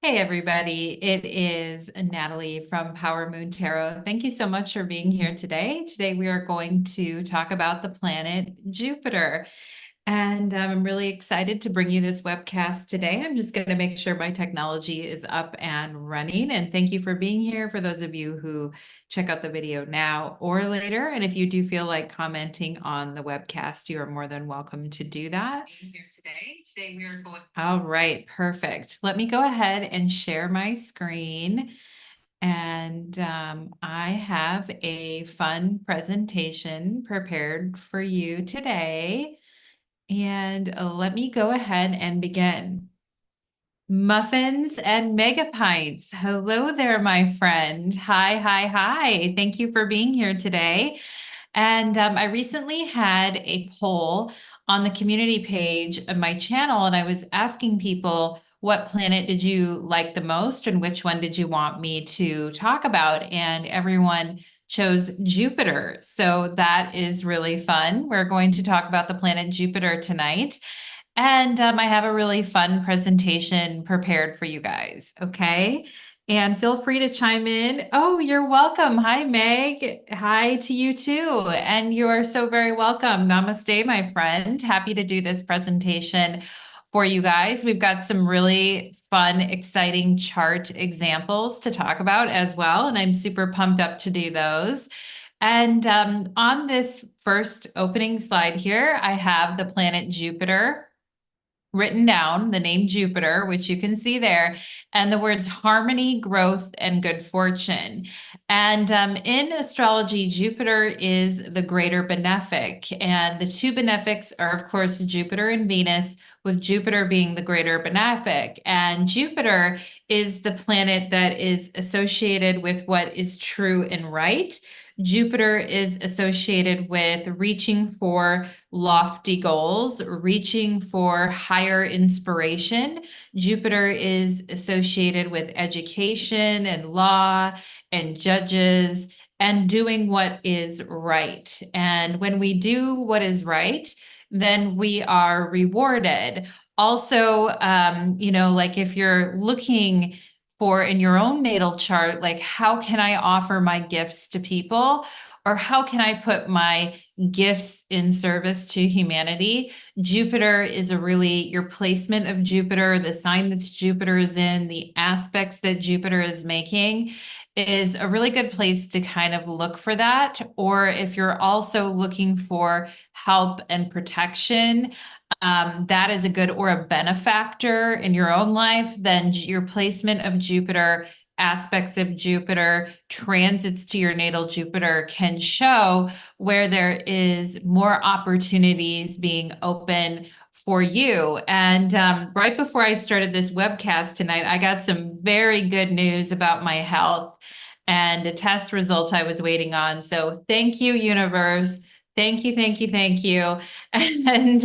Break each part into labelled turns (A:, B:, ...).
A: Hey everybody, it is Natalie from Power Moon Tarot. Thank you so much for being here today. Today we are going to talk about the planet Jupiter. And I'm really excited to bring you this webcast today. I'm just going to make sure my technology is up and running. And thank you for being here for those of you who check out the video now or later. And if you do feel like commenting on the webcast, you are more than welcome to do that. Being here today. Today we are going. All right, perfect. Let me go ahead and share my screen. And I have a fun presentation prepared for you today. And let me go ahead and begin. Muffins and mega pints. Hello there, my friend. Hi, hi, hi. Thank you for being here today. And I recently had a poll on the community page of my channel, and I was asking people, what planet did you like the most, and which one did you want me to talk about? And everyone chose Jupiter. So that is really fun. We're going to talk about the planet Jupiter tonight. And I have a really fun presentation prepared for you guys. Okay. And feel free to chime in. Oh, you're welcome. Hi, Meg. Hi to you too. And you are so very welcome. Namaste, my friend. Happy to do this presentation for you guys. We've got some really fun, exciting chart examples to talk about as well. And I'm super pumped up to do those. And on this first opening slide here, I have the planet Jupiter written down, the name Jupiter, which you can see there, and the words harmony, growth, and good fortune. And in astrology, Jupiter is the greater benefic. And the two benefics are, of course, Jupiter and Venus, with Jupiter being the greater benefic. And Jupiter is the planet that is associated with what is true and right. Jupiter is associated with reaching for lofty goals, reaching for higher inspiration. Jupiter is associated with education and law and judges and doing what is right. And when we do what is right, then we are rewarded. Also, like if you're looking for in your own natal chart, like how can I offer my gifts to people? Or how can I put my gifts in service to humanity? Jupiter is your placement of Jupiter, the sign that Jupiter is in, the aspects that Jupiter is making is a really good place to kind of look for that. Or if you're also looking for help and protection, that is a good or a benefactor in your own life, then your placement of Jupiter, aspects of Jupiter, transits to your natal Jupiter can show where there is more opportunities being open for you. And right before I started this webcast tonight, I got some very good news about my health and a test result I was waiting on. So thank you, universe. Thank you, thank you, thank you. And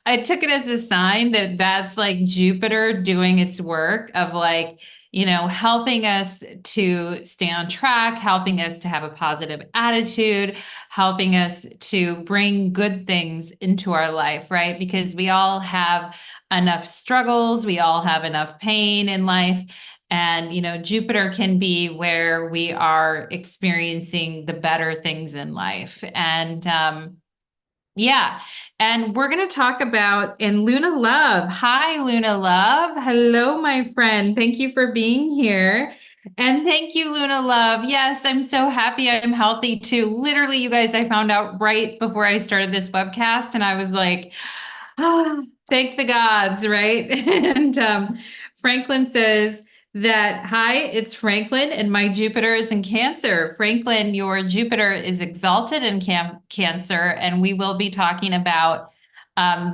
A: I took it as a sign that that's like Jupiter doing its work of like, helping us to stay on track, helping us to have a positive attitude, helping us to bring good things into our life, right? Because we all have enough struggles, we all have enough pain in life. And, Jupiter can be where we are experiencing the better things in life. And, yeah. And we're going to talk about in Luna Love. Hi, Luna Love. Hello, my friend. Thank you for being here. And thank you, Luna Love. Yes, I'm so happy I'm healthy too. Literally, you guys, I found out right before I started this webcast, and I was like, ah, thank the gods, right? And Franklin says that, hi, it's Franklin, and my Jupiter is in Cancer. Franklin, your Jupiter is exalted in Cancer, and we will be talking about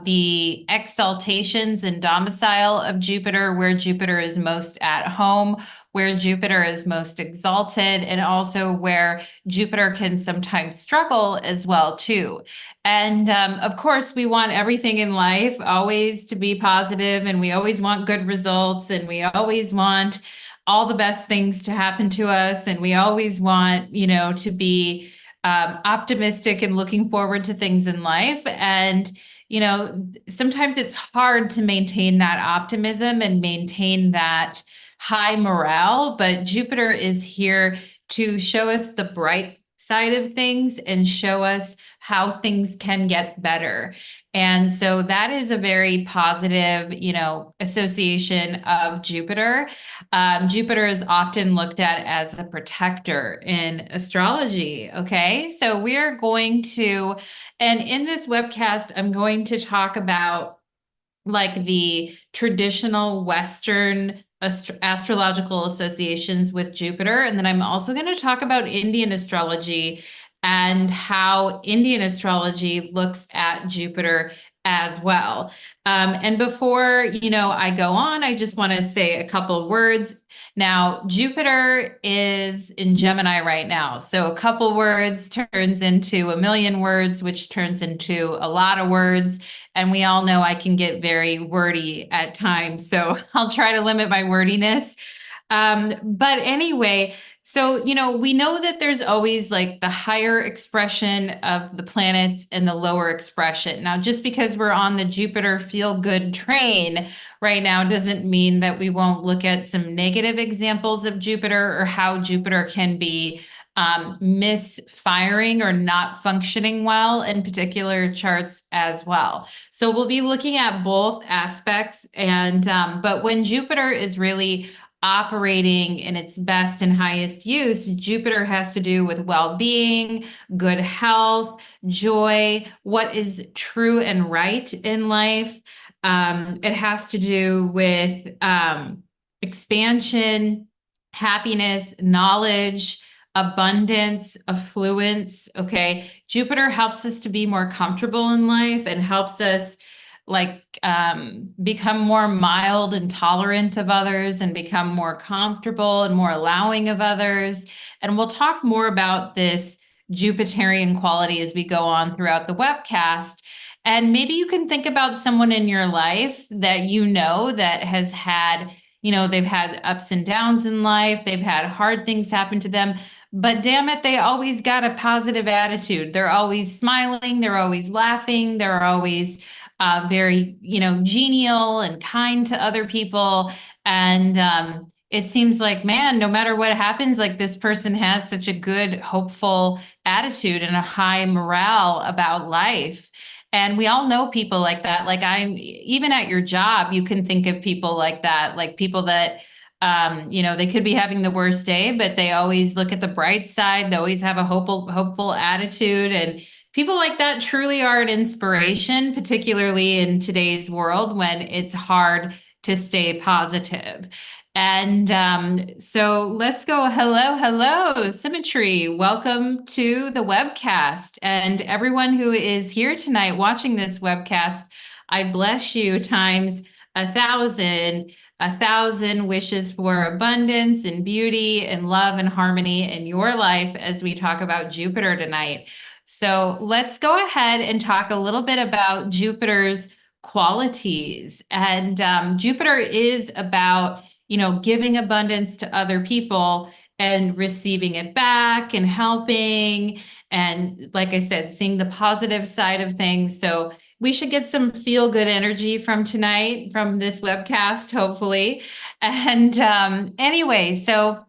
A: the exaltations and domicile of Jupiter, where Jupiter is most at home, where Jupiter is most exalted, and also where Jupiter can sometimes struggle as well, too. And of course, we want everything in life always to be positive, and we always want good results, and we always want all the best things to happen to us, and we always want, to be optimistic and looking forward to things in life. And sometimes it's hard to maintain that optimism and maintain that high morale, but Jupiter is here to show us the bright side of things and show us how things can get better. And so that is a very positive, association of Jupiter. Jupiter is often looked at as a protector in astrology. Okay, so we are going to, and in this webcast, I'm going to talk about like the traditional Western astrological associations with Jupiter. And then I'm also going to talk about Indian astrology and how Indian astrology looks at Jupiter as well. And before, I go on, I just want to say a couple of words. Now, Jupiter is in Gemini right now. So a couple words turns into a million words, which turns into a lot of words. And we all know I can get very wordy at times. So I'll try to limit my wordiness. But anyway, so, we know that there's always like the higher expression of the planets and the lower expression. Now, just because we're on the Jupiter feel good train right now doesn't mean that we won't look at some negative examples of Jupiter or how Jupiter can be misfiring or not functioning well in particular charts as well. So we'll be looking at both aspects. But when Jupiter is really operating in its best and highest use, Jupiter has to do with well-being, good health, joy, what is true and right in life. It has to do with expansion, happiness, knowledge, abundance, affluence. Okay. Jupiter helps us to be more comfortable in life and helps us become more mild and tolerant of others and become more comfortable and more allowing of others. And we'll talk more about this Jupiterian quality as we go on throughout the webcast. And maybe you can think about someone in your life that that has had, they've had ups and downs in life, they've had hard things happen to them, but damn it, they always got a positive attitude. They're always smiling, they're always laughing, they're always very, genial and kind to other people. And it seems like, man, no matter what happens, like this person has such a good, hopeful attitude and a high morale about life. And we all know people like that. Like even at your job, you can think of people like that, like people that, they could be having the worst day, but they always look at the bright side. They always have a hopeful attitude. And people like that truly are an inspiration, particularly in today's world when it's hard to stay positive. And so let's go. Hello, Symmetry. Welcome to the webcast. And everyone who is here tonight watching this webcast, I bless you times 1,000. 1,000 wishes for abundance and beauty and love and harmony in your life as we talk about Jupiter tonight. So let's go ahead and talk a little bit about Jupiter's qualities. And Jupiter is about, giving abundance to other people and receiving it back and helping. And like I said, seeing the positive side of things. So we should get some feel good energy from tonight, from this webcast, hopefully. And anyway, so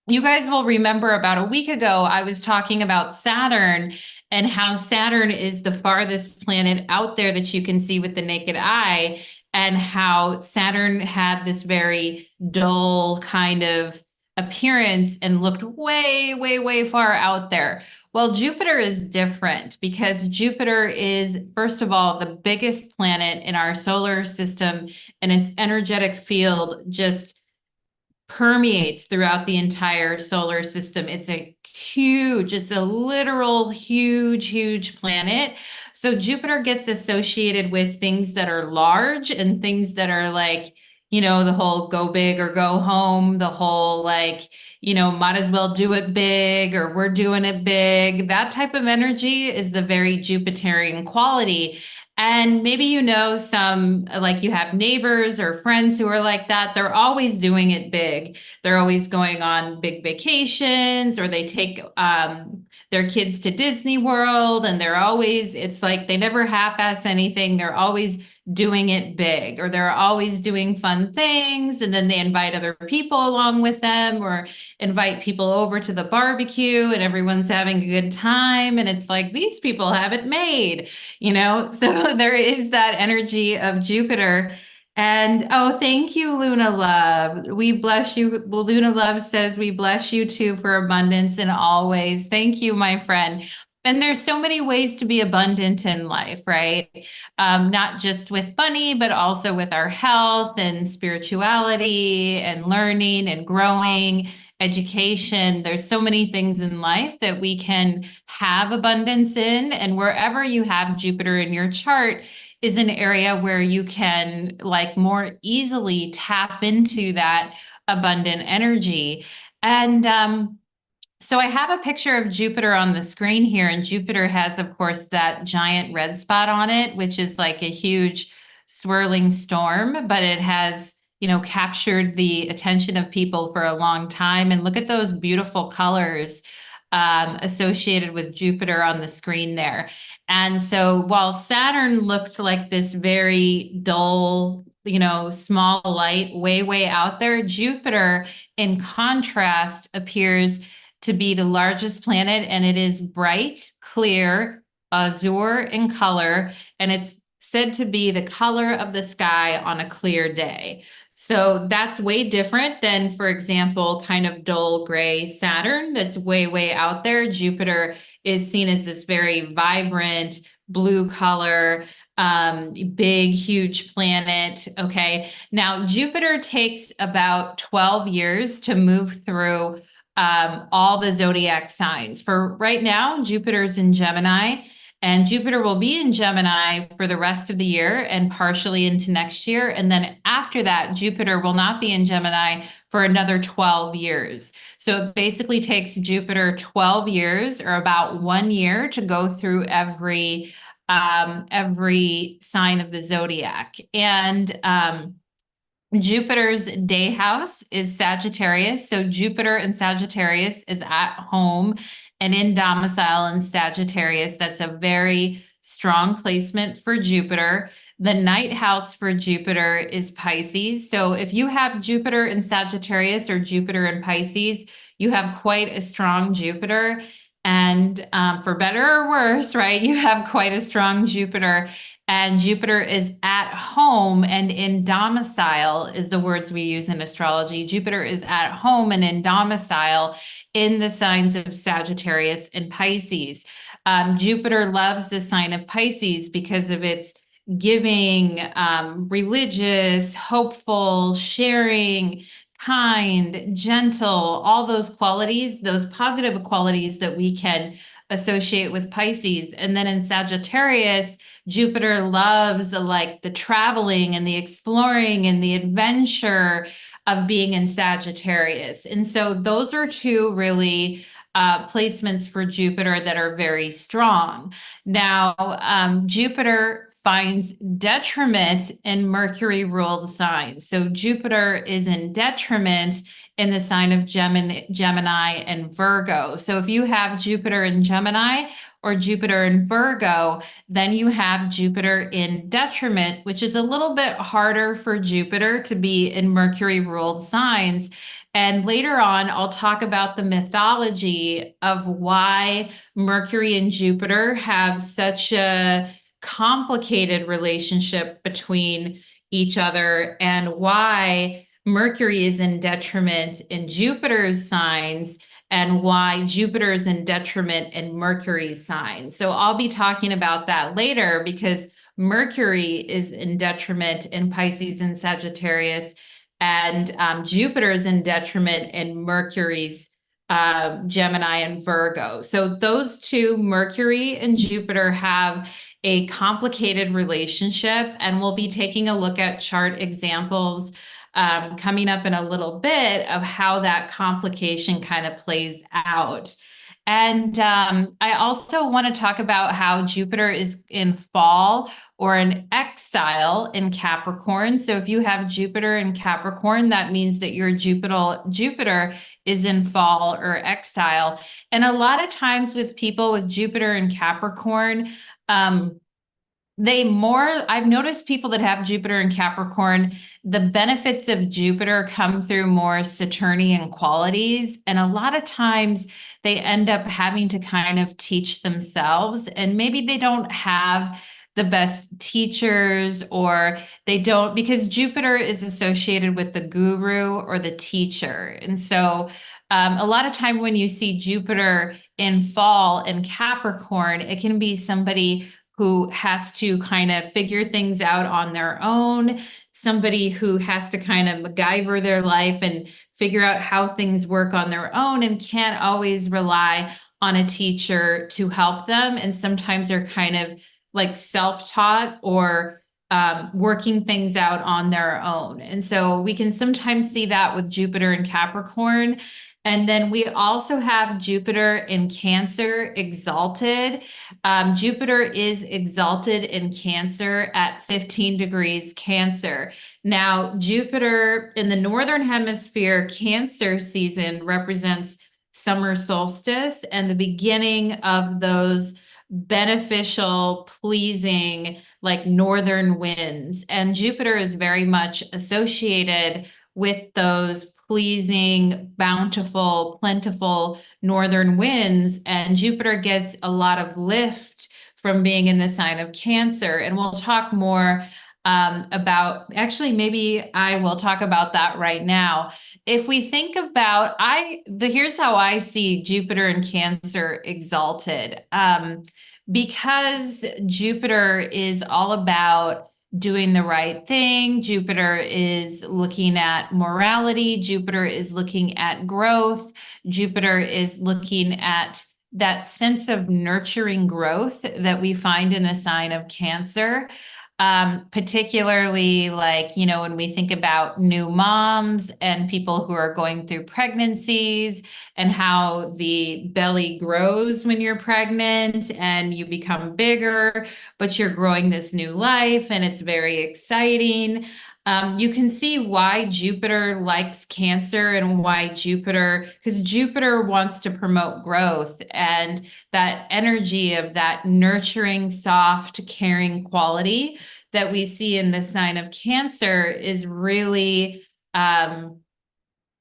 A: you guys will remember about a week ago, I was talking about Saturn and how Saturn is the farthest planet out there that you can see with the naked eye, and how Saturn had this very dull kind of appearance and looked way, way, way far out there. Well, Jupiter is different because Jupiter is, first of all, the biggest planet in our solar system, and its energetic field just permeates throughout the entire solar system. It's a literal huge planet. So Jupiter gets associated with things that are large and things that are like, the whole go big or go home, the whole like, might as well do it big, or we're doing it big. That type of energy is the very Jupiterian quality. And maybe you know some, like you have neighbors or friends who are like that. They're always doing it big. They're always going on big vacations, or they take their kids to Disney World, and it's like they never half-ass anything. They're always doing it big, or they're always doing fun things, and then they invite other people along with them, or invite people over to the barbecue, and everyone's having a good time, and it's like these people have it made, so there is that energy of Jupiter. And oh, thank you, Luna Love. We bless you. Well, Luna Love says we bless you too for abundance and always. Thank you, my friend. And there's so many ways to be abundant in life, right? Not just with money, but also with our health and spirituality and learning and growing, education. There's so many things in life that we can have abundance in. And wherever you have Jupiter in your chart is an area where you can like more easily tap into that abundant energy. And so I have a picture of Jupiter on the screen here, and Jupiter has, of course, that giant red spot on it, which is like a huge swirling storm, but it has, captured the attention of people for a long time. And look at those beautiful colors associated with Jupiter on the screen there. And so while Saturn looked like this very dull, small light way, way out there, Jupiter, in contrast, appears to be the largest planet, and it is bright, clear, azure in color, and it's said to be the color of the sky on a clear day. So that's way different than, for example, kind of dull gray Saturn that's way, way out there. Jupiter is seen as this very vibrant blue color, big, huge planet. Okay. Now, Jupiter takes about 12 years to move through all the zodiac signs. For right now, Jupiter's in Gemini, and Jupiter will be in Gemini for the rest of the year and partially into next year. And then after that, Jupiter will not be in Gemini for another 12 years. So it basically takes Jupiter 12 years, or about 1 year, to go through every sign of the zodiac. And Jupiter's day house is Sagittarius. So Jupiter in Sagittarius is at home and in domicile in Sagittarius. That's a very strong placement for Jupiter. The night house for Jupiter is Pisces. So if you have Jupiter in Sagittarius or Jupiter in Pisces, you have quite a strong Jupiter. And for better or worse, right, you have quite a strong Jupiter. And Jupiter is at home and in domicile is the words we use in astrology. Jupiter is at home and in domicile in the signs of Sagittarius and Pisces. Jupiter loves the sign of Pisces because of its giving, religious, hopeful, sharing, kind, gentle, all those qualities, those positive qualities that we can associate with Pisces. And then in Sagittarius, Jupiter loves like the traveling and the exploring and the adventure of being in Sagittarius. And so those are two really placements for Jupiter that are very strong. Now, Jupiter finds detriment in Mercury ruled signs. So Jupiter is in detriment in the sign of Gemini and Virgo. So if you have Jupiter in Gemini or Jupiter in Virgo, then you have Jupiter in detriment, which is a little bit harder for Jupiter to be in Mercury ruled signs. And later on, I'll talk about the mythology of why Mercury and Jupiter have such a complicated relationship between each other, and why Mercury is in detriment in Jupiter's signs and why Jupiter is in detriment in Mercury's signs. So I'll be talking about that later, because Mercury is in detriment in Pisces and Sagittarius, and Jupiter is in detriment in Mercury's Gemini and Virgo. So those two, Mercury and Jupiter, have a complicated relationship, and we'll be taking a look at chart examples coming up in a little bit of how that complication kind of plays out. And I also want to talk about how Jupiter is in fall or an exile in Capricorn. So if you have Jupiter in Capricorn, that means that your Jupiter is in fall or exile. And a lot of times with people with Jupiter in Capricorn, um, I've noticed people that have Jupiter in Capricorn, the benefits of Jupiter come through more Saturnian qualities. And a lot of times they end up having to kind of teach themselves, and maybe they don't have the best teachers, or they don't, because Jupiter is associated with the guru or the teacher. And so a lot of time when you see Jupiter in fall in Capricorn, it can be somebody who has to kind of figure things out on their own, somebody who has to kind of MacGyver their life and figure out how things work on their own and can't always rely on a teacher to help them. And sometimes they're kind of like self-taught or working things out on their own. And so we can sometimes see that with Jupiter and Capricorn. And then we also have Jupiter in Cancer exalted. Jupiter is exalted in Cancer at 15 degrees Cancer. Now, Jupiter in the Northern Hemisphere, Cancer season represents summer solstice and the beginning of those beneficial, pleasing, like northern winds. And Jupiter is very much associated with those pleasing, bountiful, plentiful northern winds. And Jupiter gets a lot of lift from being in the sign of Cancer. And we'll talk more about, actually, maybe I will talk about that right now. If we think about, here's how I see Jupiter in Cancer exalted. Because Jupiter is all about doing the right thing. Jupiter is looking at morality. Jupiter is looking at growth. Jupiter is looking at that sense of nurturing growth that we find in a sign of Cancer. Particularly like, when we think about new moms and people who are going through pregnancies and how the belly grows when you're pregnant and you become bigger, but you're growing this new life and it's very exciting. You can see why Jupiter likes Cancer and why because Jupiter wants to promote growth, and that energy of that nurturing, soft, caring quality that we see in the sign of Cancer is really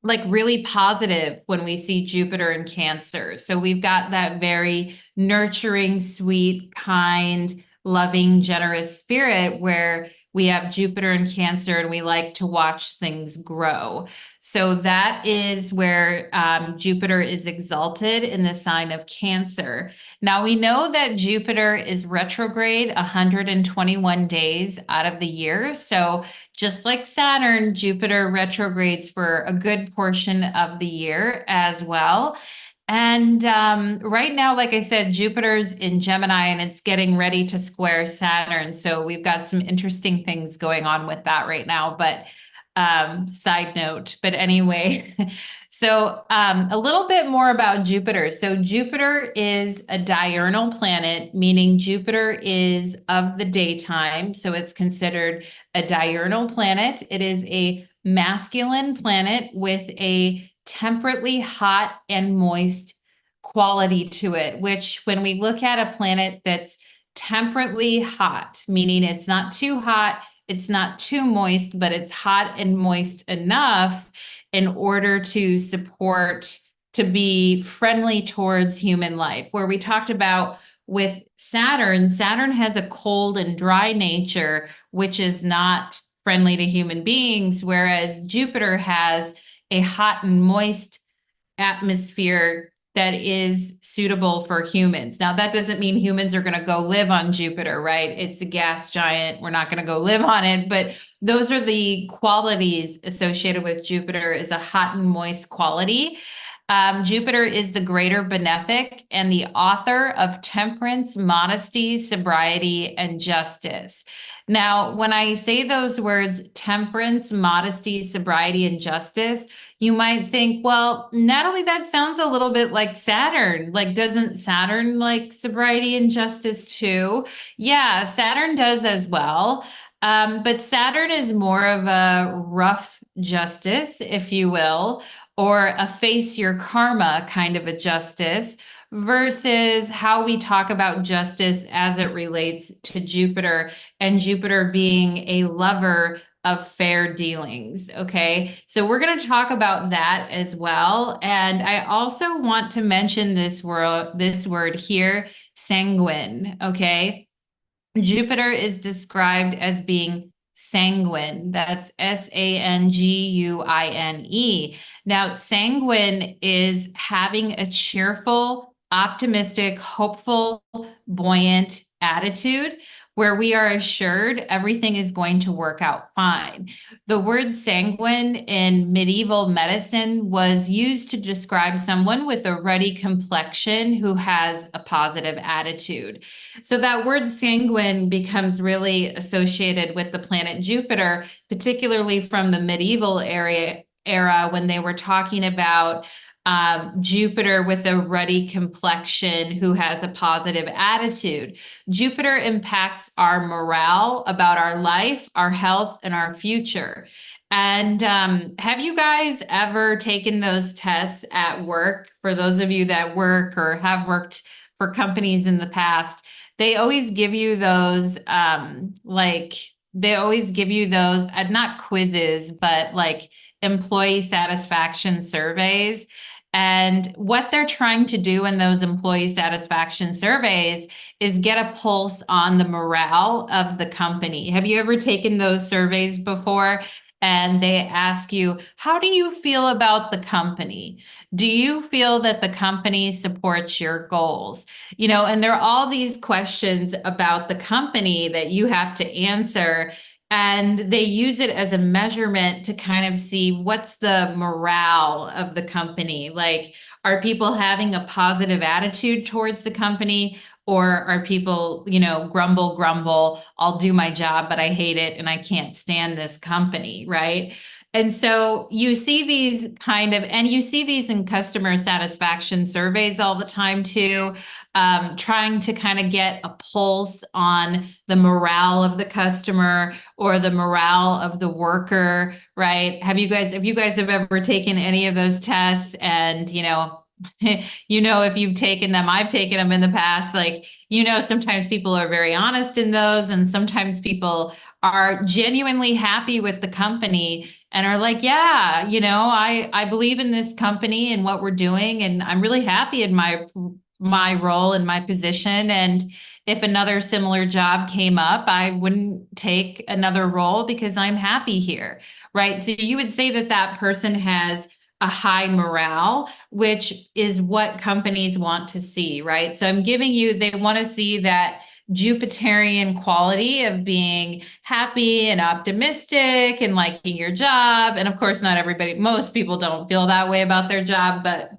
A: really positive when we see Jupiter in Cancer. So we've got that very nurturing, sweet, kind, loving, generous spirit where we have Jupiter in Cancer and we like to watch things grow. So that is where Jupiter is exalted in the sign of Cancer. Now we know that Jupiter is retrograde 121 days out of the year. So just like Saturn, Jupiter retrogrades for a good portion of the year as well. And right now, like I said, Jupiter's in Gemini and it's getting ready to square Saturn. So we've got some interesting things going on with that right now. But side note, but anyway, so a little bit more about Jupiter. So Jupiter is a diurnal planet, meaning Jupiter is of the daytime. So it's considered a diurnal planet. It is a masculine planet with a temperately hot and moist quality to it, which when we look at a planet that's temperately hot, meaning it's not too hot, it's not too moist, but it's hot and moist enough in order to be friendly towards human life. Where we talked about with Saturn has a cold and dry nature, which is not friendly to human beings, whereas Jupiter has a hot and moist atmosphere that is suitable for humans. Now, that doesn't mean humans are going to go live on Jupiter, right? It's a gas giant. We're not going to go live on it, but those are the qualities associated with Jupiter, is a hot and moist quality. Jupiter is the greater benefic and the author of temperance, modesty, sobriety, and justice. Now, when I say those words, temperance, modesty, sobriety, and justice, you might think, well, Natalie, that sounds a little bit like Saturn. Like, doesn't Saturn like sobriety and justice too? Yeah, Saturn does as well. But Saturn is more of a rough justice, if you will, or a face your karma kind of a justice versus how we talk about justice as it relates to Jupiter, and Jupiter being a lover of fair dealings. Okay. So we're going to talk about that as well. And I also want to mention this word here, sanguine. Okay. Jupiter is described as being sanguine. That's Sanguine. Now, sanguine is having a cheerful, optimistic, hopeful, buoyant attitude where we are assured everything is going to work out fine. The word sanguine in medieval medicine was used to describe someone with a ruddy complexion who has a positive attitude. So that word sanguine becomes really associated with the planet Jupiter, particularly from the medieval era when they were talking about Jupiter with a ruddy complexion who has a positive attitude. Jupiter impacts our morale about our life, our health, and our future. And have you guys ever taken those tests at work? For those of you that work or have worked for companies in the past, they always give you those not quizzes, but like employee satisfaction surveys. And what they're trying to do in those employee satisfaction surveys is get a pulse on the morale of the company. Have you ever taken those surveys before? And they ask you, how do you feel about the company? Do you feel that the company supports your goals? And there are all these questions about the company that you have to answer. And they use it as a measurement to kind of see what's the morale of the company. Like, are people having a positive attitude towards the company? Or are people, grumble, I'll do my job, but I hate it and I can't stand this company, right? And so you see these in customer satisfaction surveys all the time too, trying to kind of get a pulse on the morale of the customer or the morale of the worker, right? If you guys have ever taken any of those tests and, if you've taken them, I've taken them in the past, like, sometimes people are very honest in those, and sometimes people are genuinely happy with the company and are like, yeah, I believe in this company and what we're doing, and I'm really happy in my role and my position. And if another similar job came up, I wouldn't take another role because I'm happy here, right? So you would say that that person has a high morale, which is what companies want to see, right? So they want to see that Jupiterian quality of being happy and optimistic and liking your job. And of course, most people don't feel that way about their job, but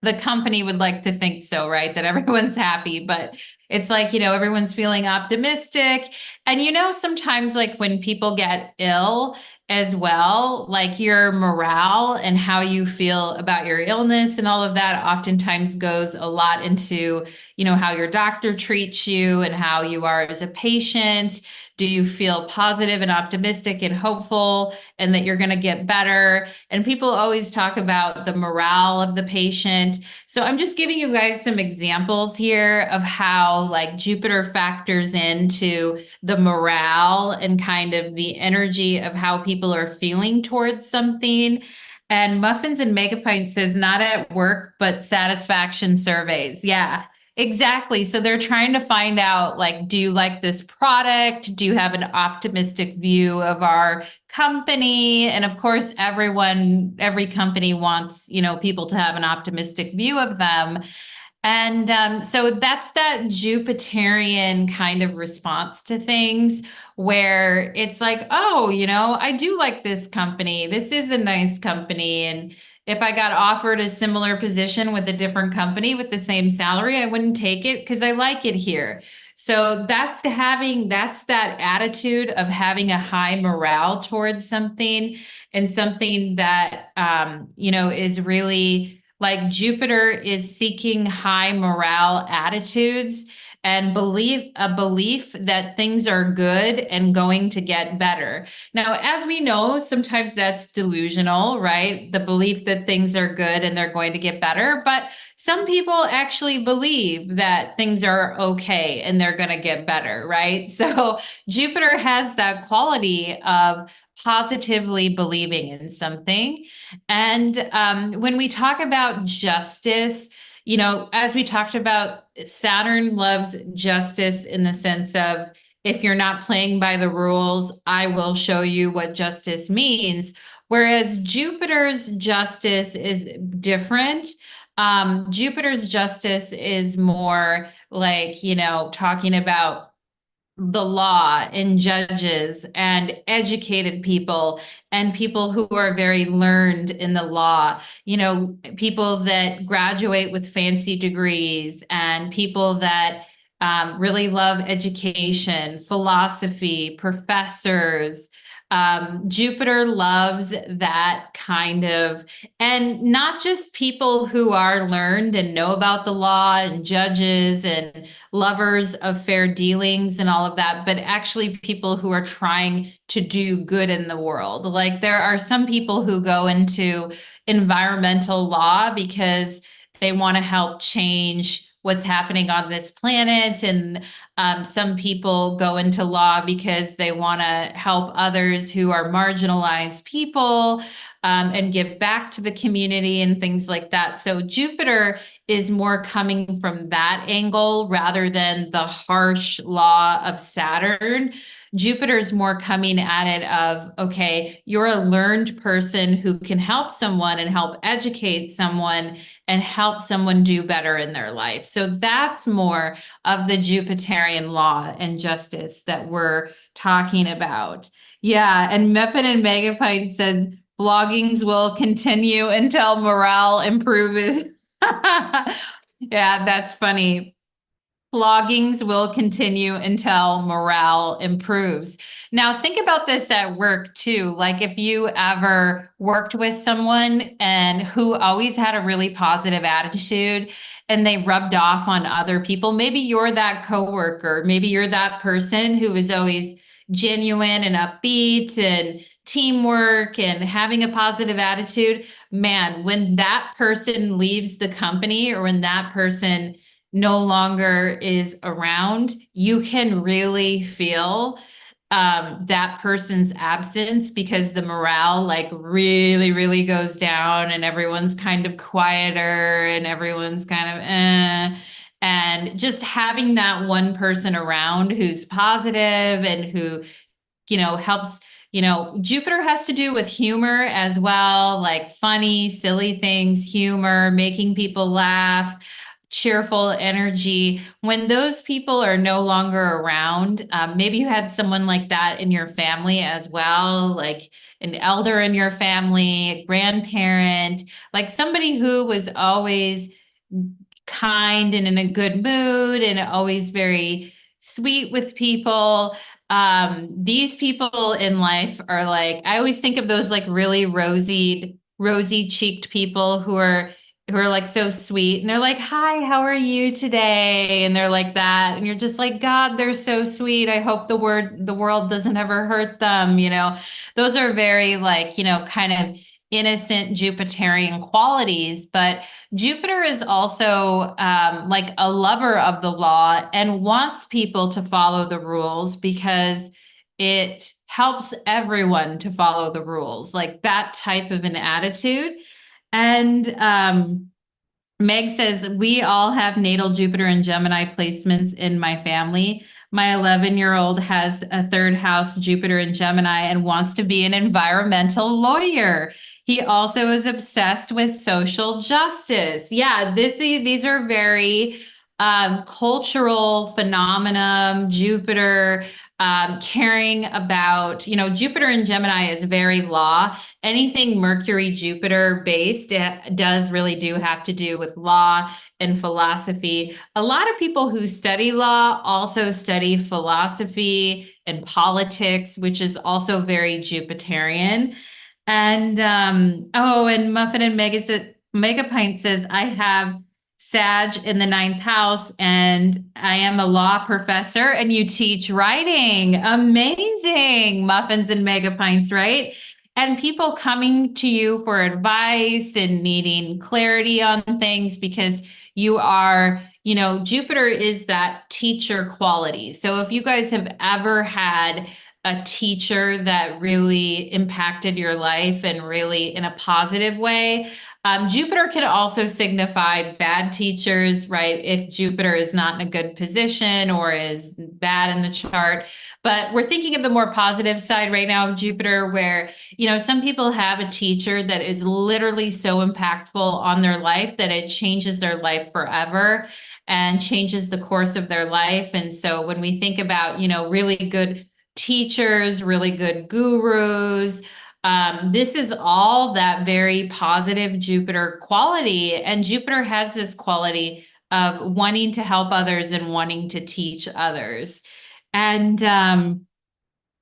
A: the company would like to think so, right? That everyone's happy, but it's like, everyone's feeling optimistic. And, sometimes like when people get ill as well, like your morale and how you feel about your illness and all of that oftentimes goes a lot into, how your doctor treats you and how you are as a patient. Do you feel positive and optimistic and hopeful and that you're going to get better? And people always talk about the morale of the patient. So I'm just giving you guys some examples here of how like Jupiter factors into the morale and kind of the energy of how people are feeling towards something. And Muffins and Megapint says not at work, but satisfaction surveys. Yeah. Exactly. So they're trying to find out, like, do you like this product? Do you have an optimistic view of our company? And of course, every company wants, people to have an optimistic view of them. And so that's that Jupiterian kind of response to things where it's like, oh, I do like this company. This is a nice company. And if I got offered a similar position with a different company with the same salary, I wouldn't take it because I like it here. So that's that attitude of having a high morale towards something, and something that is really like Jupiter is seeking high morale attitudes and a belief that things are good and going to get better. Now, as we know, sometimes that's delusional, right? The belief that things are good and they're going to get better. But some people actually believe that things are okay and they're going to get better, right? So Jupiter has that quality of positively believing in something. And when we talk about justice, as we talked about, Saturn loves justice in the sense of, if you're not playing by the rules, I will show you what justice means. Whereas Jupiter's justice is different. Jupiter's justice is more like, talking about the law and judges and educated people and people who are very learned in the law, people that graduate with fancy degrees and people that really love education, philosophy, professors. Jupiter loves that kind of, and not just people who are learned and know about the law and judges and lovers of fair dealings and all of that, but actually people who are trying to do good in the world. Like there are some people who go into environmental law because they want to help change what's happening on this planet. And some people go into law because they want to help others who are marginalized people, and give back to the community and things like that. So Jupiter is more coming from that angle rather than the harsh law of Saturn. Jupiter is more coming at it of, okay, you're a learned person who can help someone and help educate someone and help someone do better in their life. So that's more of the Jupiterian law and justice that we're talking about. Yeah, and Method and Megapint says bloggings will continue until morale improves. Yeah, that's funny. Floggings will continue until morale improves. Now, think about this at work too. Like if you ever worked with someone and who always had a really positive attitude and they rubbed off on other people, maybe you're that coworker, maybe you're that person who is always genuine and upbeat and teamwork and having a positive attitude. Man, when that person leaves the company or when that person no longer is around, you can really feel that person's absence because the morale like really, really goes down and everyone's kind of quieter and everyone's kind of And just having that one person around who's positive and who helps, Jupiter has to do with humor as well, like funny, silly things, humor, making people laugh, cheerful energy. When those people are no longer around, maybe you had someone like that in your family as well, like an elder in your family, a grandparent, like somebody who was always kind and in a good mood and always very sweet with people. These people in life are like, I always think of those like really rosy cheeked people who are like so sweet and they're like, hi, how are you today? And they're like that. And you're just like, God, they're so sweet. I hope the world doesn't ever hurt them. Those are very like, kind of innocent Jupiterian qualities, but Jupiter is also like a lover of the law and wants people to follow the rules because it helps everyone to follow the rules, like that type of an attitude. And Meg says, we all have natal Jupiter and Gemini placements in my family. My 11-year-old has a third house Jupiter and Gemini and wants to be an environmental lawyer. He also is obsessed with social justice. Yeah, these are very cultural phenomenon. Jupiter caring about, Jupiter and Gemini is very law anything Mercury, Jupiter based, it does really do have to do with law and philosophy. A lot of people who study law also study philosophy and politics, which is also very Jupiterian. And oh, and Muffin and Megapint says, I have Sag in the ninth house, and I am a law professor, and you teach writing. Amazing, Muffins and Megapints, right? And people coming to you for advice and needing clarity on things because you are, Jupiter is that teacher quality. So if you guys have ever had a teacher that really impacted your life and really in a positive way, Jupiter can also signify bad teachers, right? If Jupiter is not in a good position or is bad in the chart. But we're thinking of the more positive side right now of Jupiter, where, some people have a teacher that is literally so impactful on their life that it changes their life forever and changes the course of their life. And so when we think about, really good teachers, really good gurus, this is all that very positive Jupiter quality. And Jupiter has this quality of wanting to help others and wanting to teach others. And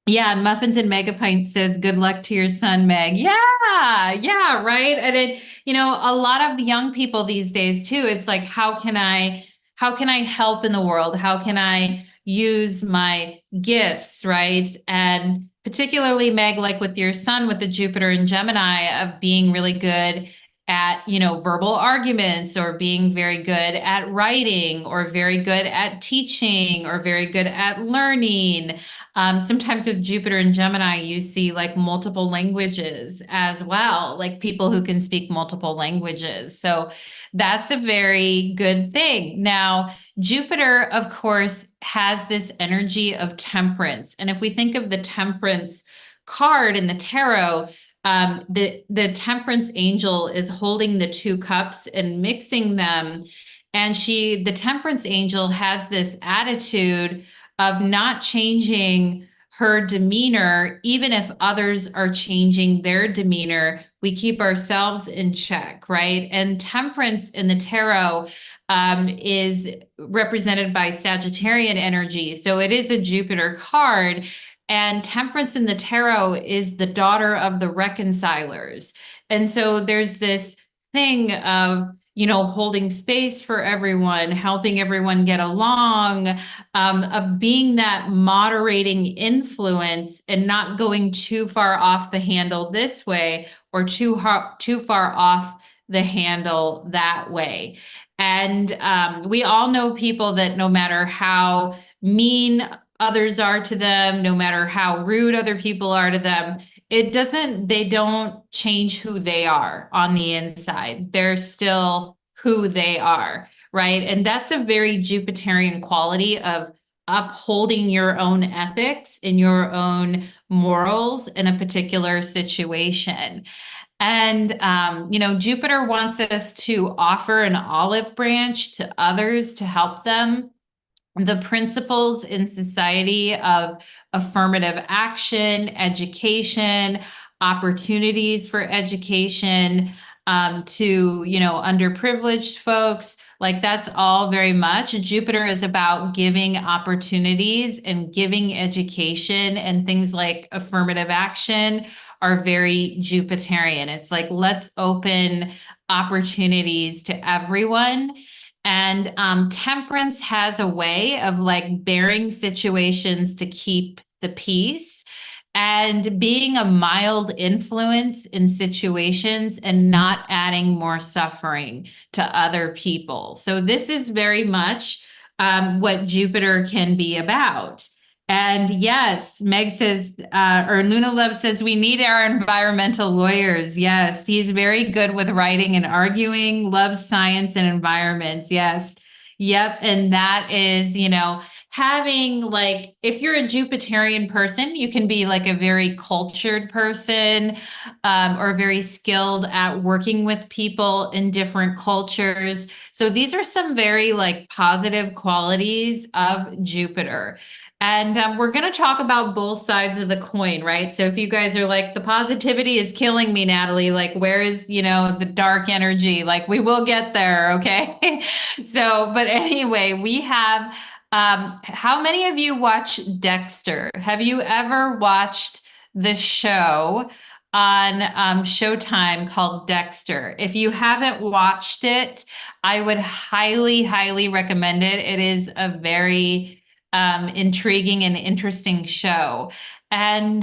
A: yeah, Muffins and Megapint says, good luck to your son, Meg. Yeah, right. And a lot of young people these days too, it's like, how can I help in the world? How can I use my gifts, right? And particularly, Meg, like with your son with the Jupiter and Gemini, of being really good at, verbal arguments, or being very good at writing, or very good at teaching, or very good at learning. Sometimes with Jupiter and Gemini, you see like multiple languages as well, like people who can speak multiple languages. So that's a very good thing. Now, Jupiter, of course, has this energy of temperance. And if we think of the temperance card in the tarot, the temperance angel is holding the two cups and mixing them. And the temperance angel has this attitude of not changing her demeanor, even if others are changing their demeanor. We keep ourselves in check, right? And temperance in the tarot is represented by Sagittarian energy. So it is a Jupiter card. And temperance in the tarot is the daughter of the reconcilers. And so there's this thing of, holding space for everyone, helping everyone get along, of being that moderating influence and not going too far off the handle this way, or too far off the handle that way. And we all know people that no matter how mean others are to them, no matter how rude other people are to them, they don't change who they are on the inside. They're still who they are, right? And that's a very Jupiterian quality of upholding your own ethics and your own morals in a particular situation. And, Jupiter wants us to offer an olive branch to others to help them. The principles in society of affirmative action, education, opportunities for education, to, underprivileged folks, like that's all very much. Jupiter is about giving opportunities and giving education, and things like affirmative action are very Jupiterian. It's like, let's open opportunities to everyone. And temperance has a way of like bearing situations to keep the peace and being a mild influence in situations and not adding more suffering to other people. So this is very much what Jupiter can be about. And yes, Meg says, or Luna Love says, we need our environmental lawyers. Yes, he's very good with writing and arguing, loves science and environments. Yes. Yep. And that is, having like, if you're a Jupiterian person, you can be like a very cultured person, or very skilled at working with people in different cultures. So these are some very like positive qualities of Jupiter. And we're going to talk about both sides of the coin, right? So if you guys are like, the positivity is killing me, Natalie, like, where is, the dark energy? Like, we will get there, okay? So, but anyway, we have, how many of you watch Dexter? Have you ever watched the show on Showtime called Dexter? If you haven't watched it, I would highly, highly recommend it. It is a very intriguing and interesting show. And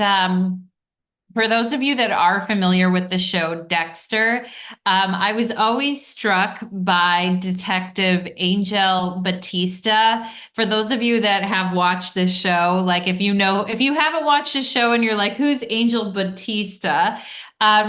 A: for those of you that are familiar with the show Dexter, I was always struck by Detective Angel Batista. For those of you that have watched this show, like if you haven't watched the show and you're like, who's Angel Batista?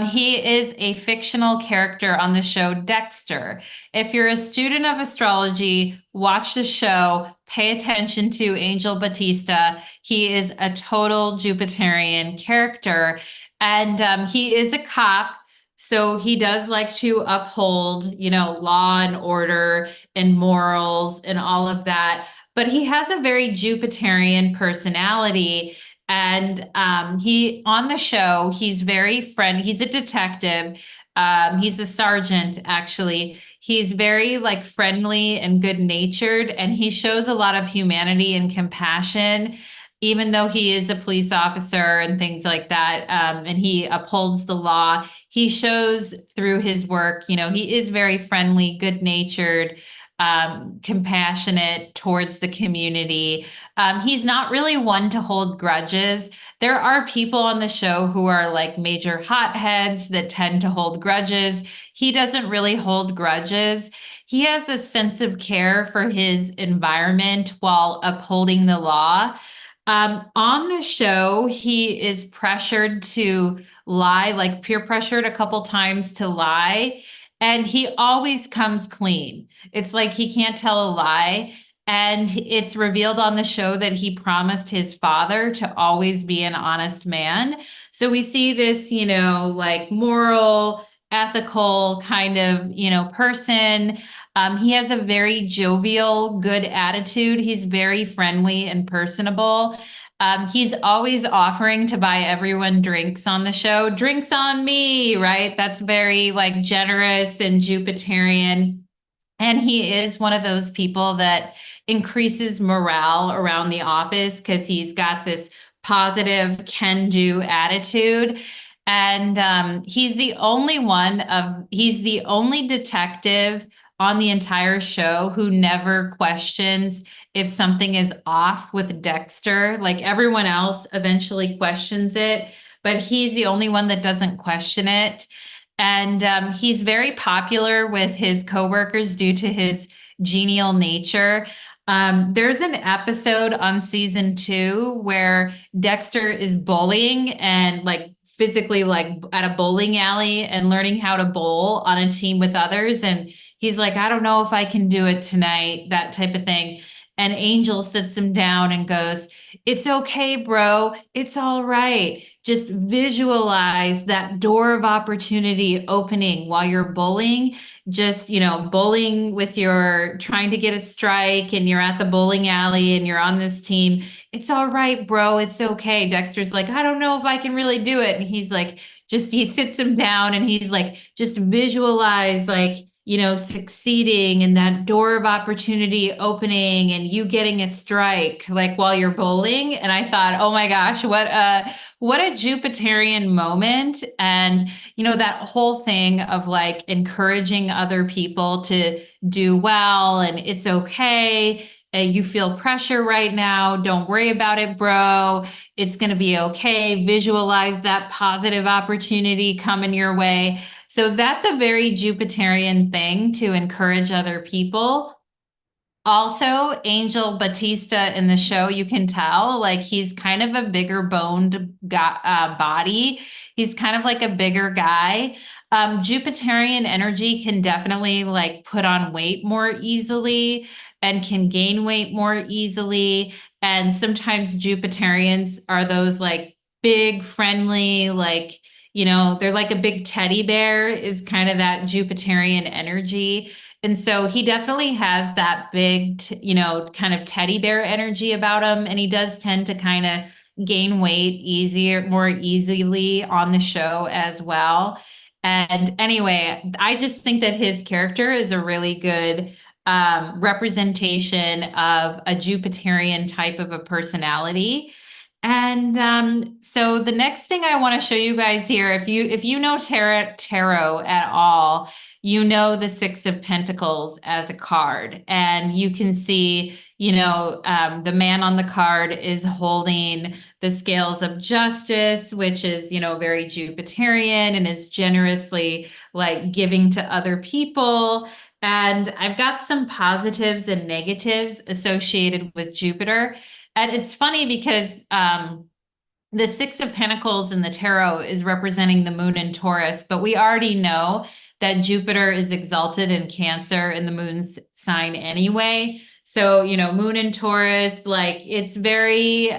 A: He is a fictional character on the show Dexter. If you're a student of astrology, watch the show, pay attention to Angel Batista. He is a total Jupiterian character, and he is a cop. So he does like to uphold, law and order and morals and all of that. But he has a very Jupiterian personality. And he on the show, he's very friendly. He's a detective. He's a sergeant, actually. He's very like friendly and good natured, and he shows a lot of humanity and compassion, even though he is a police officer and things like that. And he upholds the law. He shows through his work, he is very friendly, good natured, compassionate towards the community. He's not really one to hold grudges. There are people on the show who are like major hotheads that tend to hold grudges. He doesn't really hold grudges. He has a sense of care for his environment while upholding the law. On the show, he is pressured to lie, like peer pressured a couple times to lie, and he always comes clean. It's like he can't tell a lie. And it's revealed on the show that he promised his father to always be an honest man. So we see this, like moral, ethical kind of, person. He has a very jovial, good attitude. He's very friendly and personable. He's always offering to buy everyone drinks on the show. Drinks on me, right? That's very like generous and Jupiterian. And he is one of those people that increases morale around the office because he's got this positive can-do attitude. And he's the only detective on the entire show who never questions if something is off with Dexter. Like everyone else eventually questions it, but he's the only one that doesn't question it. And he's very popular with his coworkers due to his genial nature. There's an episode on season 2 where Dexter is bullying and like physically like at a bowling alley and learning how to bowl on a team with others. And he's like, I don't know if I can do it tonight, that type of thing. And Angel sits him down and goes, it's okay, bro. It's all right. Just visualize that door of opportunity opening while you're bowling. Just, bowling with your trying to get a strike and you're at the bowling alley and you're on this team. It's all right, bro. It's okay. Dexter's like, I don't know if I can really do it. And he's like, he sits him down and he's like, just visualize like, succeeding and that door of opportunity opening and you getting a strike like while you're bowling. And I thought, oh my gosh, what a Jupiterian moment. And, that whole thing of like encouraging other people to do well and it's okay. You feel pressure right now. Don't worry about it, bro. It's going to be okay. Visualize that positive opportunity coming your way. So that's a very Jupiterian thing to encourage other people. Also, Angel Batista in the show, you can tell like he's kind of a bigger boned body. He's kind of like a bigger guy. Jupiterian energy can definitely like put on weight more easily and can gain weight more easily. And sometimes Jupiterians are those like big, friendly, like, they're like a big teddy bear, is kind of that Jupiterian energy. And so he definitely has that big, kind of teddy bear energy about him. And he does tend to kind of gain weight more easily on the show as well. And anyway, I just think that his character is a really good representation of a Jupiterian type of a personality. And so the next thing I want to show you guys here, if you know tarot at all, you know the Six of Pentacles as a card, and you can see, the man on the card is holding the scales of justice, which is, very Jupiterian and is generously like giving to other people. And I've got some positives and negatives associated with Jupiter. And it's funny because the Six of Pentacles in the tarot is representing the moon in Taurus, but we already know that Jupiter is exalted in Cancer in the moon's sign anyway. So, moon in Taurus, like it's very,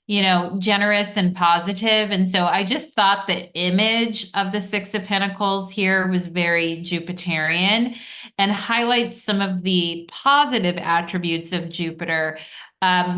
A: generous and positive. And so I just thought the image of the Six of Pentacles here was very Jupiterian and highlights some of the positive attributes of Jupiter,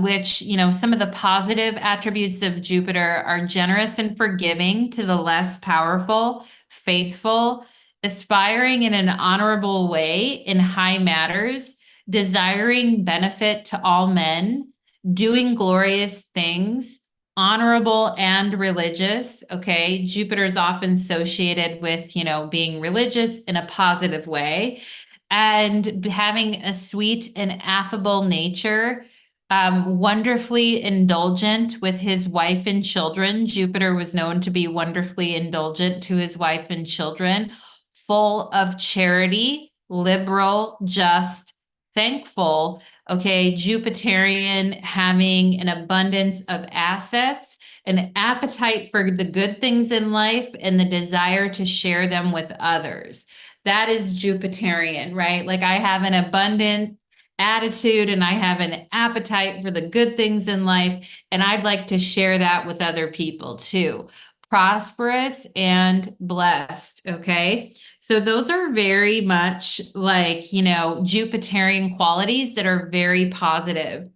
A: which, some of the positive attributes of Jupiter are generous and forgiving to the less powerful, faithful, aspiring in an honorable way in high matters, desiring benefit to all men, doing glorious things, honorable and religious. Okay. Jupiter is often associated with, being religious in a positive way and having a sweet and affable nature, wonderfully indulgent with his wife and children. Jupiter was known to be wonderfully indulgent to his wife and children, full of charity, liberal, just, thankful. Okay, Jupiterian, having an abundance of assets, an appetite for the good things in life, and the desire to share them with others. That is Jupiterian, right? Like I have an abundant attitude and I have an appetite for the good things in life, and I'd like to share that with other people too. Prosperous and blessed. Okay. So those are very much like, Jupiterian qualities that are very positive.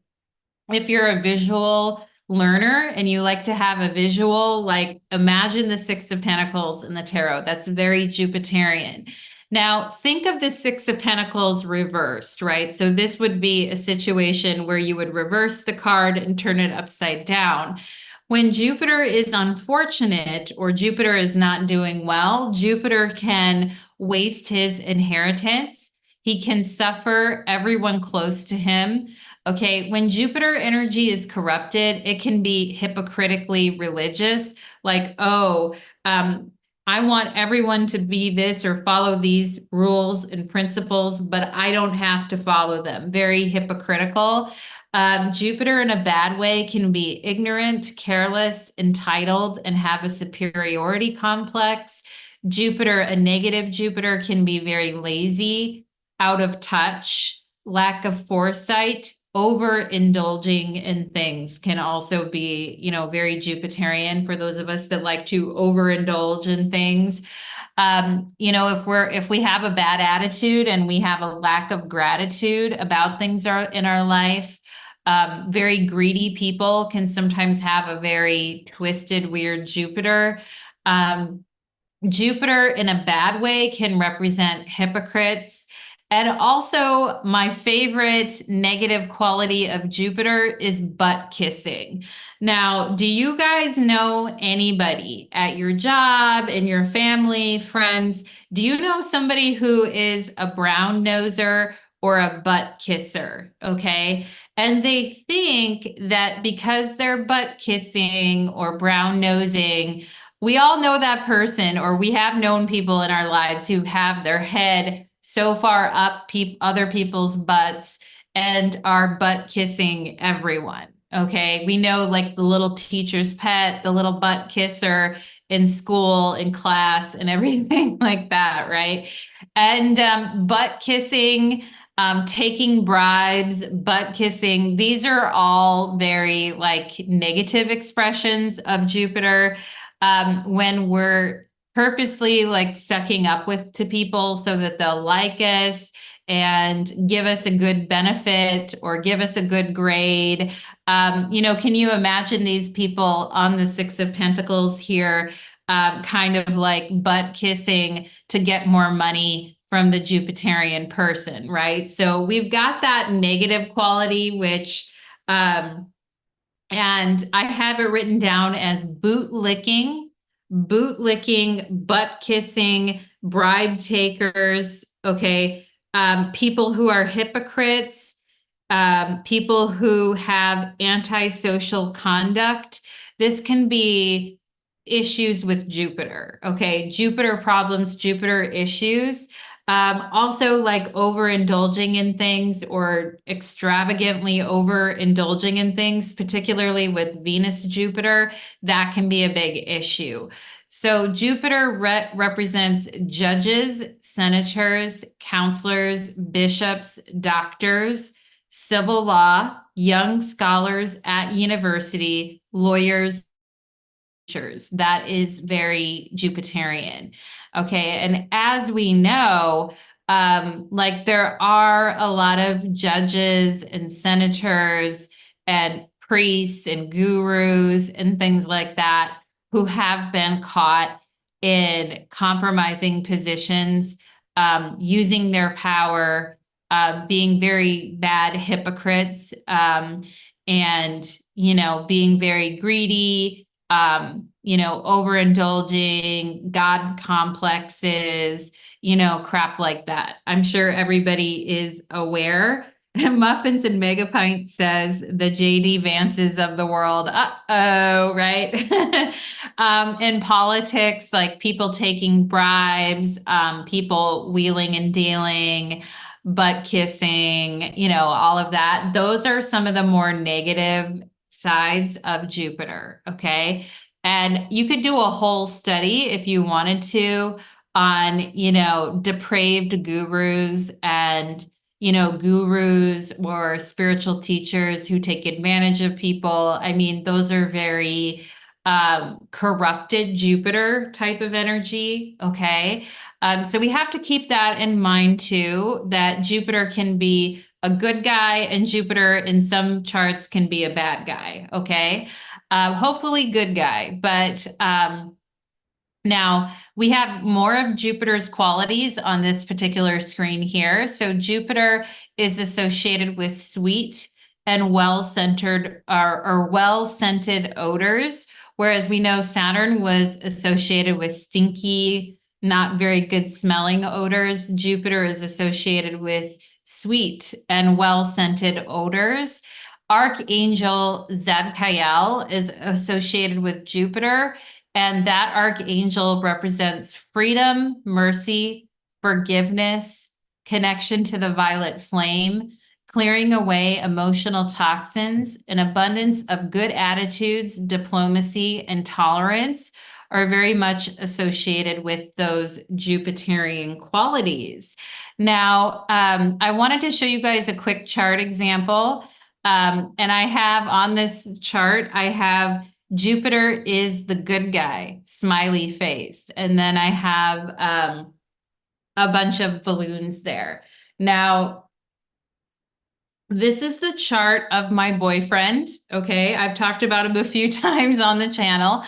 A: If you're a visual learner and you like to have a visual, like imagine the Six of Pentacles in the tarot, that's very Jupiterian. Now, think of the Six of Pentacles reversed, right? So this would be a situation where you would reverse the card and turn it upside down. When Jupiter is unfortunate or Jupiter is not doing well, Jupiter can waste his inheritance. He can suffer everyone close to him. Okay, when Jupiter energy is corrupted, it can be hypocritically religious, like, oh, I want everyone to be this or follow these rules and principles, but I don't have to follow them. Very hypocritical. Jupiter in a bad way can be ignorant, careless, entitled, and have a superiority complex. Jupiter, a negative Jupiter, can be very lazy, out of touch, lack of foresight, overindulging in things can also be, very Jupiterian for those of us that like to overindulge in things. If we have a bad attitude and we have a lack of gratitude about things in our life, very greedy people can sometimes have a very twisted, weird Jupiter. Jupiter in a bad way can represent hypocrites. And also, my favorite negative quality of Jupiter is butt kissing. Now, do you guys know anybody at your job, in your family, friends? Do you know somebody who is a brown noser or a butt kisser? Okay. And they think that because they're butt kissing or brown nosing, we all know that person, or we have known people in our lives who have their head so far up other people's butts and are butt kissing everyone. Okay. We know like the little teacher's pet, the little butt kisser in school, in class, and everything like that, right? And butt kissing, taking bribes, butt kissing, these are all very like negative expressions of Jupiter. When we're purposely like sucking up with to people so that they'll like us and give us a good benefit or give us a good grade. Can you imagine these people on the Six of Pentacles here, kind of like butt kissing to get more money from the Jupiterian person, right? So we've got that negative quality, which, and I have it written down as boot licking, butt kissing, bribe takers, okay? People who are hypocrites, people who have antisocial conduct. This can be issues with Jupiter, okay? Jupiter problems, Jupiter issues. Also like overindulging in things or extravagantly overindulging in things, particularly with Venus, Jupiter, that can be a big issue. So Jupiter represents judges, senators, counselors, bishops, doctors, civil law, young scholars at university, lawyers, teachers. That is very Jupiterian. Okay. And as we know, like there are a lot of judges and senators and priests and gurus and things like that who have been caught in compromising positions, using their power, being very bad hypocrites, and, being very greedy, overindulging, God complexes, crap like that. I'm sure everybody is aware. Muffins and Megapint says the JD Vances of the world. Uh-oh, right? In politics, like people taking bribes, people wheeling and dealing, butt kissing, all of that. Those are some of the more negative sides of Jupiter. Okay. And you could do a whole study if you wanted to on, depraved gurus and, gurus or spiritual teachers who take advantage of people. I mean, those are very corrupted Jupiter type of energy. Okay. So we have to keep that in mind too, that Jupiter can be a good guy and Jupiter in some charts can be a bad guy. Okay. Hopefully good guy, but now we have more of Jupiter's qualities on this particular screen here. So Jupiter is associated with sweet and well-centered or well-scented odors, whereas we know Saturn was associated with stinky, not very good smelling odors. Jupiter is associated with sweet and well-scented odors. Archangel Zadkiel is associated with Jupiter, and that archangel represents freedom, mercy, forgiveness, connection to the violet flame, clearing away emotional toxins, an abundance of good attitudes, diplomacy, and tolerance are very much associated with those Jupiterian qualities. Now, I wanted to show you guys a quick chart example. And I have on this chart, I have Jupiter is the good guy, smiley face. And then I have a bunch of balloons there. Now, this is the chart of my boyfriend. Okay, I've talked about him a few times on the channel.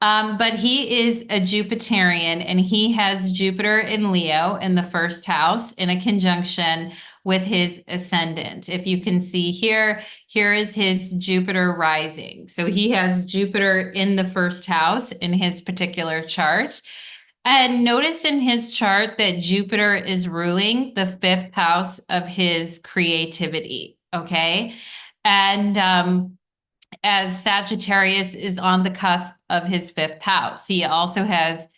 A: But he is a Jupiterian and he has Jupiter in Leo in the first house in a conjunction with his ascendant. If you can see here, here is his Jupiter rising. So he has Jupiter in the first house in his particular chart. And notice in his chart that Jupiter is ruling the fifth house of his creativity. Okay. And as Sagittarius is on the cusp of his fifth house. He also has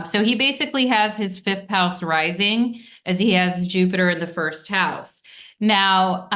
A: So he basically has his fifth house rising as he has Jupiter in the first house. Now,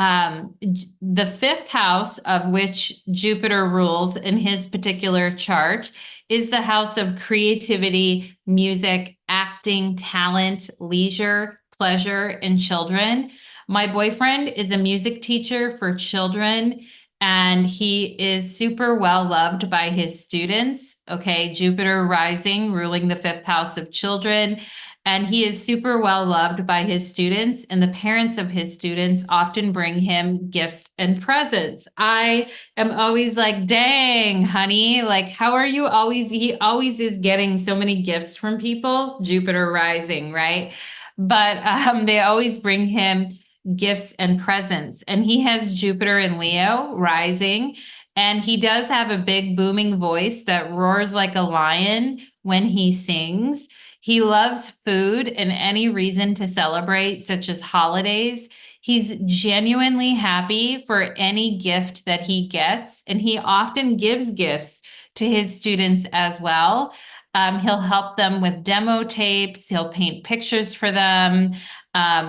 A: the fifth house of which Jupiter rules in his particular chart is the house of creativity, music, acting, talent, leisure, pleasure, and children. My boyfriend is a music teacher for children, and he is super well loved by his students. Okay, Jupiter rising, ruling the fifth house of children. And he is super well loved by his students, and the parents of his students often bring him gifts and presents. I am always like, dang, honey, like, how are you always? He always is getting so many gifts from people, Jupiter rising, right? But they always bring him gifts and presents. And he has Jupiter in Leo rising. And he does have a big booming voice that roars like a lion when he sings. He loves food and any reason to celebrate, such as holidays. He's genuinely happy for any gift that he gets, and he often gives gifts to his students as well. He'll help them with demo tapes. He'll paint pictures for them.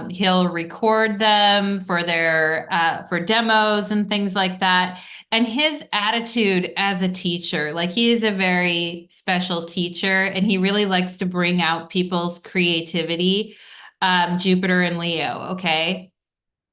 A: He'll record them for their for demos and things like that. And his attitude as a teacher, like he is a very special teacher, and he really likes to bring out people's creativity. Jupiter and Leo, okay?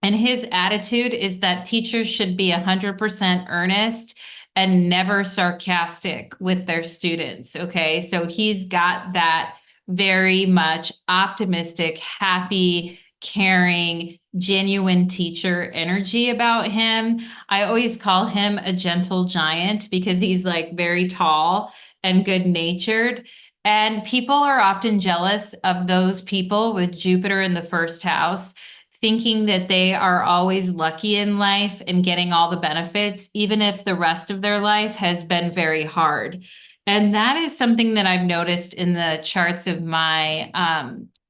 A: And his attitude is that teachers should be 100% earnest and never sarcastic with their students. Okay. So he's got that very much optimistic, happy, caring, genuine teacher energy about him. I always call him a gentle giant because he's like very tall and good natured. And people are often jealous of those people with Jupiter in the first house, thinking that they are always lucky in life and getting all the benefits, even if the rest of their life has been very hard. And that is something that I've noticed in the charts of my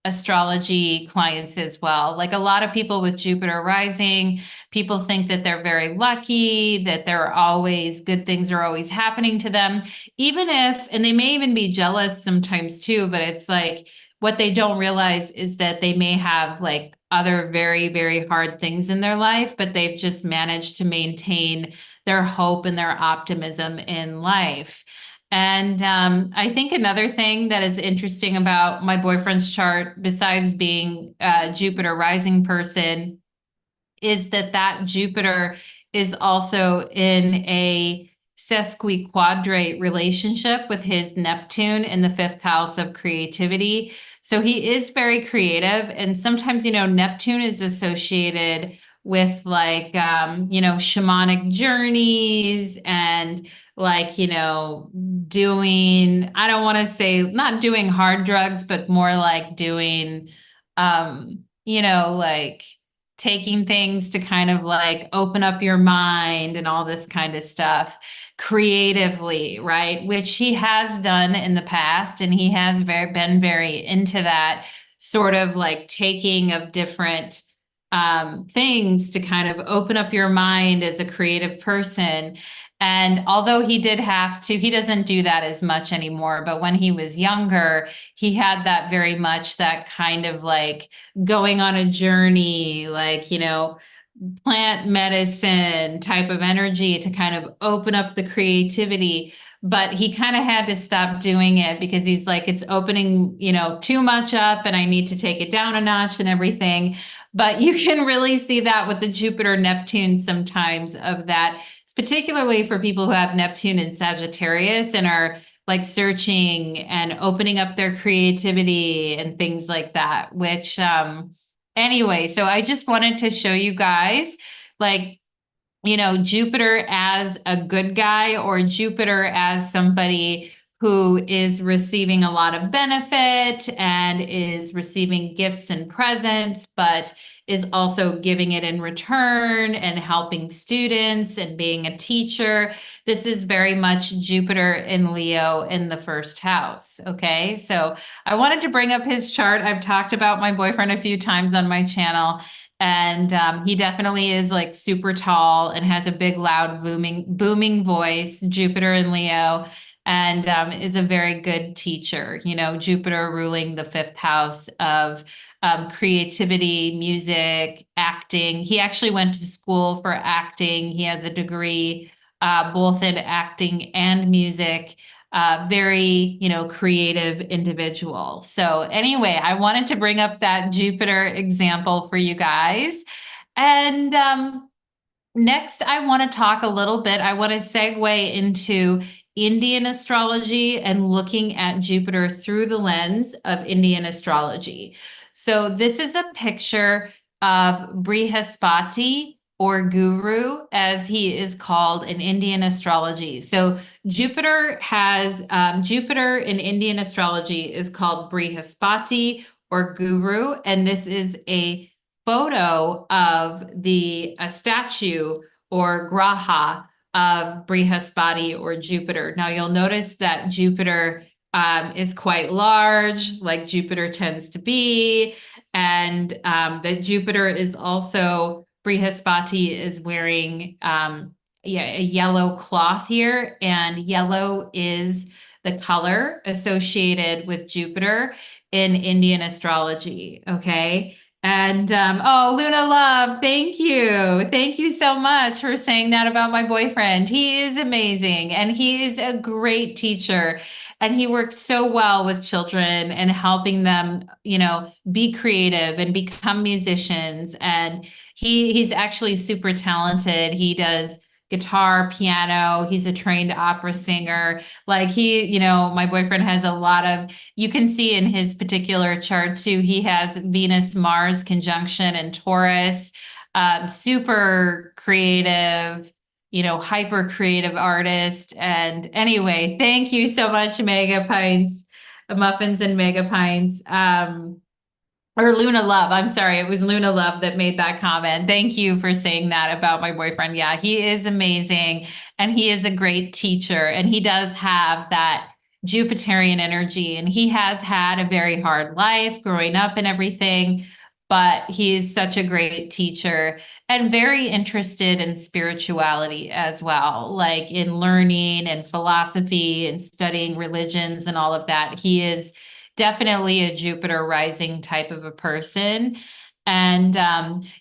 A: astrology clients as well. Like a lot of people with Jupiter rising, people think that they're very lucky, that they're always good things are always happening to them, even if, and they may even be jealous sometimes too, but it's like, what they don't realize is that they may have like other very, very hard things in their life, but they've just managed to maintain their hope and their optimism in life. And I think another thing that is interesting about my boyfriend's chart, besides being a Jupiter rising person, is that that Jupiter is also in a sesquiquadrate relationship with his Neptune in the fifth house of creativity. So he is very creative. And sometimes, Neptune is associated with like, shamanic journeys and like, doing, I don't want to say not doing hard drugs, but more like doing, like taking things to kind of like open up your mind and all this kind of stuff creatively, right? Which he has done in the past, and he has been very into that sort of like taking of different things to kind of open up your mind as a creative person. And although he did have to, he doesn't do that as much anymore. But when he was younger, he had that very much that kind of like going on a journey, like, plant medicine type of energy to kind of open up the creativity. But he kind of had to stop doing it because he's like, it's opening, too much up and I need to take it down a notch and everything. But you can really see that with the Jupiter Neptune sometimes of that, particularly for people who have Neptune in Sagittarius and are like searching and opening up their creativity and things like that, which, anyway, so I just wanted to show you guys like, Jupiter as a good guy or Jupiter as somebody who is receiving a lot of benefit and is receiving gifts and presents, but is also giving it in return and helping students and being a teacher. This is very much Jupiter in Leo in the first house. Okay, so I wanted to bring up his chart. I've talked about my boyfriend a few times on my channel. And he definitely is like super tall and has a big, loud, booming voice, Jupiter in Leo. and is a very good teacher. You know, Jupiter ruling the fifth house of creativity, music, acting. He actually went to school for acting. He has a degree both in acting and music. Very, you know, creative individual. So anyway, I wanted to bring up that Jupiter example for you guys. And next, I want to talk a little bit. I want to segue into Indian astrology and looking at Jupiter through the lens of Indian astrology. So, this is a picture of Brihaspati or Guru, as he is called in Indian astrology. So, Jupiter in Indian astrology is called Brihaspati or Guru, and this is a photo of a statue or graha of Brihaspati or Jupiter. Now you'll notice that Jupiter is quite large, like Jupiter tends to be, and that Jupiter is also, Brihaspati is wearing a yellow cloth here, and yellow is the color associated with Jupiter in Indian astrology, okay? And oh, Luna Love, thank you. Thank you so much for saying that about my boyfriend. He is amazing and he is a great teacher. And he works so well with children and helping them, you know, be creative and become musicians. And he's actually super talented. He does guitar, piano. He's a trained opera singer. Like you know, my boyfriend has a lot of, you can see in his particular chart too, he has Venus Mars conjunction and Taurus, super creative, you know, hyper creative artist. And anyway, thank you so much, Mega Pints, Muffins and Mega Pints. Or Luna Love. I'm sorry. It was Luna Love that made that comment. Thank you for saying that about my boyfriend. Yeah, he is amazing and he is a great teacher and he does have that Jupiterian energy and he has had a very hard life growing up and everything, but he is such a great teacher and very interested in spirituality as well, like in learning and philosophy and studying religions and all of that. He is definitely a Jupiter rising type of a person. And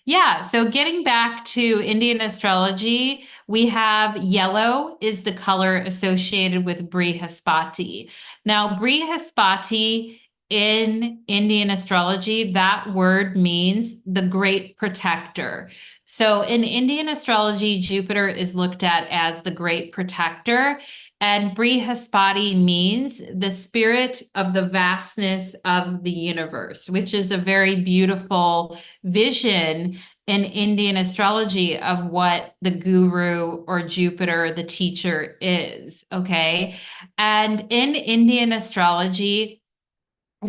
A: yeah, so getting back to Indian astrology, we have yellow is the color associated with Brihaspati. Now, Brihaspati in Indian astrology, that word means the great protector. So in Indian astrology, Jupiter is looked at as the great protector. And Brihaspati means the spirit of the vastness of the universe, which is a very beautiful vision in Indian astrology of what the guru or Jupiter, the teacher, is. Okay. And in Indian astrology,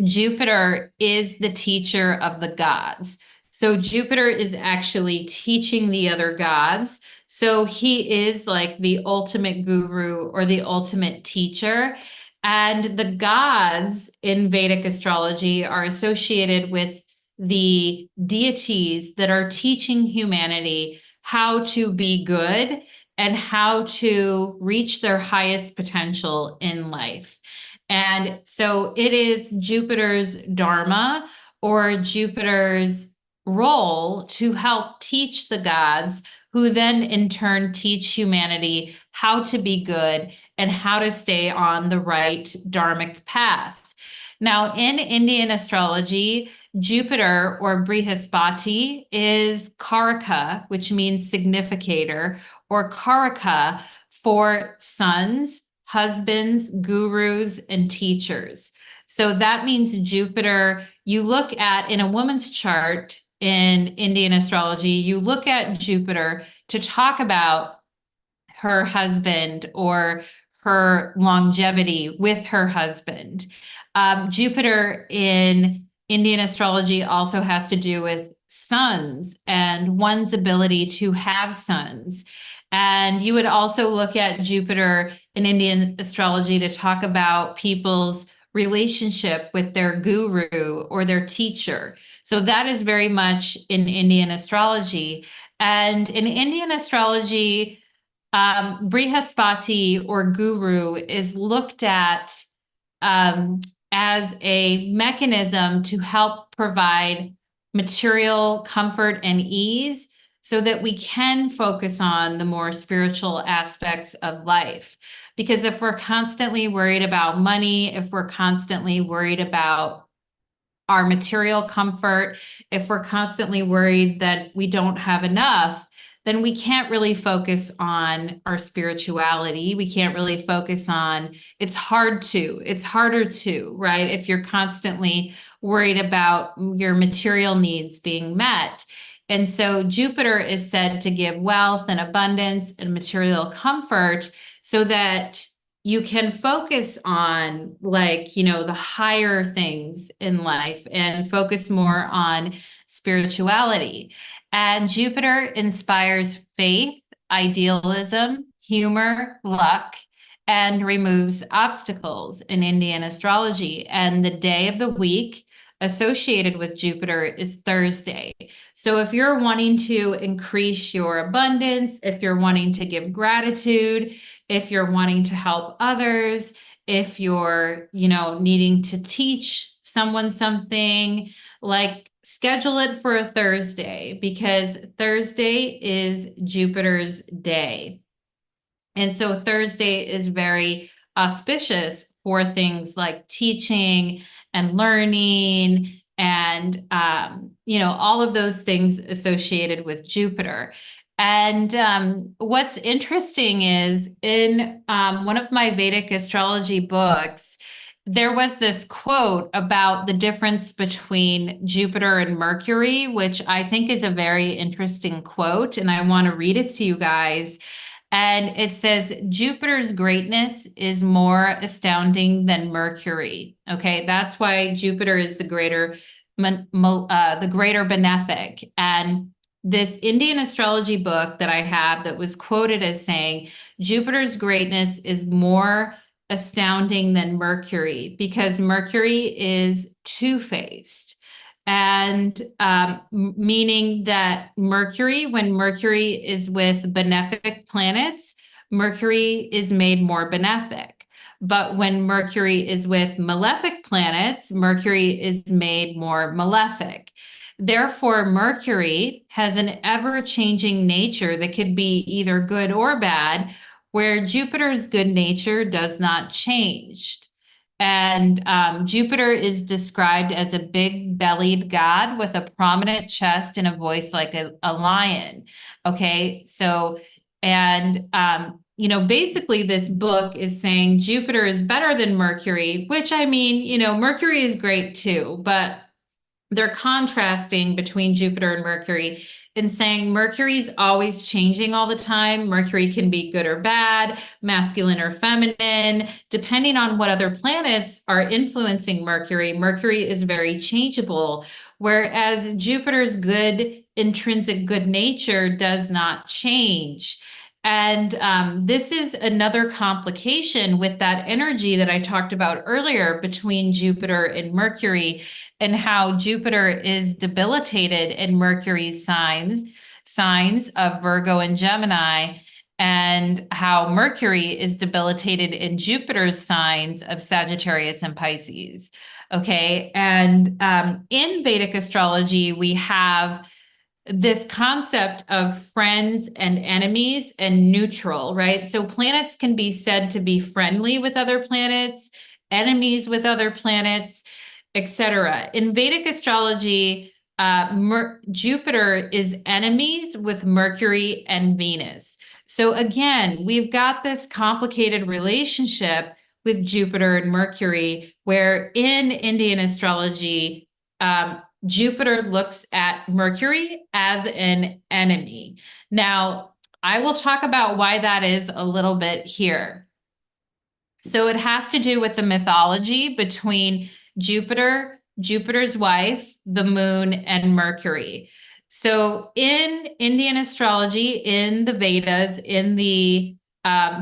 A: Jupiter is the teacher of the gods. So Jupiter is actually teaching the other gods. So he is like the ultimate guru or the ultimate teacher. And the gods in Vedic astrology are associated with the deities that are teaching humanity how to be good and how to reach their highest potential in life. And so it is Jupiter's dharma or Jupiter's role to help teach the gods, who then in turn teach humanity how to be good and how to stay on the right dharmic path. Now, in Indian astrology, Jupiter or Brihaspati is Karaka, which means significator, or Karaka for sons, husbands, gurus, and teachers. So that means Jupiter, you look at in a woman's chart in Indian astrology, you look at Jupiter to talk about her husband or her longevity with her husband. Jupiter in Indian astrology also has to do with sons and one's ability to have sons. And you would also look at Jupiter in Indian astrology to talk about people's relationship with their guru or their teacher. So that is very much in Indian astrology. And in Indian astrology, Brihaspati or guru is looked at um, as a mechanism to help provide material comfort and ease so that we can focus on the more spiritual aspects of life. Because if we're constantly worried about money, if we're constantly worried about our material comfort, if we're constantly worried that we don't have enough, then we can't really focus on our spirituality. We can't really focus on, it's harder to, right? If you're constantly worried about your material needs being met. And so Jupiter is said to give wealth and abundance and material comfort so that you can focus on, like, the higher things in life and focus more on spirituality. And Jupiter inspires faith, idealism, humor, luck, and removes obstacles in Indian astrology. And the day of the week associated with Jupiter is Thursday. So if you're wanting to increase your abundance, if you're wanting to give gratitude, if you're wanting to help others, if you're, needing to teach someone something, like, schedule it for a Thursday, because Thursday is Jupiter's day. And so Thursday is very auspicious for things like teaching and learning and, all of those things associated with Jupiter. And what's interesting is in one of my Vedic astrology books, there was this quote about the difference between Jupiter and Mercury, which I think is a very interesting quote, and I want to read it to you guys. And it says, Jupiter's greatness is more astounding than Mercury. Okay, that's why Jupiter is the greater benefic. And this Indian astrology book that I have that was quoted as saying, Jupiter's greatness is more astounding than Mercury, because Mercury is two-faced. And meaning that Mercury, when Mercury is with benefic planets, Mercury is made more benefic. But when Mercury is with malefic planets, Mercury is made more malefic. Therefore, Mercury has an ever-changing nature that could be either good or bad, where Jupiter's good nature does not change. And Jupiter is described as a big-bellied god with a prominent chest and a voice like a lion. Okay, so, and basically this book is saying Jupiter is better than Mercury, which, I mean, Mercury is great too, but they're contrasting between Jupiter and Mercury and saying Mercury's always changing all the time. Mercury can be good or bad, masculine or feminine, depending on what other planets are influencing Mercury. Mercury is very changeable, whereas Jupiter's good, intrinsic good nature does not change. And this is another complication with that energy that I talked about earlier between Jupiter and Mercury, and how Jupiter is debilitated in Mercury's signs of Virgo and Gemini, and how Mercury is debilitated in Jupiter's signs of Sagittarius and Pisces. Okay, and in Vedic astrology, we have this concept of friends and enemies and neutral, right? So planets can be said to be friendly with other planets, enemies with other planets, etc. In Vedic astrology, Jupiter is enemies with Mercury and Venus. So again, we've got this complicated relationship with Jupiter and Mercury, where in Indian astrology, Jupiter looks at Mercury as an enemy. Now, I will talk about why that is a little bit here. So it has to do with the mythology between Jupiter, Jupiter's wife, the moon, and Mercury. So in Indian astrology, in the Vedas, in the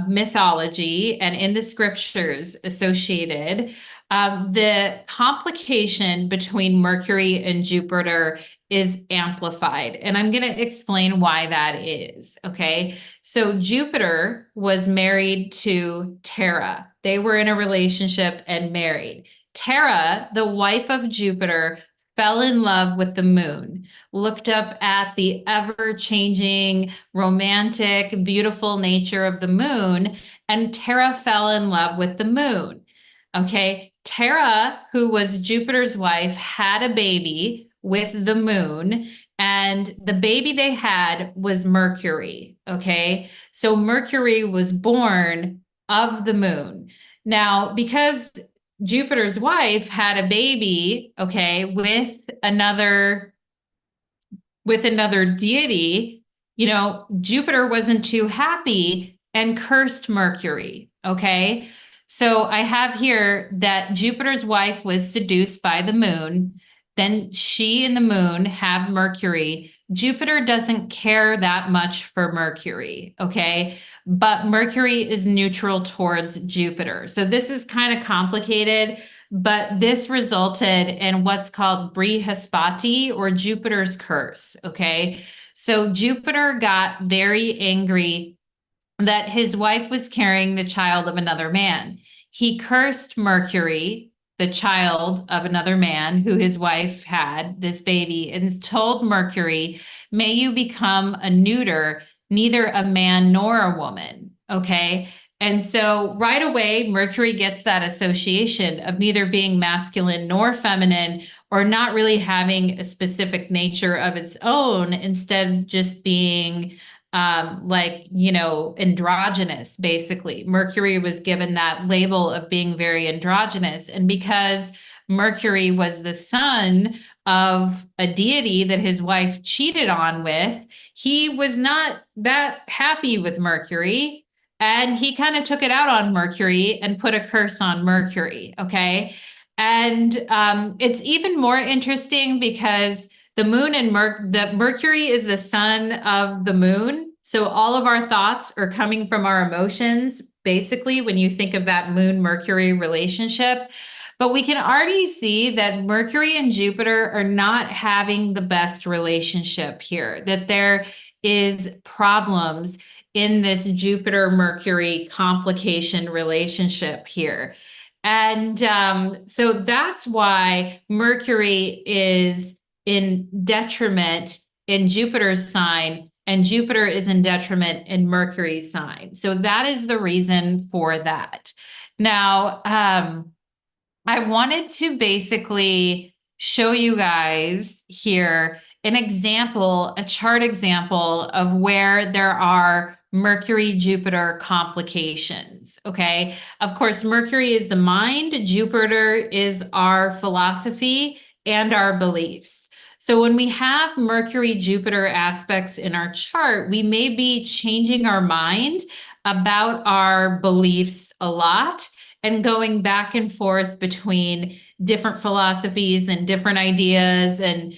A: mythology, and in the scriptures associated, the complication between Mercury and Jupiter is amplified. And I'm going to explain why that is. Okay. So Jupiter was married to Terra. They were in a relationship and married. Terra, the wife of Jupiter, fell in love with the moon, looked up at the ever-changing, romantic, beautiful nature of the moon, and Terra fell in love with the moon. Okay, Terra, who was Jupiter's wife, had a baby with the moon, and the baby they had was Mercury. Okay, so Mercury was born of the moon. Now, because Jupiter's wife had a baby, okay, with another deity, Jupiter wasn't too happy and cursed Mercury, okay? So I have here that Jupiter's wife was seduced by the moon. Then she and the moon have Mercury. Jupiter doesn't care that much for Mercury, okay? But Mercury is neutral towards Jupiter. So this is kind of complicated, but this resulted in what's called Brihaspati, or Jupiter's curse, okay? So Jupiter got very angry that his wife was carrying the child of another man. He cursed Mercury, the child of another man who his wife had, this baby, and told Mercury, may you become a neuter, neither a man nor a woman. Okay. And so right away, Mercury gets that association of neither being masculine nor feminine, or not really having a specific nature of its own, instead just being androgynous, basically. Mercury was given that label of being very androgynous. And because Mercury was the son of a deity that his wife cheated on with, he was not that happy with Mercury. And he kind of took it out on Mercury and put a curse on Mercury. Okay. And it's even more interesting because the moon and Mercury is the son of the moon. So all of our thoughts are coming from our emotions, basically, when you think of that moon-Mercury relationship. But we can already see that Mercury and Jupiter are not having the best relationship here, that there is problems in this Jupiter-Mercury complication relationship here. And so that's why Mercury is in detriment in Jupiter's sign, and Jupiter is in detriment in Mercury's sign. So that is the reason for that. Now, I wanted to basically show you guys here an example, a chart example of where there are Mercury-Jupiter complications, okay? Of course, Mercury is the mind, Jupiter is our philosophy and our beliefs. So when we have Mercury-Jupiter aspects in our chart, we may be changing our mind about our beliefs a lot and going back and forth between different philosophies and different ideas, and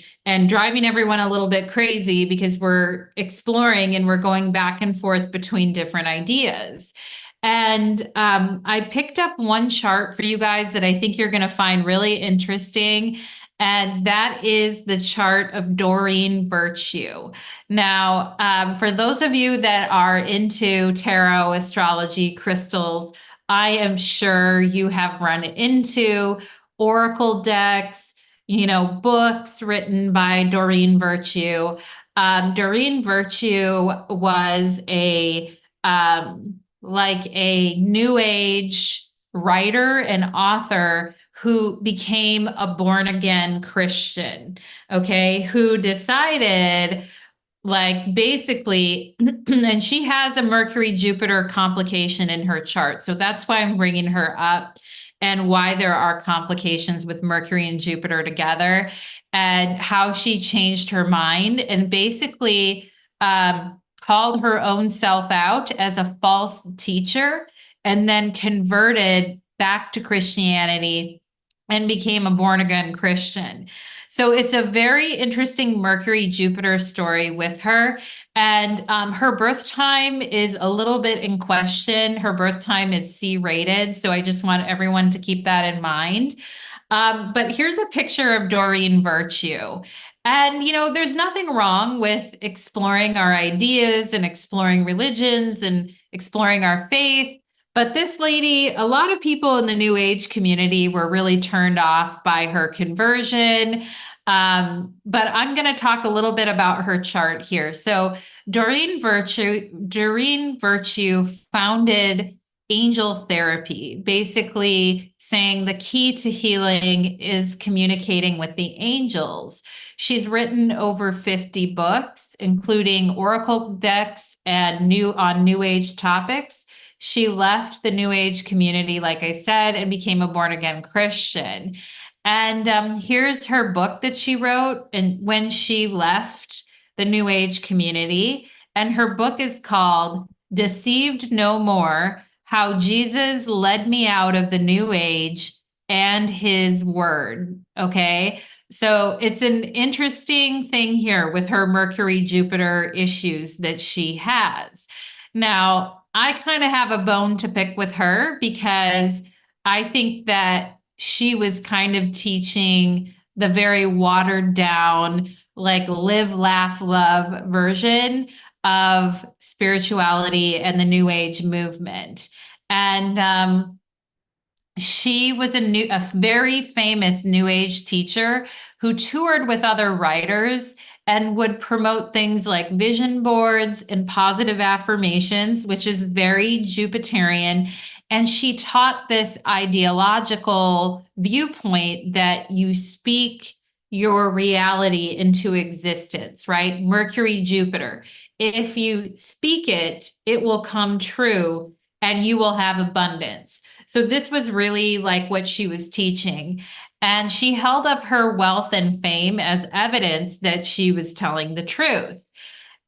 A: driving everyone a little bit crazy because we're exploring and we're going back and forth between different ideas. And I picked up one chart for you guys that I think you're going to find really interesting. And that is the chart of Doreen Virtue. Now, for those of you that are into tarot, astrology, crystals, I am sure you have run into oracle decks, books written by Doreen Virtue. Doreen Virtue was a new age writer and author who became a born again Christian, okay, who decided, basically, and she has a Mercury-Jupiter complication in her chart. So that's why I'm bringing her up, and why there are complications with Mercury and Jupiter together, and how she changed her mind and basically called her own self out as a false teacher, and then converted back to Christianity and became a born-again Christian. So it's a very interesting Mercury-Jupiter story with her. And her birth time is a little bit in question. Her birth time is C-rated, so I just want everyone to keep that in mind. But here's a picture of Doreen Virtue. And, there's nothing wrong with exploring our ideas and exploring religions and exploring our faith. But this lady, a lot of people in the New Age community were really turned off by her conversion. But I'm going to talk a little bit about her chart here. So Doreen Virtue founded angel therapy, basically saying the key to healing is communicating with the angels. She's written over 50 books, including oracle decks and New Age topics. She left the New Age community, like I said, and became a born again Christian. And here's her book that she wrote and when she left the New Age community. And her book is called Deceived No More: How Jesus Led Me Out of the New Age and His Word. Okay. So it's an interesting thing here with her Mercury Jupiter issues that she has. Now, I kind of have a bone to pick with her because I think that she was kind of teaching the very watered down, like live, laugh, love version of spirituality and the New Age movement. And she was a very famous New Age teacher who toured with other writers and would promote things like vision boards and positive affirmations, which is very Jupiterian. And she taught this ideological viewpoint that you speak your reality into existence, right? Mercury, Jupiter. If you speak it, it will come true and you will have abundance. So this was really like what she was teaching. And she held up her wealth and fame as evidence that she was telling the truth.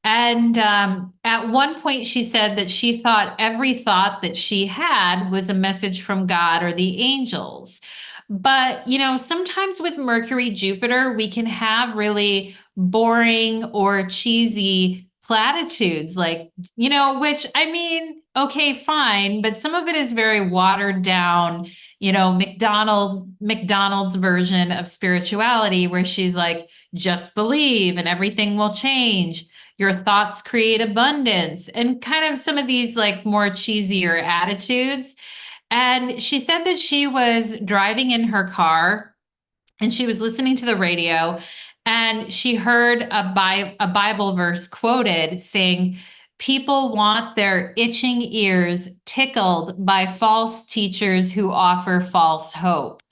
A: And at one point, she said that she thought every thought that she had was a message from God or the angels. But, sometimes with Mercury, Jupiter, we can have really boring or cheesy platitudes, like, which I mean, okay, fine, but some of it is very watered down, McDonald's version of spirituality, where she's like, just believe and everything will change. Your thoughts create abundance, and kind of some of these like more cheesier attitudes. And she said that she was driving in her car and she was listening to the radio and she heard a Bible verse quoted saying, people want their itching ears tickled by false teachers who offer false hope.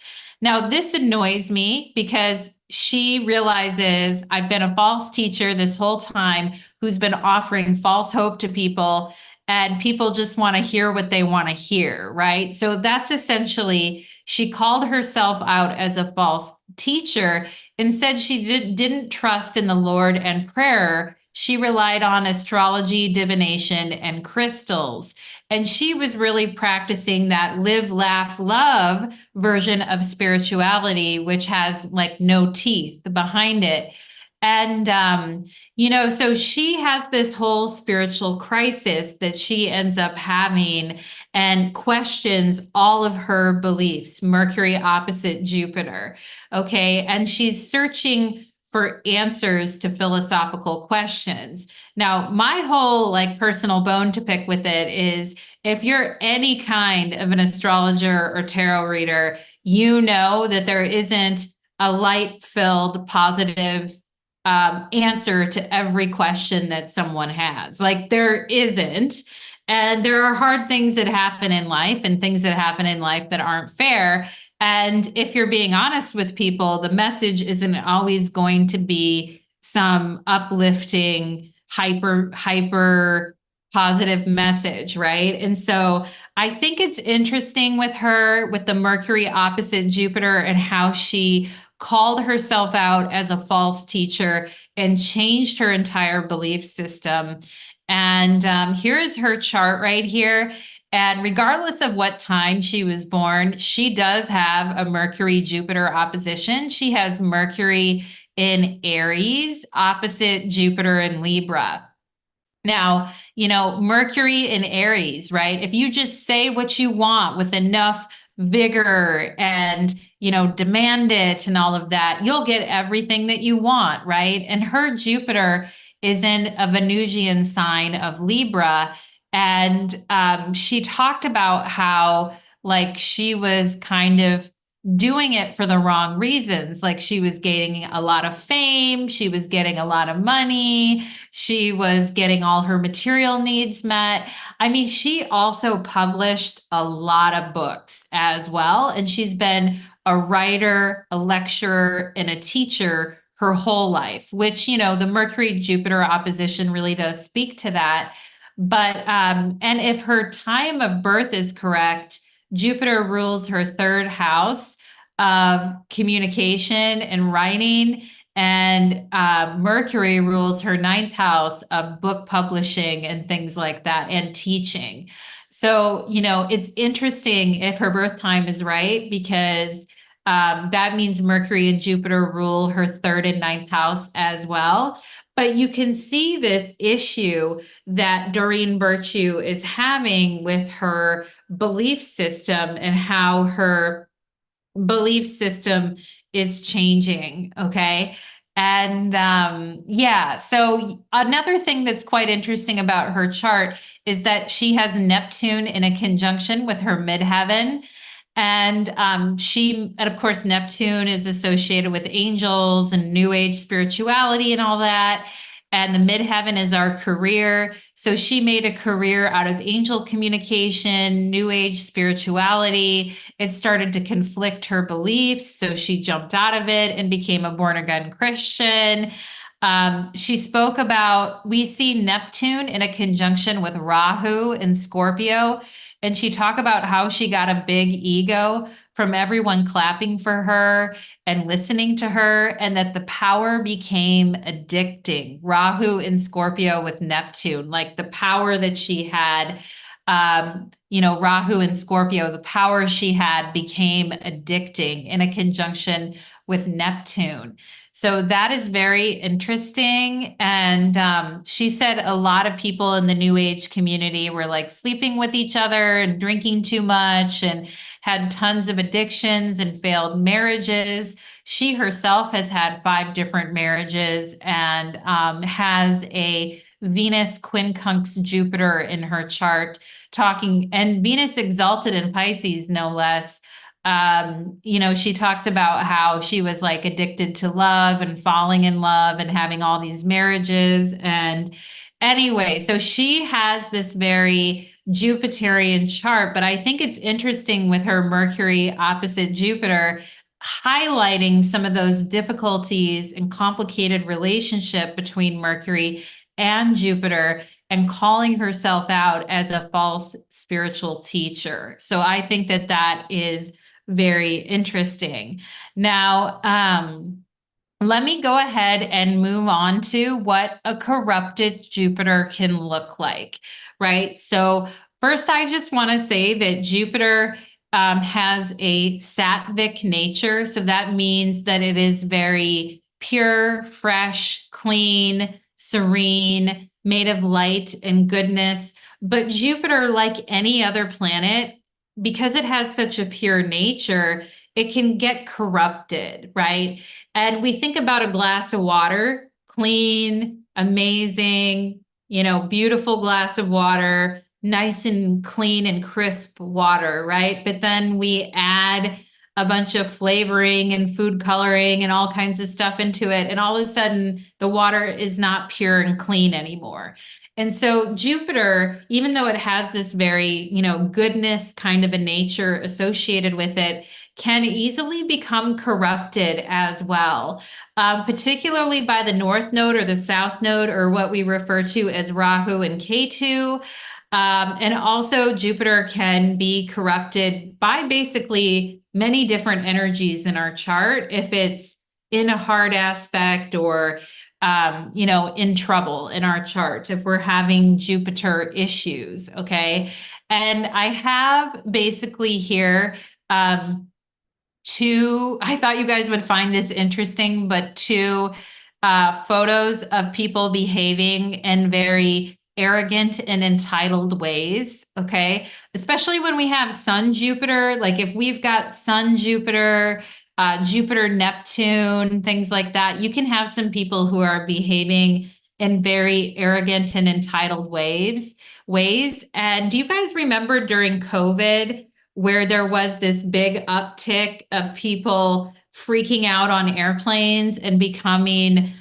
A: Now, this annoys me because she realizes I've been a false teacher this whole time who's been offering false hope to people, and people just want to hear what they want to hear, right? So that's essentially, she called herself out as a false teacher and said she didn't trust in the Lord and prayer. She relied on astrology, divination, and crystals. And she was really practicing that live, laugh, love version of spirituality, which has like no teeth behind it. And, so she has this whole spiritual crisis that she ends up having and questions all of her beliefs, Mercury opposite Jupiter. Okay. And she's searching for answers to philosophical questions. Now, my whole like personal bone to pick with it is if you're any kind of an astrologer or tarot reader, you know that there isn't a light-filled, positive answer to every question that someone has. Like there isn't. And there are hard things that happen in life and things that happen in life that aren't fair. And if you're being honest with people, the message isn't always going to be some uplifting, hyper positive message, right? And so I think it's interesting with her, with the Mercury opposite Jupiter, and how she called herself out as a false teacher and changed her entire belief system. And here is her chart right here. And regardless of what time she was born, she does have a Mercury Jupiter opposition. She has Mercury in Aries opposite Jupiter in Libra. Now, Mercury in Aries, right? If you just say what you want with enough vigor and, demand it and all of that, you'll get everything that you want, right? And her Jupiter is in a Venusian sign of Libra. And she talked about how, like, she was kind of doing it for the wrong reasons. Like, she was gaining a lot of fame, she was getting a lot of money, she was getting all her material needs met. I mean, she also published a lot of books as well. And she's been a writer, a lecturer, and a teacher her whole life, which, the Mercury Jupiter opposition really does speak to that. But, and if her time of birth is correct, Jupiter rules her third house of communication and writing, and Mercury rules her ninth house of book publishing and things like that, and teaching. So, it's interesting if her birth time is right, because that means Mercury and Jupiter rule her third and ninth house as well. But you can see this issue that Doreen Virtue is having with her belief system, and how her belief system is changing. Okay. And yeah, so another thing that's quite interesting about her chart is that she has Neptune in a conjunction with her midheaven. And and of course, Neptune is associated with angels and New Age spirituality and all that. And the midheaven is our career. So she made a career out of angel communication, New Age spirituality. It started to conflict her beliefs. So she jumped out of it and became a born again Christian. She spoke about, we see Neptune in a conjunction with Rahu in Scorpio. And she talked about how she got a big ego from everyone clapping for her and listening to her, and that the power became addicting. Rahu in Scorpio with Neptune, like the power that she had, Rahu in Scorpio, the power she had became addicting in a conjunction with Neptune. So that is very interesting. And she said a lot of people in the New Age community were like sleeping with each other and drinking too much and had tons of addictions and failed marriages. She herself has had 5 different marriages, and has a Venus quincunx Jupiter in her chart, and Venus exalted in Pisces, no less. She talks about how she was like addicted to love and falling in love and having all these marriages. And anyway, so she has this very Jupiterian chart, but I think it's interesting with her Mercury opposite Jupiter, highlighting some of those difficulties and complicated relationship between Mercury and Jupiter, and calling herself out as a false spiritual teacher. So I think that that is very interesting. Now, let me go ahead and move on to what a corrupted Jupiter can look like, right? So first, I just want to say that Jupiter has a sattvic nature. So that means that it is very pure, fresh, clean, serene, made of light and goodness. But Jupiter, like any other planet, because it has such a pure nature, it can get corrupted, right? And we think about a glass of water, clean, amazing, beautiful glass of water, nice and clean and crisp water, right? But then we add a bunch of flavoring and food coloring and all kinds of stuff into it, and all of a sudden the water is not pure and clean anymore. And so Jupiter, even though it has this very, goodness kind of a nature associated with it, can easily become corrupted as well, particularly by the North Node or the South Node, or what we refer to as Rahu and Ketu. And also Jupiter can be corrupted by basically many different energies in our chart if it's in a hard aspect, or in trouble in our chart, if we're having Jupiter issues. Okay. And I have basically here, I thought you guys would find this interesting, but 2 photos of people behaving in very arrogant and entitled ways. Okay. Especially when we have Sun Jupiter, like if we've got Sun Jupiter, Jupiter, Neptune, things like that, you can have some people who are behaving in very arrogant and entitled ways. And do you guys remember during COVID where there was this big uptick of people freaking out on airplanes and becoming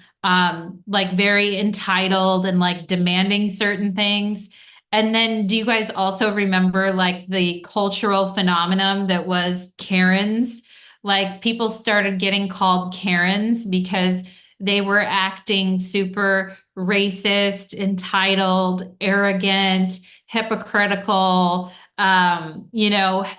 A: like very entitled and like demanding certain things? And then do you guys also remember like the cultural phenomenon that was Karens? Like people started getting called Karens because they were acting super racist, entitled, arrogant, hypocritical,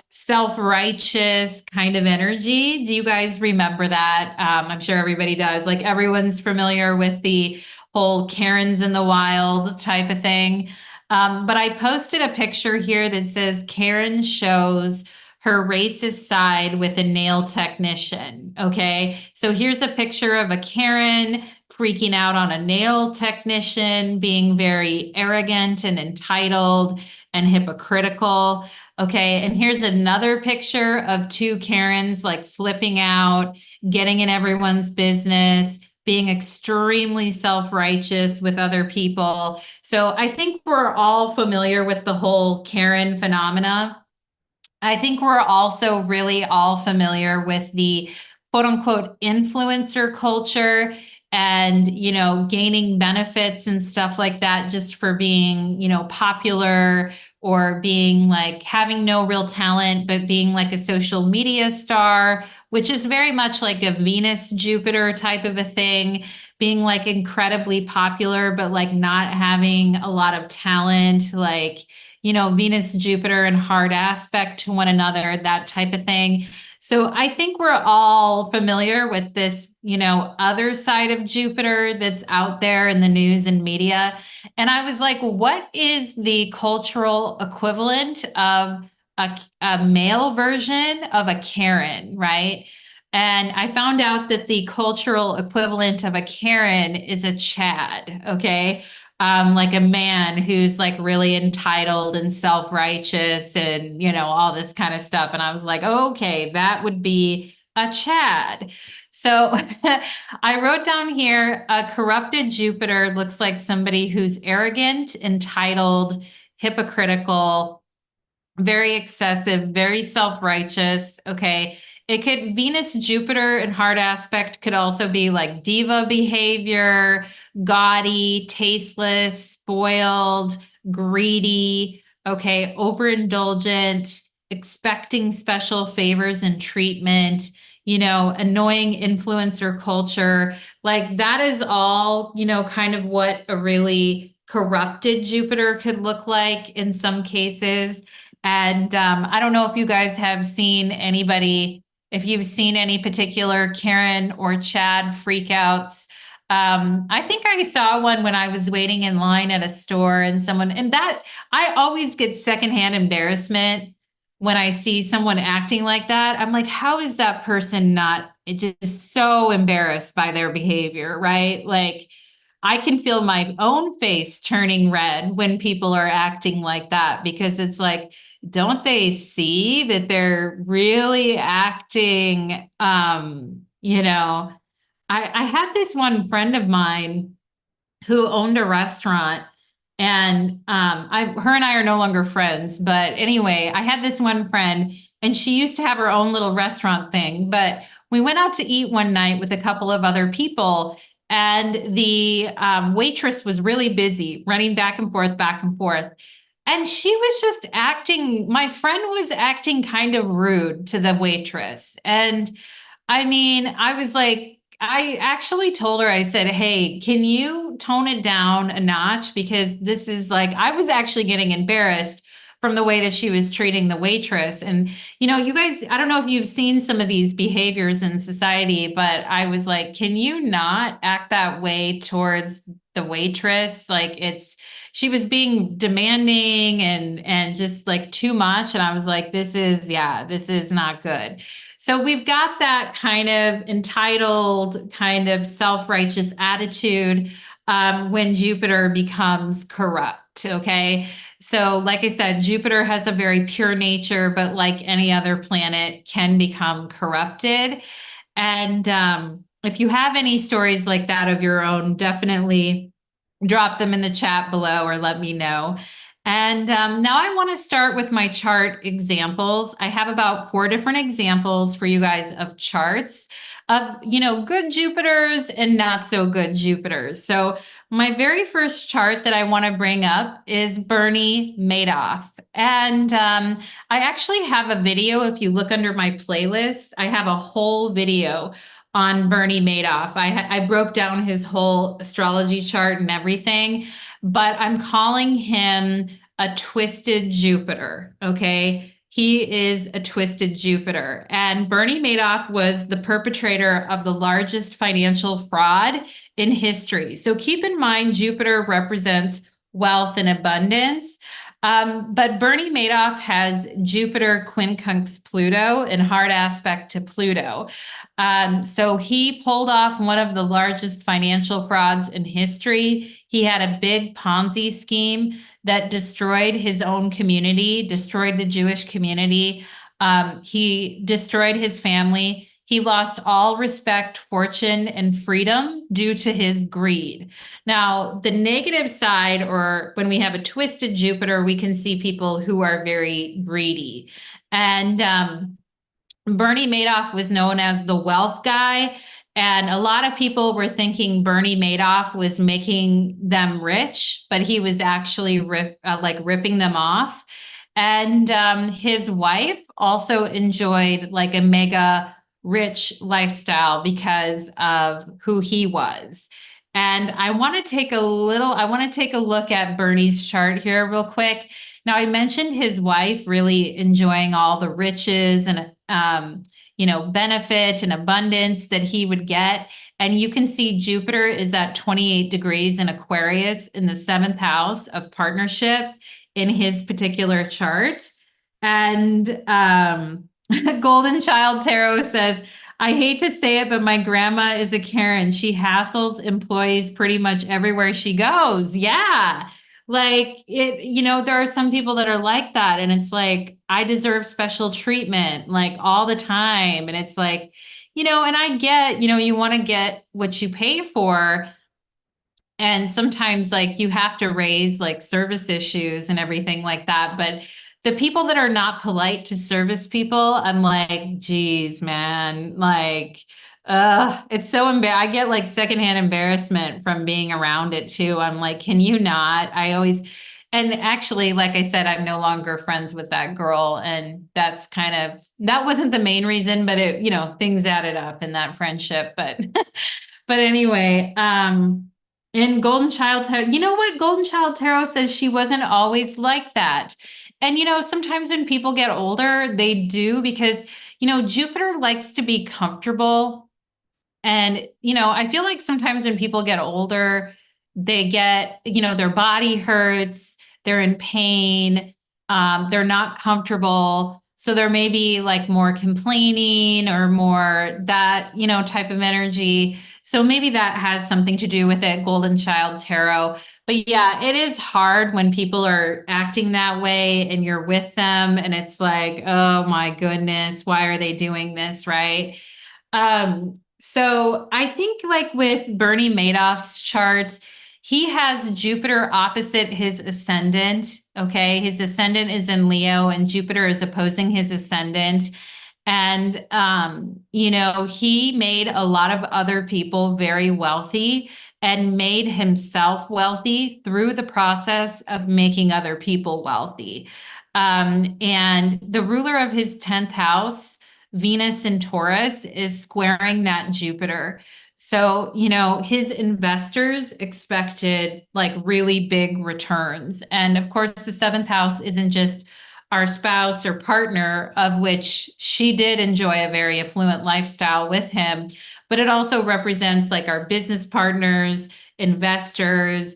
A: self-righteous kind of energy. Do you guys remember that? I'm sure everybody does. Like everyone's familiar with the whole Karens in the wild type of thing. But I posted a picture here that says Karen shows her racist side with a nail technician. Okay. So here's a picture of a Karen freaking out on a nail technician, being very arrogant and entitled and hypocritical. Okay. And here's another picture of two Karens like flipping out, getting in everyone's business, being extremely self-righteous with other people. So I think we're all familiar with the whole Karen phenomena. I think we're also really all familiar with the quote unquote influencer culture and, gaining benefits and stuff like that just for being, popular or being like having no real talent, but being like a social media star, which is very much like a Venus Jupiter type of a thing, being like incredibly popular, but like not having a lot of talent, like, Venus, Jupiter, and hard aspect to one another, that type of thing. So I think we're all familiar with this, other side of Jupiter that's out there in the news and media. And I was like, what is the cultural equivalent of a male version of a Karen, right? And I found out that the cultural equivalent of a Karen is a Chad, okay? Like a man who's like really entitled and self-righteous and, all this kind of stuff. And I was like, okay, that would be a Chad. So I wrote down here, a corrupted Jupiter looks like somebody who's arrogant, entitled, hypocritical, very excessive, very self-righteous. Okay. It could Venus, Jupiter, and hard aspect could also be like diva behavior, gaudy, tasteless, spoiled, greedy, okay, overindulgent, expecting special favors and treatment, annoying influencer culture. Like that is all, kind of what a really corrupted Jupiter could look like in some cases. And I don't know if you guys have seen anybody, if you've seen any particular Karen or Chad freakouts. I think I saw one when I was waiting in line at a store and that I always get secondhand embarrassment when I see someone acting like that. I'm like, how is that person not just so embarrassed by their behavior, right? Like, I can feel my own face turning red when people are acting like that because it's like, don't they see that they're really acting, I had this one friend of mine who owned a restaurant and her and I are no longer friends, but anyway, I had this one friend and she used to have her own little restaurant thing, but we went out to eat one night with a couple of other people and the waitress was really busy running back and forth, back and forth. And she was just acting, my friend was acting kind of rude to the waitress. And I mean, I was like, I actually told her, I said, hey, can you tone it down a notch? Because this is like, I was actually getting embarrassed from the way that she was treating the waitress. And, you guys, I don't know if you've seen some of these behaviors in society, but I was like, can you not act that way towards the waitress? Like she was being demanding and just like too much. And I was like, this is not good. So we've got that kind of entitled, kind of self-righteous attitude when Jupiter becomes corrupt. Okay. So, like I said, Jupiter has a very pure nature, but like any other planet, can become corrupted. And if you have any stories like that of your own, definitely drop them in the chat below or let me know. And now I want to start with my chart examples. I have about 4 different examples for you guys of charts of, good Jupiters and not so good Jupiters. So my very first chart that I want to bring up is Bernie Madoff. And I actually have a video. If you look under my playlist, I have a whole video on Bernie Madoff. I broke down his whole astrology chart and everything, but I'm calling him a twisted Jupiter. Okay. He is a twisted Jupiter. And Bernie Madoff was the perpetrator of the largest financial fraud in history. So keep in mind, Jupiter represents wealth and abundance. But Bernie Madoff has Jupiter quincunx Pluto in hard aspect to Pluto. So he pulled off one of the largest financial frauds in history. He had a big Ponzi scheme that destroyed his own community, destroyed the Jewish community. He destroyed his family. He lost all respect, fortune, and freedom due to his greed. Now, the negative side, or when we have a twisted Jupiter, we can see people who are very greedy. And Bernie Madoff was known as the wealth guy. And a lot of people were thinking Bernie Madoff was making them rich, but he was actually ripping them off. And his wife also enjoyed like a mega rich lifestyle because of who he was. And I want to take a look at Bernie's chart here real quick. Now, I mentioned his wife really enjoying all the riches and benefit and abundance that he would get. And you can see Jupiter is at 28 degrees in Aquarius in the 7th house of partnership in his particular chart. And Golden Child Tarot says, I hate to say it, but my grandma is a Karen. She hassles employees pretty much everywhere she goes. Yeah. Like there are some people that are like that. And it's like, I deserve special treatment like all the time. And it's like, and I get, you want to get what you pay for. And sometimes like you have to raise like service issues and everything like that. But the people that are not polite to service people, I'm like, geez, man, like, it's so I get like secondhand embarrassment from being around it too. I'm like, can you not? And actually, like I said, I'm no longer friends with that girl. And that wasn't the main reason, but things added up in that friendship. But, but anyway, and Golden Child Tarot, you know what? Golden Child Tarot says she wasn't always like that. And, sometimes when people get older, they do because, Jupiter likes to be comfortable. And, I feel like sometimes when people get older, they get, their body hurts, they're in pain, they're not comfortable. So there may be like more complaining or more that, type of energy. So maybe that has something to do with it, Golden Child Tarot. But yeah, it is hard when people are acting that way and you're with them and it's like, oh my goodness, why are they doing this, right? So I think like with Bernie Madoff's chart, he has Jupiter opposite his ascendant. Okay. His ascendant is in Leo and Jupiter is opposing his ascendant. And, he made a lot of other people very wealthy and made himself wealthy through the process of making other people wealthy. And the ruler of his 10th house, Venus in Taurus, is squaring that Jupiter. So, his investors expected like really big returns. And of course, the 7th house isn't just our spouse or partner, of which she did enjoy a very affluent lifestyle with him, but it also represents like our business partners, investors,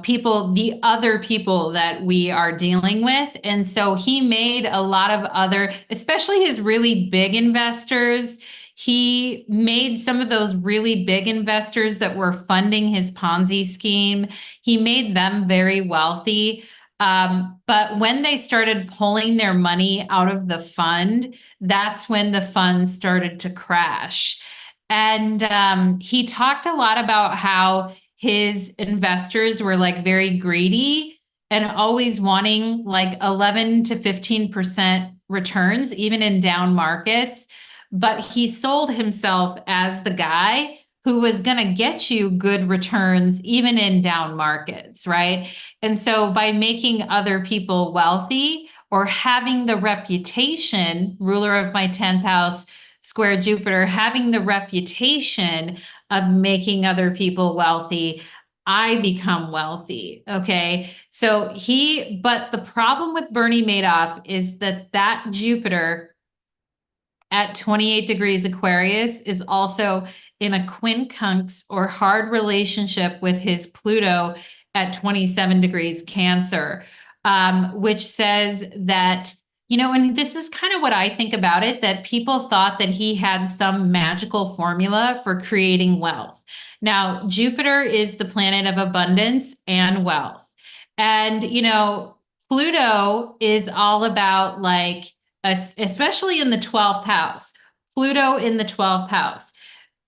A: people, the other people that we are dealing with. And so he made a lot of other, especially his really big investors, he made some of those really big investors that were funding his Ponzi scheme, he made them very wealthy. But when they started pulling their money out of the fund, that's when the fund started to crash. And he talked a lot about how his investors were like very greedy and always wanting like 11 to 15% returns, even in down markets. But he sold himself as the guy who was going to get you good returns, even in down markets, right? And so by making other people wealthy or having the reputation, ruler of my 10th house, square Jupiter, having the reputation of making other people wealthy, I become wealthy. Okay. So but the problem with Bernie Madoff is that Jupiter at 28 degrees Aquarius is also in a quincunx or hard relationship with his Pluto at 27 degrees Cancer, which says that, and this is kind of what I think about it, that people thought that he had some magical formula for creating wealth. Now, Jupiter is the planet of abundance and wealth. And, Pluto is all about like, especially in the 12th house, Pluto in the 12th house.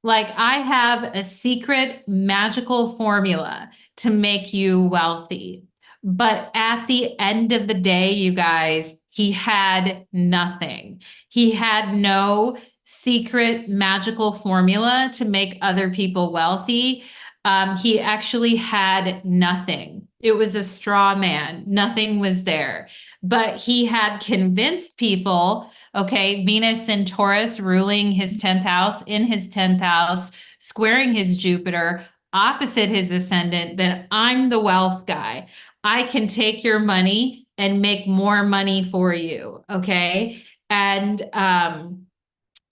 A: Like I have a secret magical formula to make you wealthy. But at the end of the day, you guys, he had nothing. He had no secret magical formula to make other people wealthy. He actually had nothing. It was a straw man. Nothing was there. But he had convinced people, okay, Venus and Taurus ruling his 10th house, in his 10th house, squaring his Jupiter, opposite his ascendant, that I'm the wealth guy. I can take your money and make more money for you, okay? And, and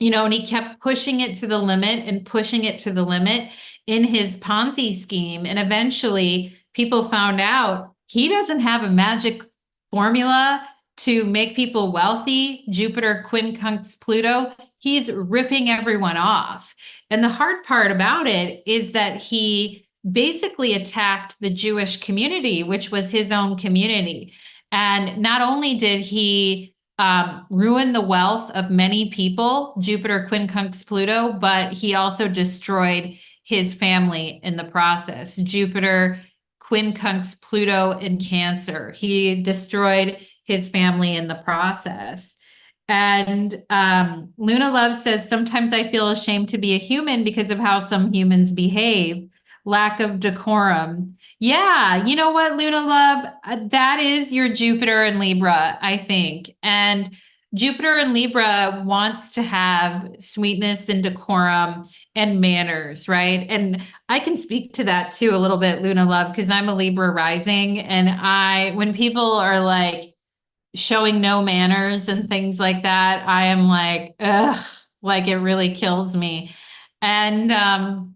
A: he kept pushing it to the limit and pushing it to the limit in his Ponzi scheme. And eventually people found out he doesn't have a magic formula to make people wealthy. Jupiter quincunx Pluto, he's ripping everyone off. And the hard part about it is that he basically attacked the Jewish community, which was his own community. And not only did he ruin the wealth of many people, Jupiter quincunx Pluto, but he also destroyed his family in the process. Jupiter quincunx Pluto in Cancer. He destroyed his family in the process. And Luna Love says, sometimes I feel ashamed to be a human because of how some humans behave. Lack of decorum. Yeah, you know what, Luna Love? That is your Jupiter in Libra, I think. And Jupiter in Libra wants to have sweetness and decorum and manners, right? And I can speak to that too a little bit, Luna Love, because I'm a Libra rising. And when people are like showing no manners and things like that, I am like, ugh, like it really kills me. And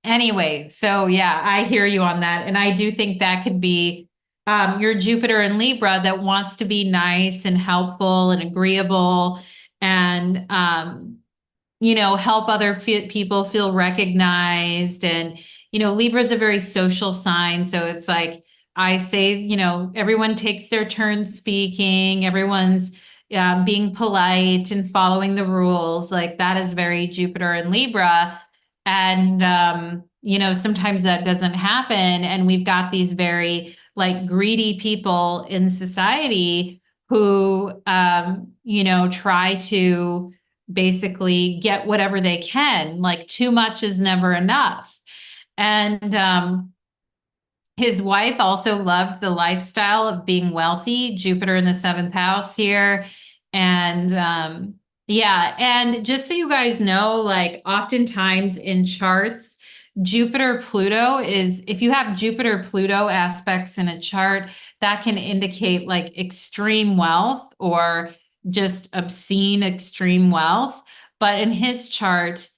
A: anyway, so yeah, I hear you on that. And I do think that could be your Jupiter in Libra that wants to be nice and helpful and agreeable and, help other people feel recognized. And, Libra is a very social sign. So it's like, I say, everyone takes their turn speaking, everyone's being polite and following the rules. Like that is very Jupiter in Libra. And, sometimes that doesn't happen. And we've got these very like greedy people in society who, try to basically get whatever they can. Like too much is never enough. And his wife also loved the lifestyle of being wealthy, Jupiter in the 7th house here. And yeah, and just so you guys know, like oftentimes in charts, Jupiter Pluto is, if you have Jupiter Pluto aspects in a chart, that can indicate like extreme wealth or just obscene extreme wealth. But in his chart,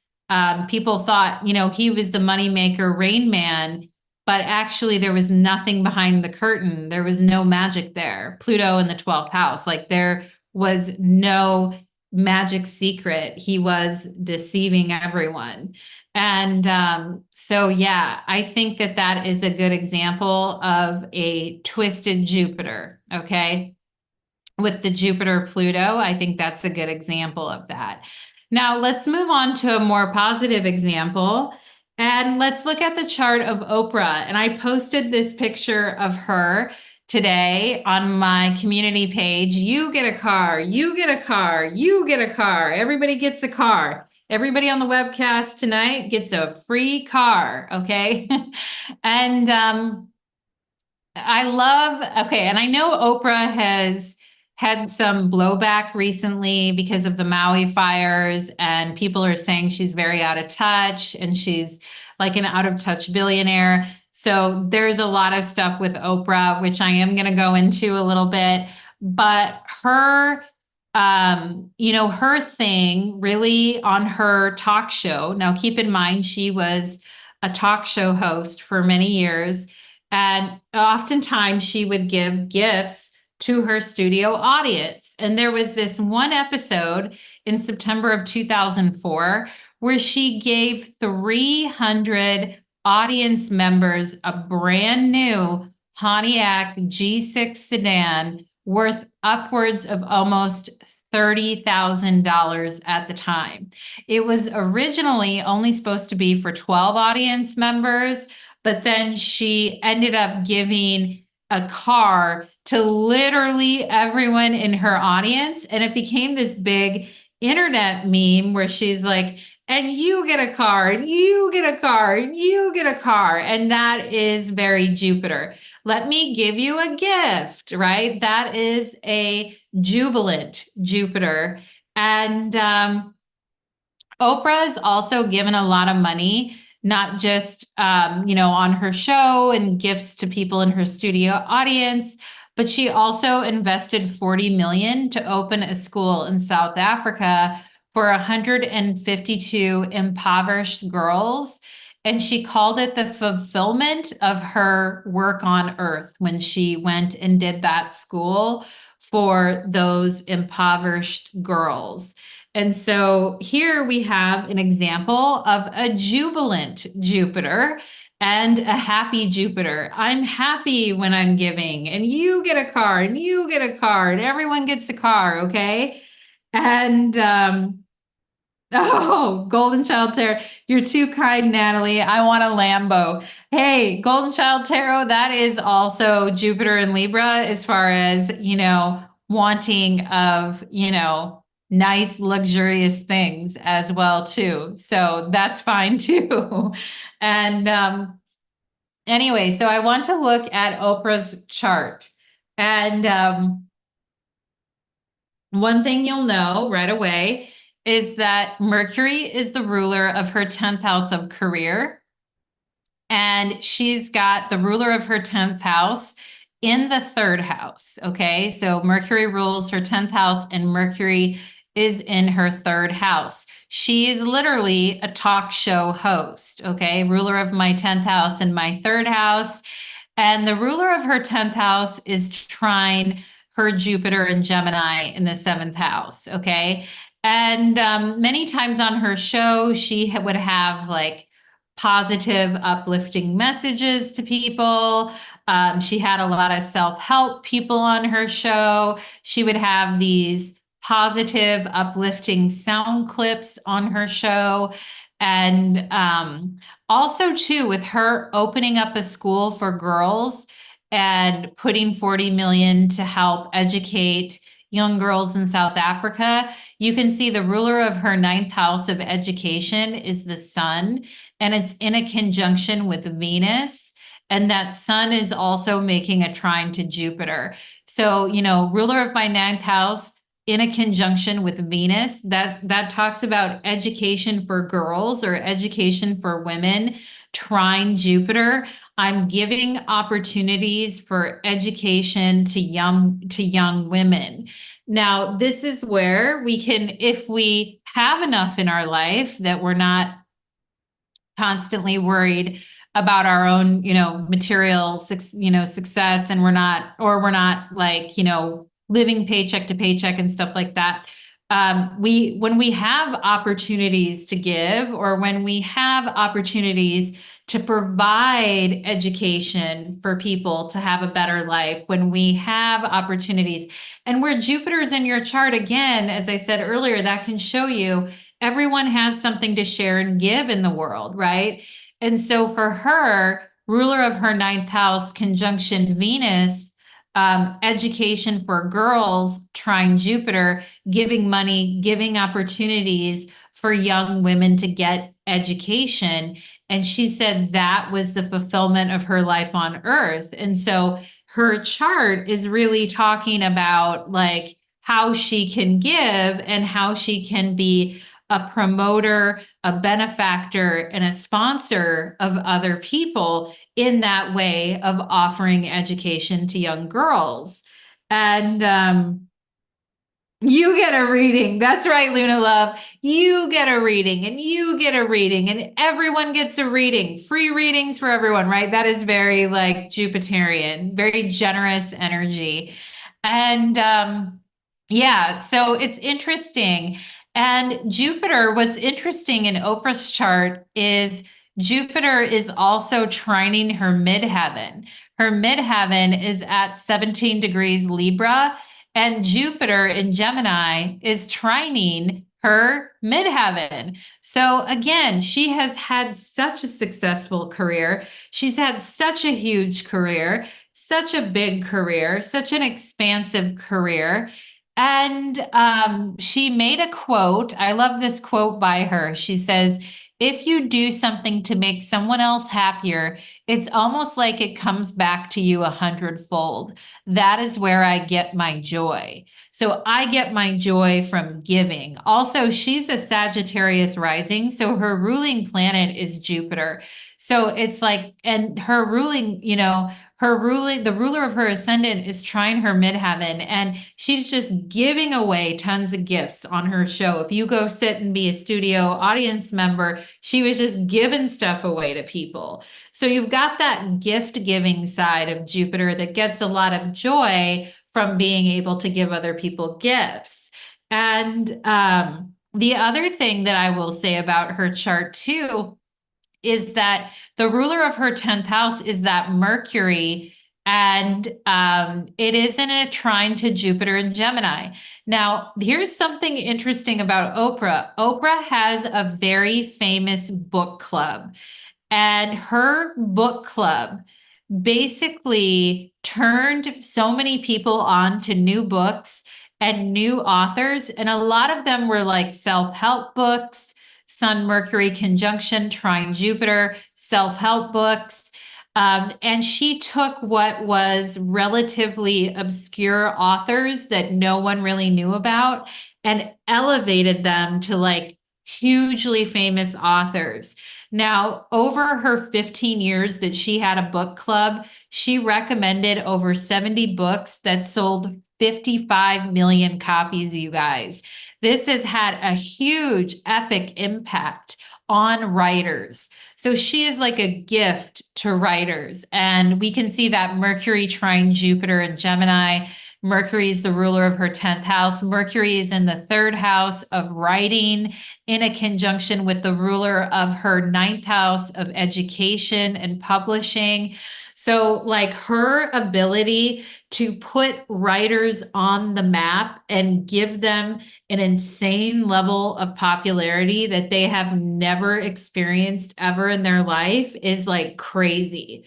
A: people thought, he was the moneymaker, Rain Man, but actually there was nothing behind the curtain. There was no magic there. Pluto in the 12th house, like there was no magic secret. He was deceiving everyone. And so, yeah, I think that that is a good example of a twisted Jupiter. Okay. With the Jupiter Pluto, I think that's a good example of that. Now, let's move on to a more positive example. And let's look at the chart of Oprah. And I posted this picture of her today on my community page. You get a car, you get a car, you get a car. Everybody gets a car. Everybody on the webcast tonight gets a free car. Okay. And I love, okay, and I know Oprah has had some blowback recently because of the Maui fires, and people are saying she's very out of touch and she's like an out of touch billionaire. So there's a lot of stuff with Oprah, which I am going to go into a little bit, but her her thing really on her talk show. Now, keep in mind, she was a talk show host for many years. And oftentimes she would give gifts to her studio audience. And there was this one episode in September of 2004 where she gave 300 audience members a brand new Pontiac G6 sedan worth upwards of almost $30,000 at the time. It was originally only supposed to be for 12 audience members, but then she ended up giving a car to literally everyone in her audience. And it became this big internet meme where she's like, and you get a car, and you get a car, and you get a car. And that is very Jupiter. Let me give you a gift, right? That is a Jubilant Jupiter. And Oprah is also given a lot of money, not just on her show and gifts to people in her studio audience, but she also invested 40 million to open a school in South Africa for 152 impoverished girls. And she called it the fulfillment of her work on earth when she went and did that school for those impoverished girls. And so here we have an example of a jubilant Jupiter and a happy Jupiter. I'm happy when I'm giving, and you get a car, and you get a car, and everyone gets a car, okay? And oh, Golden Child Tarot, you're too kind, Natalie. I want a Lambo. Hey, Golden Child Tarot, that is also Jupiter and Libra as far as, wanting of, nice luxurious things as well too. So that's fine too. And anyway, so I want to look at Oprah's chart. And one thing you'll know right away is that Mercury is the ruler of her 10th house of career. And she's got the ruler of her 10th house in the third house. Okay. So Mercury rules her 10th house, and Mercury is in her third house. She is literally a talk show host. Okay. Ruler of my 10th house and my third house. And the ruler of her 10th house is trine her Jupiter and Gemini in the 7th house. Okay. And many times on her show, she would have like positive, uplifting messages to people. She had a lot of self-help people on her show. She would have these positive, uplifting sound clips on her show. And also, too, with her opening up a school for girls and putting 40 million to help educate young girls in South Africa, you can see the ruler of her 9th house of education is the sun, and it's in a conjunction with Venus. And that sun is also making a trine to Jupiter. So, ruler of my 9th house in a conjunction with Venus, that talks about education for girls or education for women. Trine Jupiter, I'm giving opportunities for education to young women. Now, this is where we can, if we have enough in our life that we're not constantly worried about our own, material, success, and we're not like, living paycheck to paycheck and stuff like that. when we have opportunities to give, or when we have opportunities to provide education for people to have a better life, when we have opportunities, and where Jupiter's in your chart, again, as I said earlier, that can show you everyone has something to share and give in the world, right? And so for her, ruler of her ninth house, conjunction Venus, education for girls, trine Jupiter, giving money, giving opportunities for young women to get education. And she said that was the fulfillment of her life on earth. And so her chart is really talking about like how she can give and how she can be a promoter, a benefactor, and a sponsor of other people in that way of offering education to young girls. And you get a reading. That's right, Luna Love. You get a reading and you get a reading and everyone gets a reading. Free readings for everyone, right? That is very like Jupiterian, very generous energy. And yeah, so it's interesting. And Jupiter, what's interesting in Oprah's chart is Jupiter is also trining her midheaven. Her midheaven is at 17 degrees Libra, and Jupiter in Gemini is trining her midheaven. So again, she has had such a successful career. She's had such a huge career, such a big career, such an expansive career. And she made a quote. I love this quote by her. She says, if you do something to make someone else happier, it's almost like it comes back to you 100-fold. That is where I get my joy. So I get my joy from giving. Also, she's a Sagittarius rising, so her ruling planet is Jupiter. So it's like, and her ruling, the ruler of her ascendant is trine her midheaven, and she's just giving away tons of gifts on her show. If you go sit and be a studio audience member, she was just giving stuff away to people. So you've got that gift giving side of Jupiter that gets a lot of joy from being able to give other people gifts. And the other thing that I will say about her chart too is that the ruler of her 10th house is that Mercury, and it is in a trine to Jupiter and Gemini. Now, here's something interesting about Oprah. Oprah has a very famous book club, and her book club basically turned so many people on to new books and new authors. And a lot of them were like self-help books, Sun Mercury conjunction, trine Jupiter, self-help books. And she took what was relatively obscure authors that no one really knew about and elevated them to like hugely famous authors. Now, over her 15 years that she had a book club, she recommended over 70 books that sold 55 million copies, you guys. This has had a huge, epic impact on writers. So she is like a gift to writers. And we can see that Mercury trine Jupiter and Gemini. Mercury is the ruler of her 10th house. Mercury is in the third house of writing, in a conjunction with the ruler of her ninth house of education and publishing. So like her ability to put writers on the map and give them an insane level of popularity that they have never experienced ever in their life is like crazy.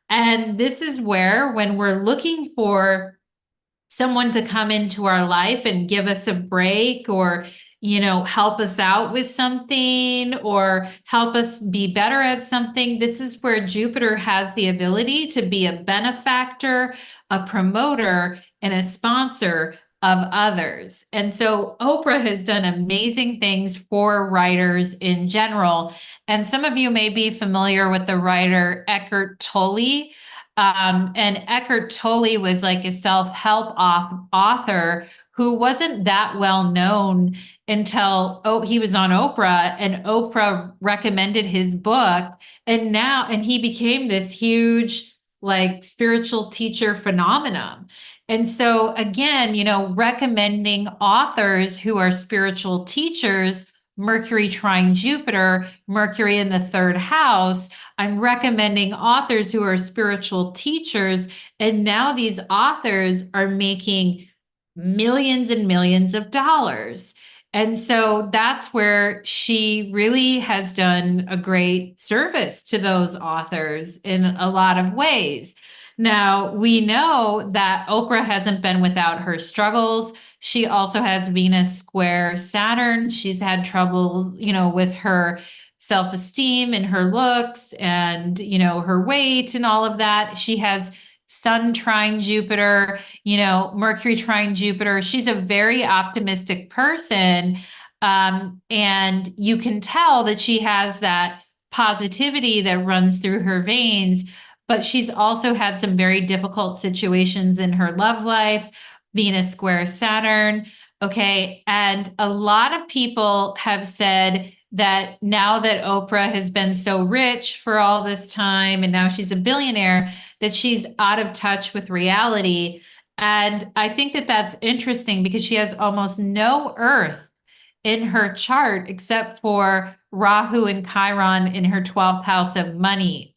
A: And this is where, when we're looking for someone to come into our life and give us a break, or help us out with something, or help us be better at something, this is where Jupiter has the ability to be a benefactor, a promoter, and a sponsor of others. And so Oprah has done amazing things for writers in general. And some of you may be familiar with the writer Eckhart Tolle. And Eckhart Tolle was like a self-help author who wasn't that well known until he was on Oprah, and Oprah recommended his book, and he became this huge like spiritual teacher phenomenon. And so again, recommending authors who are spiritual teachers, Mercury trine Jupiter, Mercury in the third house. I'm recommending authors who are spiritual teachers. And now these authors are making millions and millions of dollars. And so that's where she really has done a great service to those authors in a lot of ways. Now, we know that Oprah hasn't been without her struggles. She also has Venus square Saturn. She's had trouble, with her self-esteem and her looks and, her weight and all of that. She has Sun trine Jupiter, Mercury trine Jupiter. She's a very optimistic person. And you can tell that she has that positivity that runs through her veins, but she's also had some very difficult situations in her love life, Venus square Saturn. Okay. And a lot of people have said that now that Oprah has been so rich for all this time and now she's a billionaire, that she's out of touch with reality. And I think that that's interesting because she has almost no Earth in her chart except for Rahu and Chiron in her 12th house of money.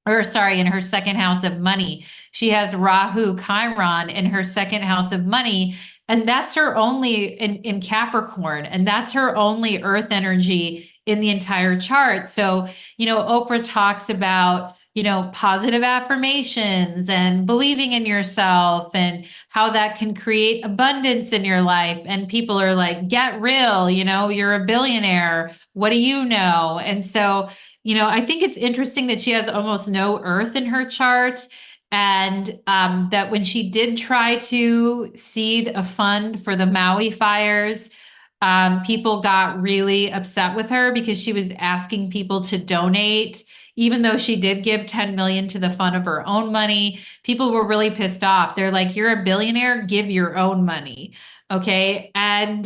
A: Or sorry, in her second house of money. She has Rahu Chiron in her second house of money. And that's her only in Capricorn. And that's her only Earth energy in the entire chart. So, Oprah talks about, positive affirmations and believing in yourself and how that can create abundance in your life. And people are like, get real, you're a billionaire. What do you know? And so, I think it's interesting that she has almost no Earth in her chart. And that when she did try to seed a fund for the Maui fires, people got really upset with her because she was asking people to donate. Even though she did give 10 million to the fund of her own money, people were really pissed off. They're like, you're a billionaire, give your own money. Okay. And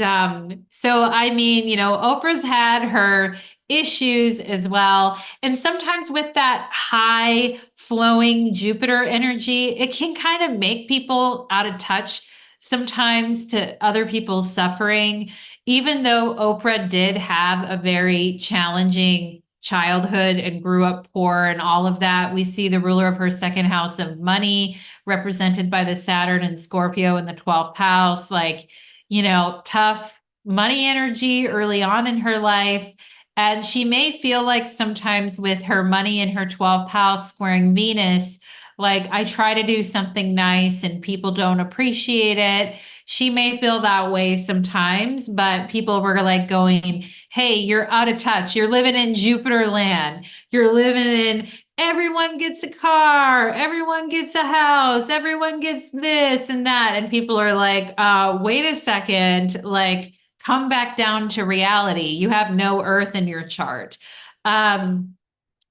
A: so, I mean, Oprah's had her issues as well. And sometimes with that high flowing Jupiter energy, it can kind of make people out of touch sometimes to other people's suffering. Even though Oprah did have a very challenging childhood and grew up poor and all of that, we see the ruler of her second house of money represented by the Saturn and Scorpio in the 12th house, like, tough money energy early on in her life. And she may feel like sometimes with her money in her 12th house squaring Venus, like I try to do something nice and people don't appreciate it. She may feel that way sometimes, but people were like going, hey, you're out of touch. You're living in Jupiter land. You're living in everyone gets a car, everyone gets a house, everyone gets this and that. And people are like, wait a second, like, come back down to reality. You have no Earth in your chart.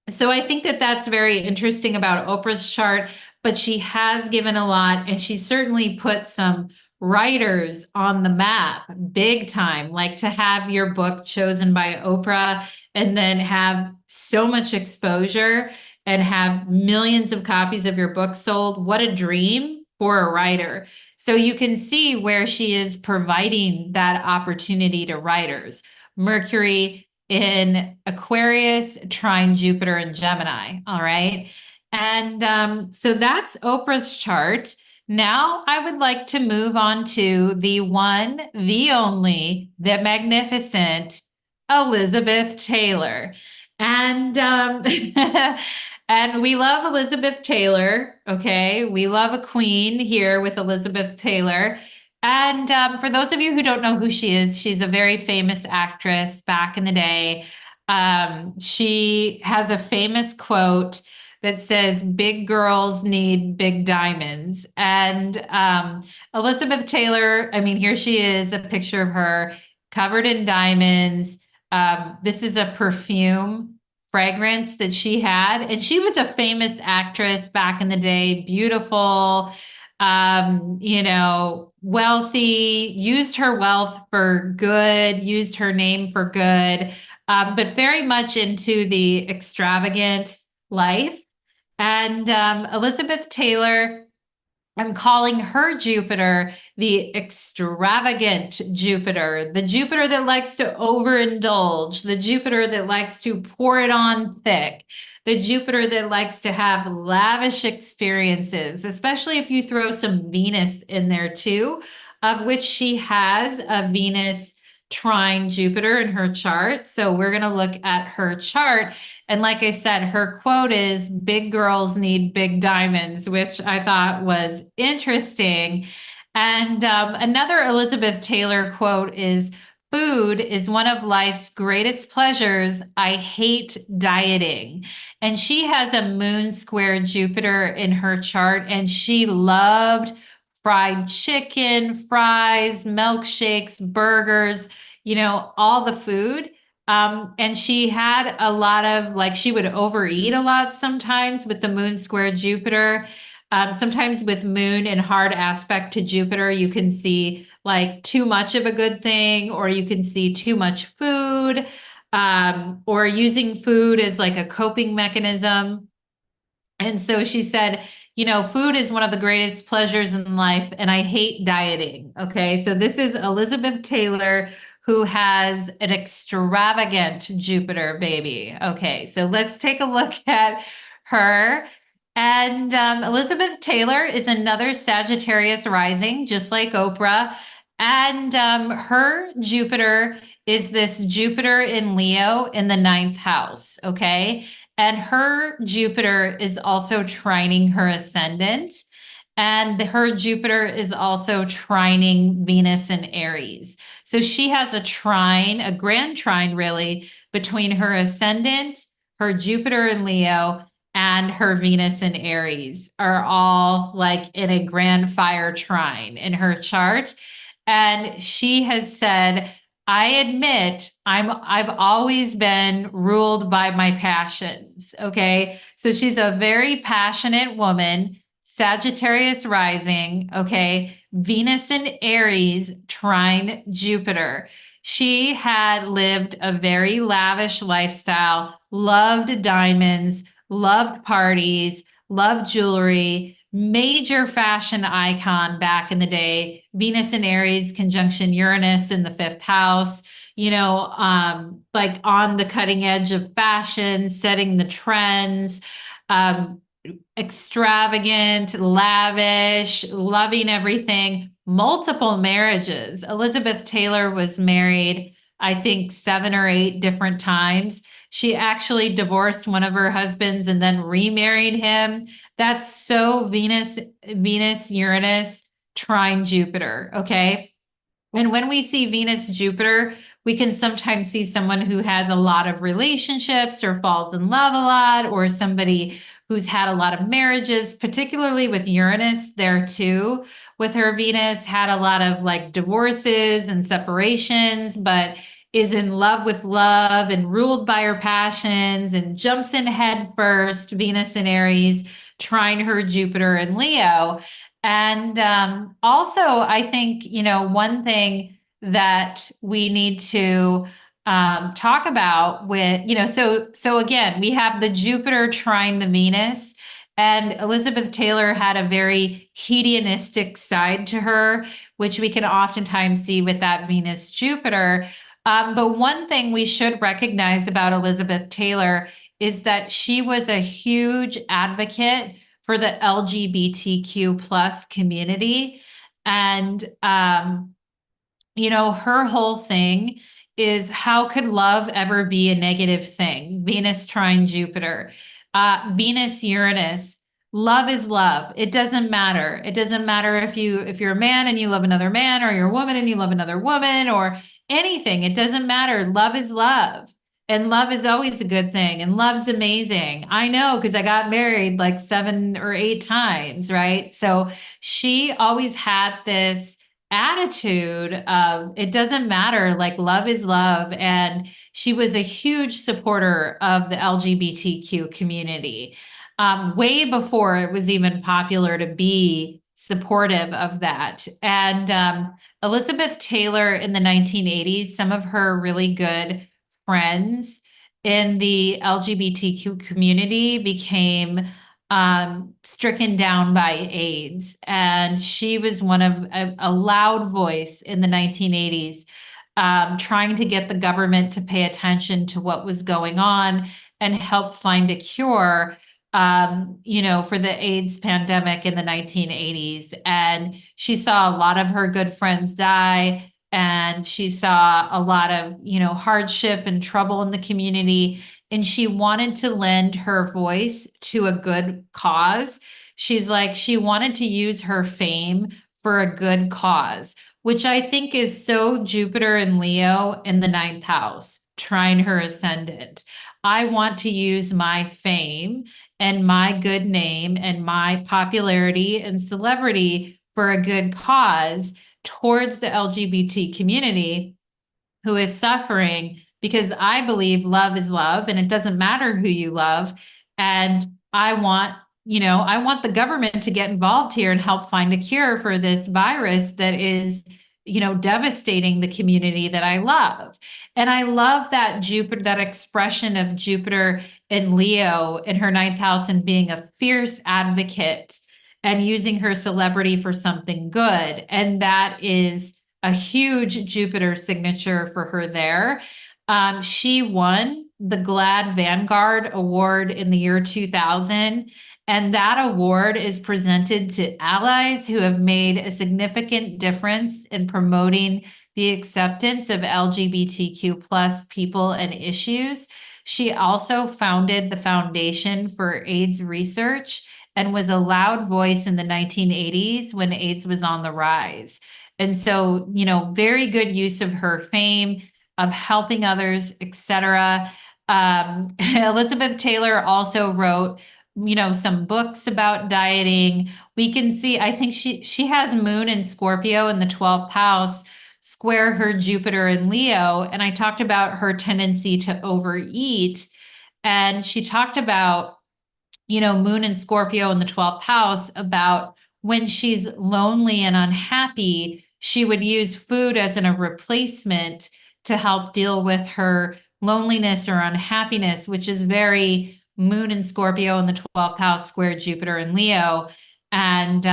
A: So I think that that's very interesting about Oprah's chart, but she has given a lot and she certainly put some writers on the map big time, like to have your book chosen by Oprah and then have so much exposure and have millions of copies of your book sold. What a dream for a writer. So you can see where she is providing that opportunity to writers. Mercury in Aquarius, trine Jupiter and Gemini. All right. And so that's Oprah's chart. Now I would like to move on to the one, the only, the magnificent Elizabeth Taylor. And and we love Elizabeth Taylor. Okay. We love a queen here with Elizabeth Taylor. And for those of you who don't know who she is, she's a very famous actress back in the day. She has a famous quote that says, big girls need big diamonds. And Elizabeth Taylor, I mean, here she is, a picture of her covered in diamonds. This is a perfume fragrance that she had. And she was a famous actress back in the day, beautiful, wealthy, used her wealth for good, used her name for good, but very much into the extravagant life. And Elizabeth Taylor, I'm calling her Jupiter the extravagant Jupiter, the Jupiter that likes to overindulge, the Jupiter that likes to pour it on thick, the Jupiter that likes to have lavish experiences, especially if you throw some Venus in there too, of which she has a Venus trine Jupiter in her chart. So we're going to look at her chart. And like I said, her quote is big girls need big diamonds, which I thought was interesting. And another Elizabeth Taylor quote is food is one of life's greatest pleasures. I hate dieting. And she has a moon square Jupiter in her chart, and she loved fried chicken, fries, milkshakes, burgers, all the food. And she had a lot of like, she would overeat a lot sometimes with the moon square Jupiter. Sometimes with moon in hard aspect to Jupiter, you can see like too much of a good thing, or you can see too much food, or using food as like a coping mechanism. And so she said, food is one of the greatest pleasures in life, and I hate dieting. Okay. So this is Elizabeth Taylor, who has an extravagant Jupiter baby. Okay. So let's take a look at her. And Elizabeth Taylor is another Sagittarius rising, just like Oprah. And her Jupiter is this Jupiter in Leo in the ninth house. Okay. And her Jupiter is also trining her ascendant. And her Jupiter is also trining Venus in Aries. So she has a trine, a grand trine really, between her ascendant, her Jupiter in Leo, and her Venus in Aries are all like in a grand fire trine in her chart. And she has said, I admit I've always been ruled by my passions. Okay. So she's a very passionate woman, Sagittarius rising. Okay. Venus in Aries trine Jupiter. She had lived a very lavish lifestyle, loved diamonds, loved parties, loved jewelry, major fashion icon back in the day. Venus and Aries conjunction Uranus in the fifth house, like on the cutting edge of fashion, setting the trends, um, extravagant, lavish, loving everything, multiple marriages. Elizabeth Taylor was married, I think, 7 or 8 different times. She actually divorced one of her husbands and then remarried him. That's so Venus, Uranus, trine Jupiter. Okay. And when we see Venus, Jupiter, we can sometimes see someone who has a lot of relationships or falls in love a lot, or somebody who's had a lot of marriages, particularly with Uranus there too. With her Venus, had a lot of like divorces and separations, but is in love with love and ruled by her passions and jumps in head first. Venus in Aries, trine her Jupiter in Leo. And also, I think, one thing that we need to talk about with, so again, we have the Jupiter trine the Venus, and Elizabeth Taylor had a very hedonistic side to her, which we can oftentimes see with that Venus Jupiter. But one thing we should recognize about Elizabeth Taylor is that she was a huge advocate for the LGBTQ plus community. And, her whole thing is how could love ever be a negative thing? Venus trine Jupiter, Venus Uranus. Love is love. It doesn't matter. It doesn't matter if you're a man and you love another man, or you're a woman and you love another woman, or anything. It doesn't matter. Love is love. And love is always a good thing. And love's amazing. I know because I got married like 7 or 8 times, right? So she always had this attitude of it doesn't matter, like love is love. And she was a huge supporter of the LGBTQ community, way before it was even popular to be supportive of that. And Elizabeth Taylor in the 1980s, some of her really good friends in the LGBTQ community became stricken down by AIDS. And she was one of a loud voice in the 1980s, trying to get the government to pay attention to what was going on and help find a cure, for the AIDS pandemic in the 1980s. And she saw a lot of her good friends die. And she saw a lot of, hardship and trouble in the community. And she wanted to lend her voice to a good cause. She's like, she wanted to use her fame for a good cause, which I think is so Jupiter and Leo in the ninth house, trine her ascendant. I want to use my fame and my good name and my popularity and celebrity for a good cause towards the LGBT community who is suffering, because I believe love is love and it doesn't matter who you love. And I want the government to get involved here and help find a cure for this virus that is, devastating the community that I love. And I love that Jupiter, that expression of Jupiter and Leo in her ninth house and being a fierce advocate and using her celebrity for something good. And that is a huge Jupiter signature for her there. She won the GLAAD Vanguard Award in the year 2000. And that award is presented to allies who have made a significant difference in promoting the acceptance of LGBTQ plus people and issues. She also founded the Foundation for AIDS Research and was a loud voice in the 1980s when AIDS was on the rise. And so, very good use of her fame, of helping others, etc. Elizabeth Taylor also wrote, some books about dieting. We can see, I think she has Moon and Scorpio in the 12th house, square her Jupiter and Leo. And I talked about her tendency to overeat. And she talked about, Moon and Scorpio in the 12th house, about when she's lonely and unhappy, she would use food as a replacement to help deal with her loneliness or unhappiness, which is very Moon and Scorpio in the 12th house, square Jupiter and Leo. And,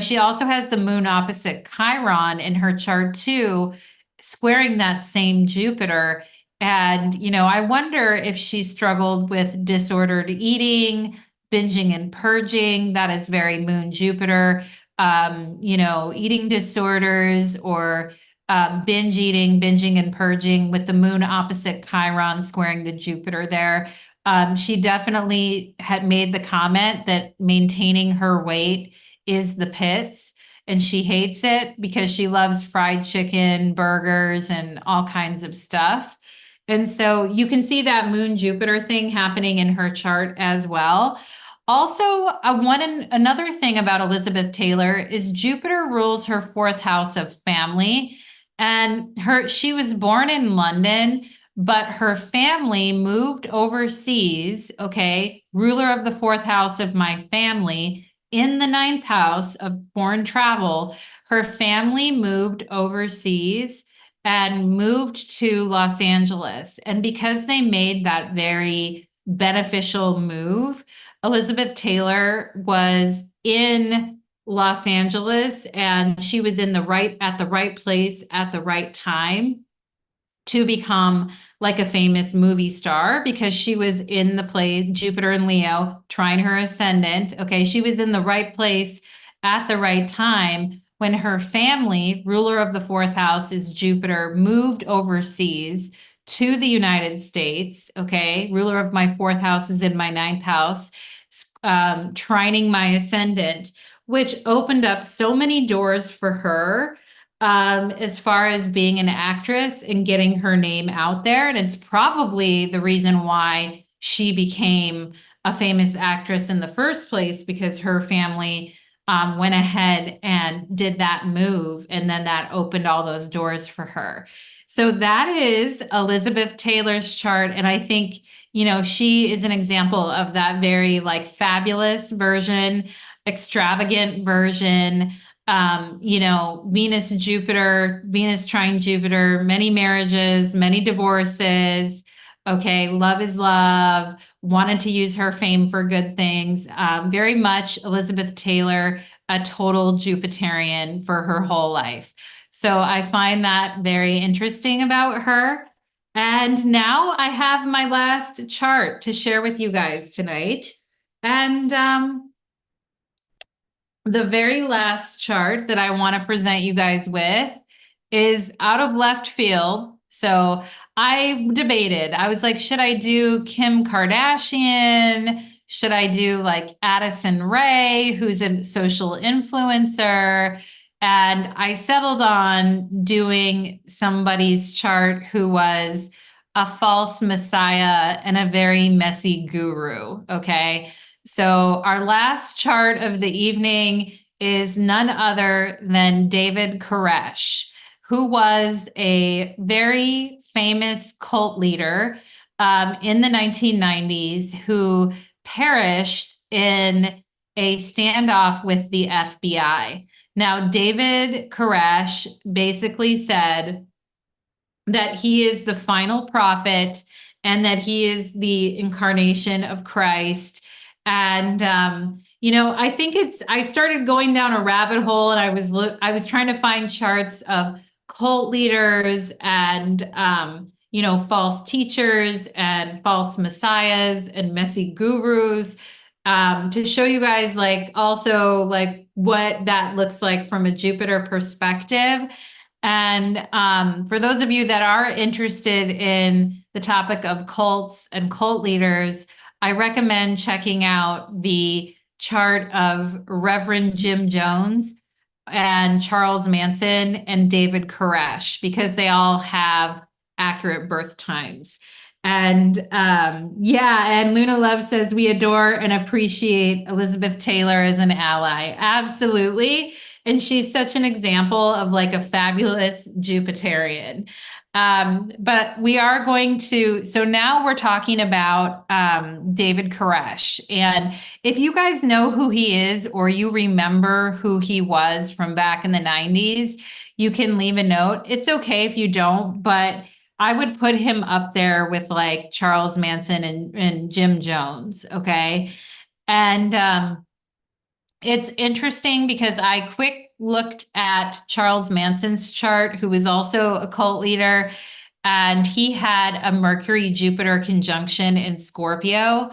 A: she also has the Moon opposite Chiron in her chart too, squaring that same Jupiter. And, I wonder if she struggled with disordered eating, binging and purging. That is very Moon Jupiter, eating disorders or binge eating, binging and purging with the Moon opposite Chiron squaring the Jupiter there. She definitely had made the comment that maintaining her weight is the pits, and she hates it because she loves fried chicken, burgers, and all kinds of stuff. And so you can see that Moon Jupiter thing happening in her chart as well. Also, another thing about Elizabeth Taylor is Jupiter rules her fourth house of family, and she was born in London, but her family moved overseas. Okay, ruler of the fourth house of my family in the ninth house of foreign travel. Her family moved overseas and moved to Los Angeles. And because they made that very beneficial move, Elizabeth Taylor was in Los Angeles and she was at the right place at the right time to become like a famous movie star, because she was in the place Jupiter and Leo, trine her ascendant. Okay, she was in the right place at the right time when her family, ruler of the fourth house is Jupiter, moved overseas to the United States. Okay, ruler of my fourth house is in my ninth house, trining my ascendant, which opened up so many doors for her, as far as being an actress and getting her name out there. And it's probably the reason why she became a famous actress in the first place, because her family went ahead and did that move, and then that opened all those doors for her. So that is Elizabeth Taylor's chart. And I think, she is an example of that very fabulous version, extravagant version. Venus, Jupiter, Venus trine Jupiter, many marriages, many divorces. Okay, love is love, wanted to use her fame for good things. Very much Elizabeth Taylor, a total Jupiterian for her whole life. So I find that very interesting about her. And now I have my last chart to share with you guys tonight. And the very last chart that I want to present you guys with is out of left field. So I debated. I was like, should I do Kim Kardashian? Should I do like Addison Rae, who's a social influencer? And I settled on doing somebody's chart who was a false messiah and a very messy guru. Okay. So our last chart of the evening is none other than David Koresh, who was a very famous cult leader in the 1990s who perished in a standoff with the FBI. Now, David Koresh basically said that he is the final prophet and that he is the incarnation of Christ. And I think I started going down a rabbit hole, and I was trying to find charts of cult leaders and false teachers and false messiahs and messy gurus, to show you guys like also like what that looks like from a Jupiter perspective. And for those of you that are interested in the topic of cults and cult leaders, I recommend checking out the chart of Reverend Jim Jones and Charles Manson and David Koresh, because they all have accurate birth times. And and Luna Love says, we adore and appreciate Elizabeth Taylor as an ally. Absolutely. And she's such an example of like a fabulous Jupiterian. But we are going to, so now we're talking about David Koresh. And if you guys know who he is, or you remember who he was from back in the 90s, you can leave a note. It's okay if you don't, but I would put him up there with like Charles Manson and Jim Jones. Okay. And it's interesting because I quick looked at Charles Manson's chart, who was also a cult leader, and he had a Mercury Jupiter conjunction in Scorpio.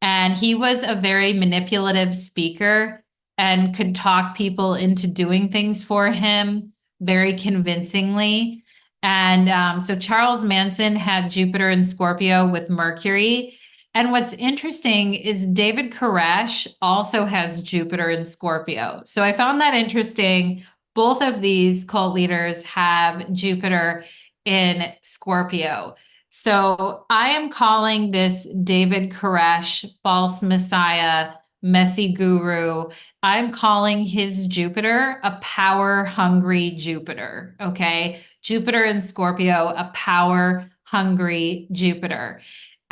A: And he was a very manipulative speaker and could talk people into doing things for him very convincingly. And so Charles Manson had Jupiter in Scorpio with Mercury. And what's interesting is David Koresh also has Jupiter in Scorpio. So I found that interesting. Both of these cult leaders have Jupiter in Scorpio. So I am calling this David Koresh, false messiah, messy guru. I'm calling his Jupiter a power hungry Jupiter. Okay. Jupiter in Scorpio, a power hungry Jupiter.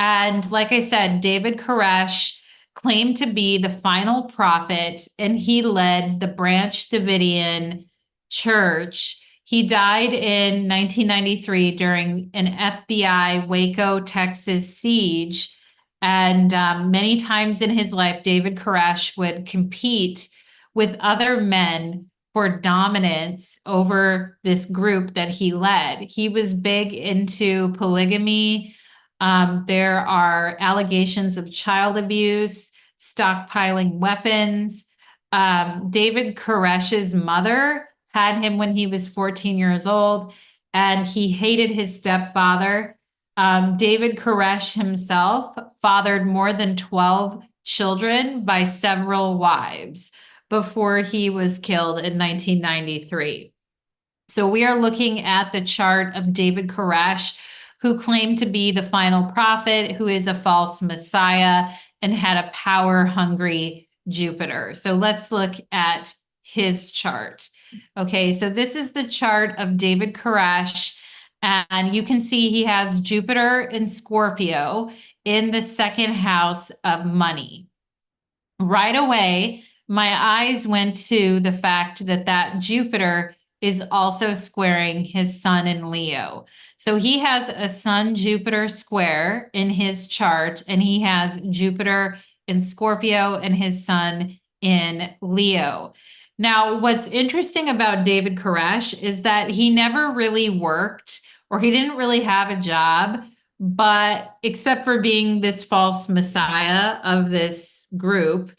A: And like I said, David Koresh claimed to be the final prophet, and he led the Branch Davidian church. He died in 1993 during an FBI Waco, Texas siege. And many times in his life, David Koresh would compete with other men for dominance over this group that he led. He was big into polygamy. There are allegations of child abuse, stockpiling weapons. David Koresh's mother had him when he was 14 years old, and he hated his stepfather. David Koresh himself fathered more than 12 children by several wives before he was killed in 1993. So we are looking at the chart of David Koresh, who claimed to be the final prophet, who is a false messiah, and had a power-hungry Jupiter. So let's look at his chart. Okay, so this is the chart of David Koresh, and you can see he has Jupiter in Scorpio in the second house of money. Right away, my eyes went to the fact that Jupiter is also squaring his sun in Leo. So he has a Sun Jupiter square in his chart, and he has Jupiter in Scorpio and his sun in Leo. Now, what's interesting about David Koresh is that he never really worked, or he didn't really have a job, but except for being this false messiah of this group.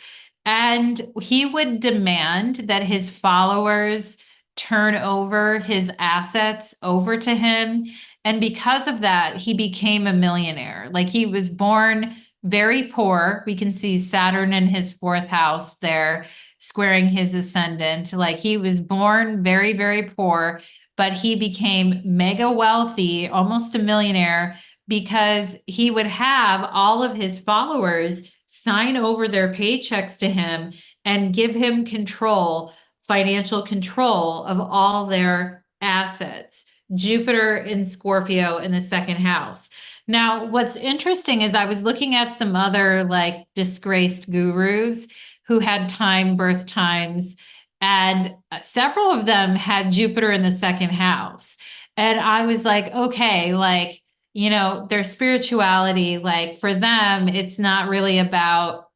A: And he would demand that his followers turn over his assets over to him. And because of that, he became a millionaire. Like, he was born very poor. We can see Saturn in his fourth house there, squaring his ascendant. Like, he was born very, very poor, but he became mega wealthy, almost a millionaire, because he would have all of his followers sign over their paychecks to him and give him control, financial control of all their assets. Jupiter in Scorpio in the second house. Now, what's interesting is I was looking at some other like disgraced gurus who had birth times, and several of them had Jupiter in the second house. And I was like, okay, like, their spirituality, like for them, it's not really about,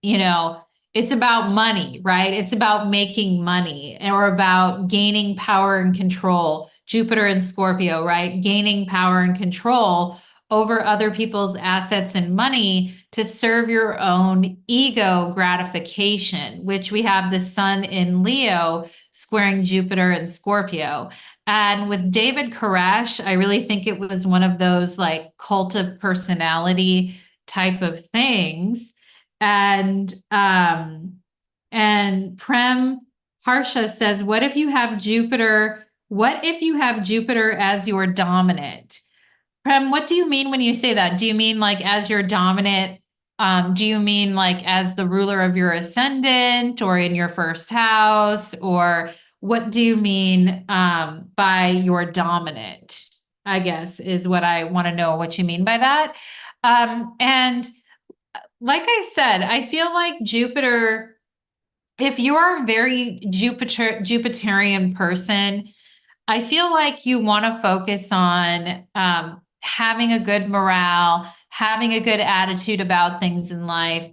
A: it's about money, right? It's about making money or about gaining power and control. Jupiter and Scorpio, right? Gaining power and control over other people's assets and money to serve your own ego gratification, which we have the sun in Leo squaring Jupiter and Scorpio. And with David Koresh, I really think it was one of those like cult of personality type of things. And Prem Harsha says, what if you have Jupiter as your dominant? Prem, what do you mean when you say that? Do you mean like as your dominant? Do you mean like as the ruler of your ascendant or in your first house? Or what do you mean by your dominant? I guess is what I want to know what you mean by that. And like I said, I feel like Jupiter, if you are a very Jupiterian person, I feel like you want to focus on having a good morale, having a good attitude about things in life,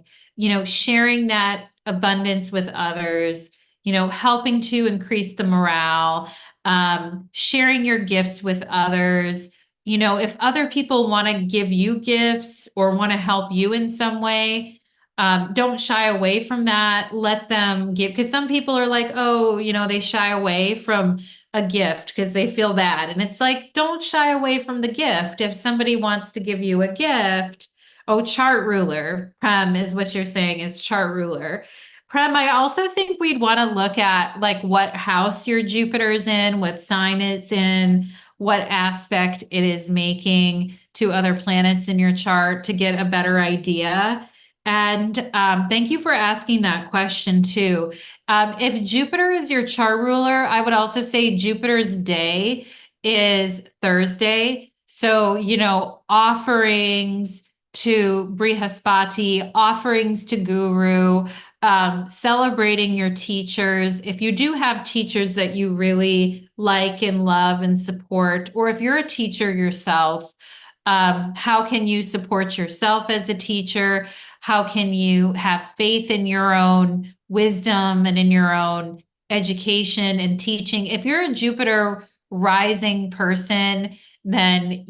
A: sharing that abundance with others, helping to increase the morale, sharing your gifts with others. If other people want to give you gifts or want to help you in some way, don't shy away from that. Let them give, because some people are like, oh, they shy away from a gift because they feel bad. And it's like, don't shy away from the gift. If somebody wants to give you a gift, oh, chart ruler, Prem is what you're saying is chart ruler. Prem, I also think we'd want to look at like what house your Jupiter is in, what sign it's in, what aspect it is making to other planets in your chart to get a better idea. And thank you for asking that question too. If Jupiter is your chart ruler, I would also say Jupiter's day is Thursday. So, offerings to Brihaspati, offerings to Guru, celebrating your teachers. If you do have teachers that you really like and love and support, or if you're a teacher yourself, how can you support yourself as a teacher? How can you have faith in your own wisdom and in your own education and teaching? If you're a Jupiter rising person, then,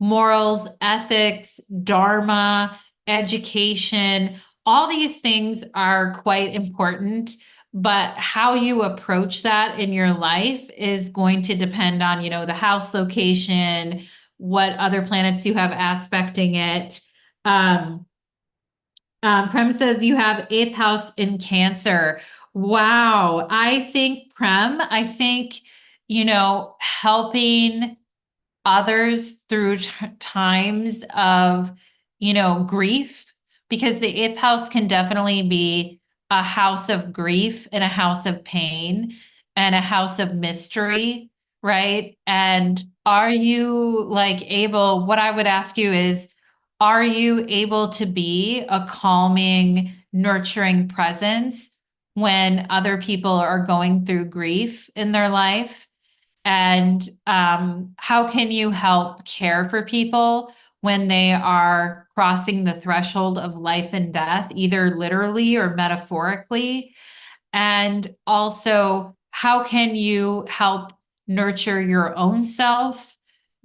A: morals, ethics, dharma, education, all these things are quite important. But how you approach that in your life is going to depend on, the house location, what other planets you have aspecting it. Prem says you have eighth house in Cancer. Wow. I think, helping others through times of, grief, because the eighth house can definitely be a house of grief and a house of pain and a house of mystery, right? And are you what I would ask you is, are you able to be a calming, nurturing presence? when other people are going through grief in their life? And how can you help care for people when they are crossing the threshold of life and death, either literally or metaphorically? And also, how can you help nurture your own self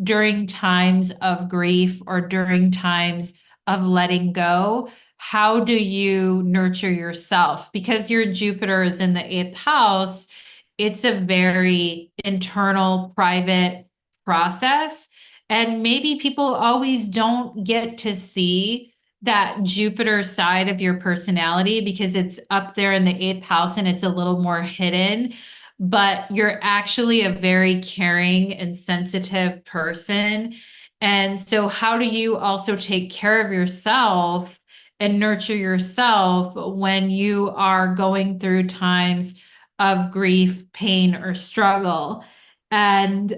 A: during times of grief or during times of letting go? How do you nurture yourself? Because your Jupiter is in the eighth house, it's a very internal, private process. And maybe people always don't get to see that Jupiter side of your personality because it's up there in the eighth house and it's a little more hidden. But you're actually a very caring and sensitive person. And so, how do you also take care of yourself and nurture yourself when you are going through times of grief, pain, or struggle? And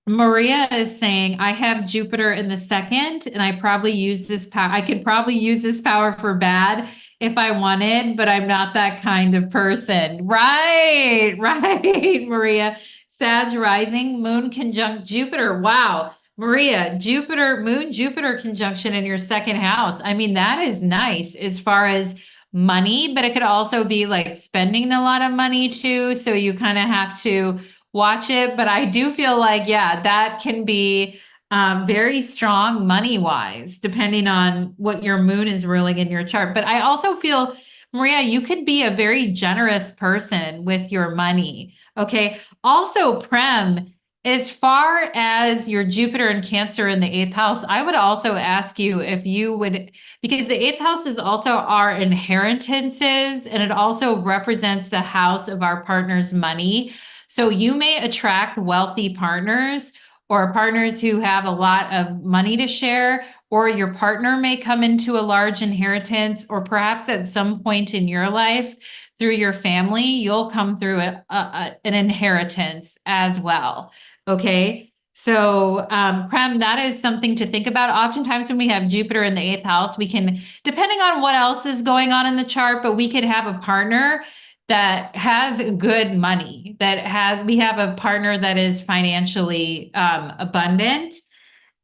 A: Maria is saying, I have Jupiter in the second, and I probably use this power. I could probably use this power for bad if I wanted, but I'm not that kind of person. Right, right, Maria. Sag rising, moon conjunct Jupiter. Wow. Maria, Jupiter, moon, Jupiter conjunction in your second house. I mean, that is nice as far as money, but it could also be like spending a lot of money too. So you kind of have to watch it. But I do feel like, yeah, that can be very strong money wise, depending on what your moon is ruling in your chart. But I also feel, Maria, you could be a very generous person with your money. Okay. Also, Prem, as far as your Jupiter and Cancer in the eighth house, I would also ask you if you would, because the eighth house is also our inheritances and it also represents the house of our partner's money. So you may attract wealthy partners or partners who have a lot of money to share, or your partner may come into a large inheritance, or perhaps at some point in your life through your family, you'll come through an inheritance as well. Okay. So, Prem, that is something to think about. Oftentimes, when we have Jupiter in the eighth house, we can, depending on what else is going on in the chart, but we could have a partner that has good money, we have a partner that is financially abundant.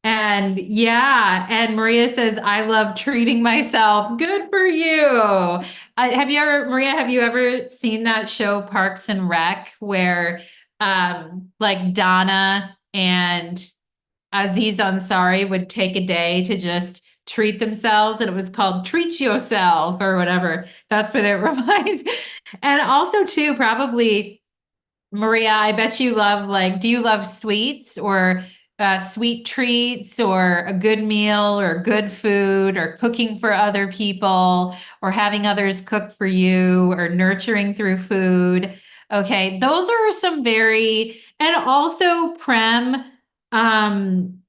A: And yeah, and Maria says, I love treating myself. Good for you. Maria, have you ever seen that show Parks and Rec where like Donna and Aziz Ansari would take a day to just treat themselves, and it was called Treat Yourself or whatever. That's what it reminds. And also too, probably Maria, I bet you love, like, do you love sweets or sweet treats or a good meal or good food or cooking for other people or having others cook for you or nurturing through food? Okay, those are some very, and also um,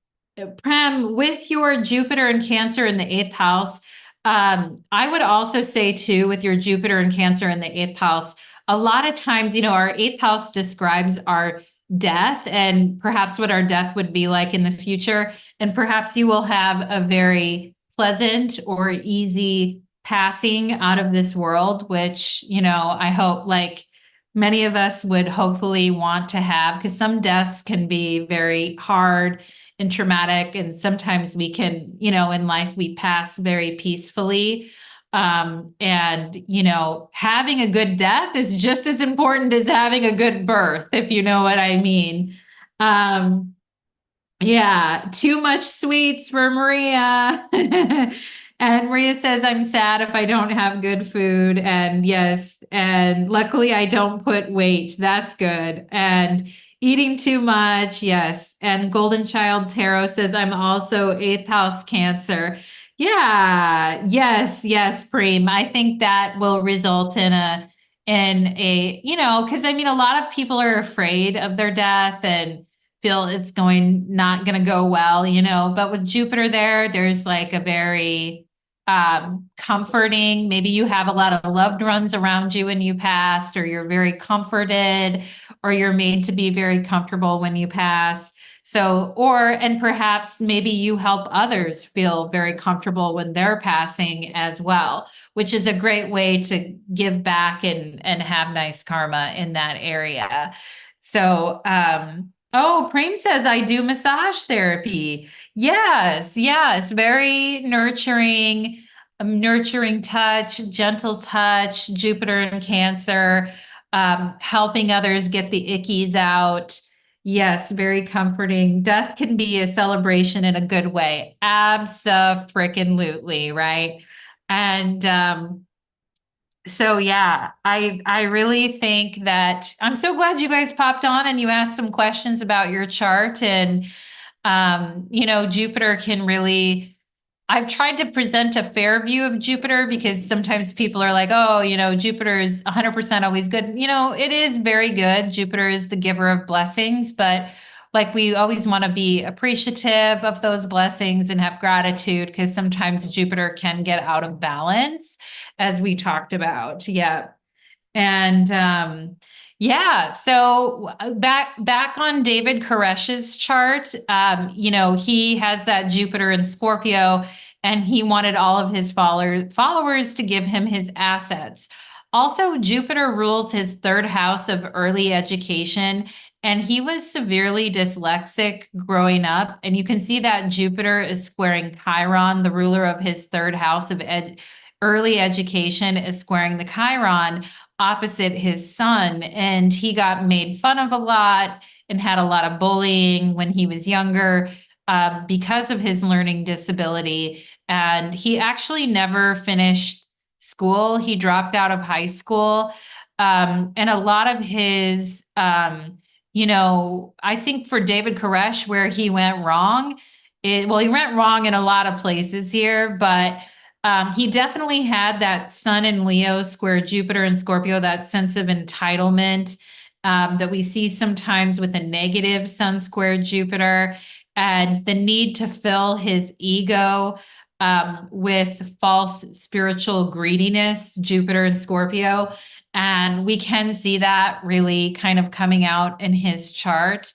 A: Prem, with your Jupiter and Cancer in the eighth house, I would also say too, with your Jupiter and Cancer in the eighth house, a lot of times, our eighth house describes our death and perhaps what our death would be like in the future. And perhaps you will have a very pleasant or easy passing out of this world, which, I hope like many of us would hopefully want to have, because some deaths can be very hard and traumatic. And sometimes we can, in life, we pass very peacefully. And having a good death is just as important as having a good birth, if you know what I mean. Um, yeah, too much sweets for Maria. And Maria says, I'm sad if I don't have good food. And yes, and luckily I don't put weight. That's good. And eating too much, yes. And Golden Child Tarot says, I'm also eighth house Cancer. Yeah, yes, Preem. I think that will result in because I mean, a lot of people are afraid of their death and feel it's not going to go well, but with Jupiter there's like a very comforting, maybe you have a lot of loved ones around you when you passed, or you're very comforted, or you're made to be very comfortable when you pass. So, and perhaps maybe you help others feel very comfortable when they're passing as well, which is a great way to give back and have nice karma in that area. So, oh, Prem says, I do massage therapy. Yes, yes, very nurturing, nurturing touch, gentle touch, Jupiter and Cancer, helping others get the ickies out. Yes, very comforting. Death can be a celebration in a good way. Abso-freaking-lutely, right? And so yeah, I really think that I'm so glad you guys popped on and you asked some questions about your chart. And Jupiter can really, I've tried to present a fair view of Jupiter because sometimes people are like, oh, Jupiter is 100% always good. It is very good. Jupiter is the giver of blessings, but like we always want to be appreciative of those blessings and have gratitude because sometimes Jupiter can get out of balance, as we talked about. Yeah. And yeah, so back on David Koresh's chart, he has that Jupiter in Scorpio, and he wanted all of his followers to give him his assets. Also, Jupiter rules his third house of early education, and he was severely dyslexic growing up. And you can see that Jupiter is squaring Chiron, the ruler of his third house of early education, is squaring the Chiron opposite his son, and he got made fun of a lot and had a lot of bullying when he was younger because of his learning disability. And he actually never finished school. He dropped out of high school. And a lot of his, I think for David Koresh, where he went wrong, he went wrong in a lot of places here, but he definitely had that Sun in Leo square Jupiter and Scorpio, that sense of entitlement that we see sometimes with a negative Sun square Jupiter, and the need to fill his ego with false spiritual greediness, Jupiter and Scorpio. And we can see that really kind of coming out in his chart.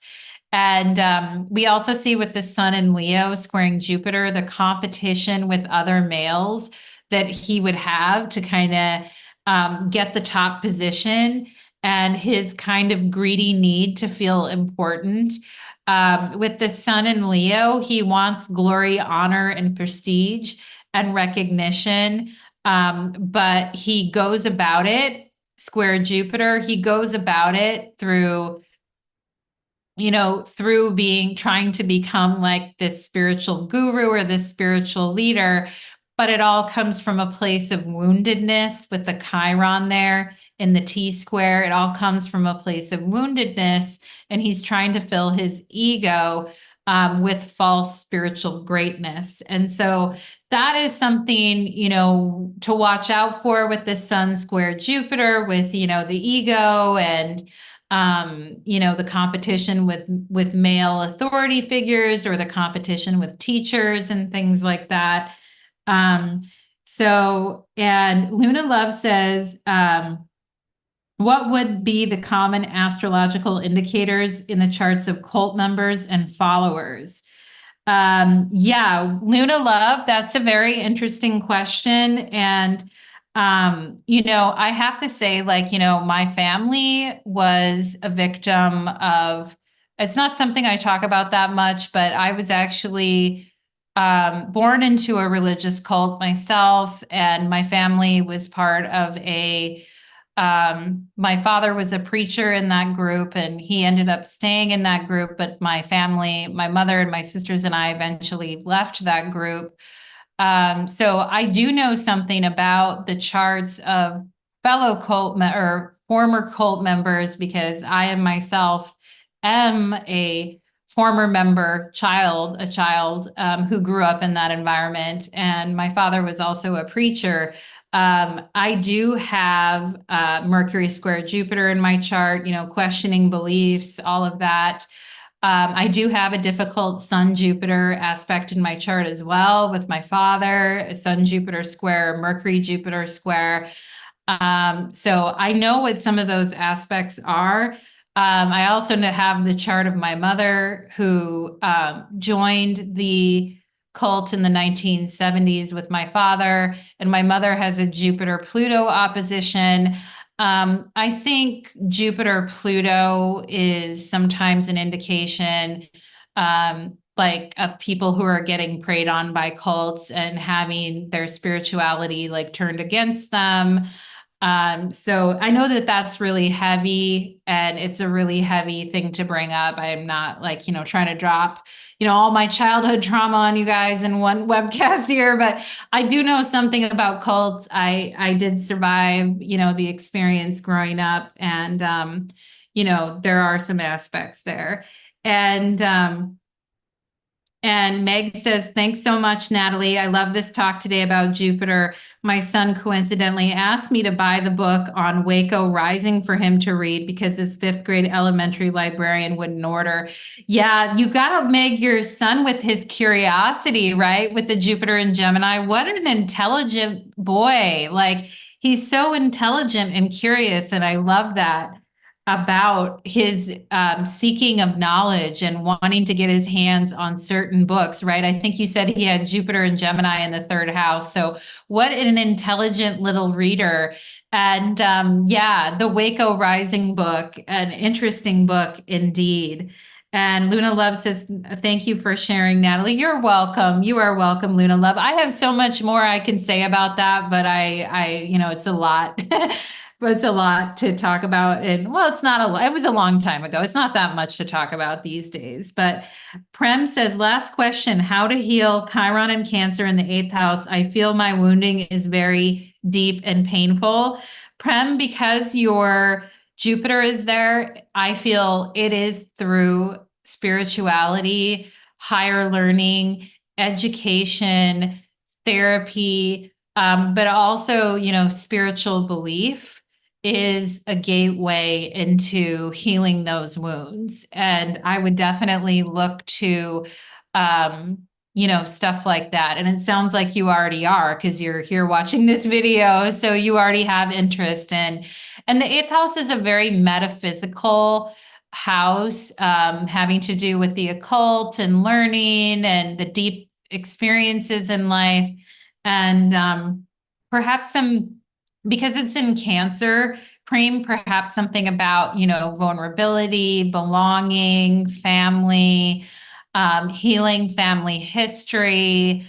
A: And we also see with the Sun in Leo squaring Jupiter, the competition with other males that he would have to kind of get the top position, and his kind of greedy need to feel important. With the Sun in Leo, he wants glory, honor, and prestige and recognition. But he goes about it, square Jupiter, he goes about it through trying to become like this spiritual guru or this spiritual leader, but it all comes from a place of woundedness with the Chiron there in the T square. It all comes from a place of woundedness, and he's trying to fill his ego with false spiritual greatness. And so that is something, to watch out for with the Sun square Jupiter, with, the ego and the competition with male authority figures, or the competition with teachers and things like that. And Luna Love says, what would be the common astrological indicators in the charts of cult members and followers? Yeah, Luna Love, that's a very interesting question. And I have to say, my family was a victim of, it's not something I talk about that much, but I was actually born into a religious cult myself, and my family was part of my father was a preacher in that group, and he ended up staying in that group, but my family, my mother and my sisters and I eventually left that group. So I do know something about the charts of fellow or former cult members, because I am myself am a former member a child who grew up in that environment. And my father was also a preacher. I do have Mercury square Jupiter in my chart, questioning beliefs, all of that. I do have a difficult Sun Jupiter aspect in my chart as well with my father, Sun Jupiter square, Mercury Jupiter square. So I know what some of those aspects are. I also have the chart of my mother who joined the cult in the 1970s with my father, and my mother has a Jupiter-Pluto opposition. I think Jupiter-Pluto is sometimes an indication like of people who are getting preyed on by cults and having their spirituality like turned against them. So I know that that's really heavy and it's a really heavy thing to bring up. I'm not like, trying to drop, all my childhood trauma on you guys in one webcast here, but I do know something about cults. I did survive, the experience growing up and, there are some aspects there. And Meg says, thanks so much, Natalie. I love this talk today about Jupiter. My son coincidentally asked me to buy the book on Waco Rising for him to read because his fifth grade elementary librarian wouldn't order. Yeah, you got to Meg your son with his curiosity, right? With the Jupiter and Gemini. What an intelligent boy. Like he's so intelligent and curious. And I love that about his seeking of knowledge and wanting to get his hands on certain books, right? I think you said he had Jupiter and Gemini in the third house. So, what an intelligent little reader. And yeah, the Waco Rising book, an interesting book indeed. And Luna Love says, thank you for sharing, Natalie. You're welcome. You are welcome, Luna Love. I have so much more I can say about that, but it's a lot. But it's a lot to talk about. And well, it's not it was a long time ago. It's not that much to talk about these days. But Prem says, last question, how to heal Chiron and Cancer in the eighth house. I feel my wounding is very deep and painful. Prem, because your Jupiter is there, I feel it is through spirituality, higher learning, education, therapy, but also, spiritual belief is a gateway into healing those wounds. And I would definitely look to, stuff like that. And it sounds like you already are because you're here watching this video. So you already have interest in, and the eighth house is a very metaphysical house, having to do with the occult and learning and the deep experiences in life. And perhaps because it's in Cancer, Preem, perhaps something about, vulnerability, belonging, family, healing family history.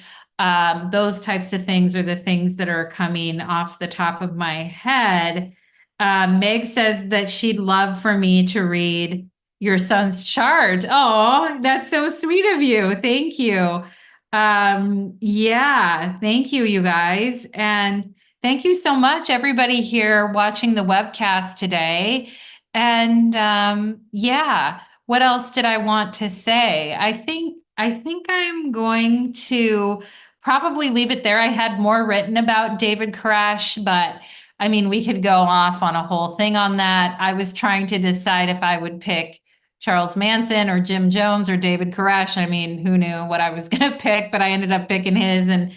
A: Those types of things are the things that are coming off the top of my head. Meg says that she'd love for me to read your son's chart. Oh, that's so sweet of you. Thank you. Yeah, thank you, you guys. And thank you so much, everybody here watching the webcast today. And yeah, what else did I want to say? I think I'm going to probably leave it there. I had more written about David Koresh, but I mean, we could go off on a whole thing on that. I was trying to decide if I would pick Charles Manson or Jim Jones or David Koresh. I mean, who knew what I was going to pick, but I ended up picking his. And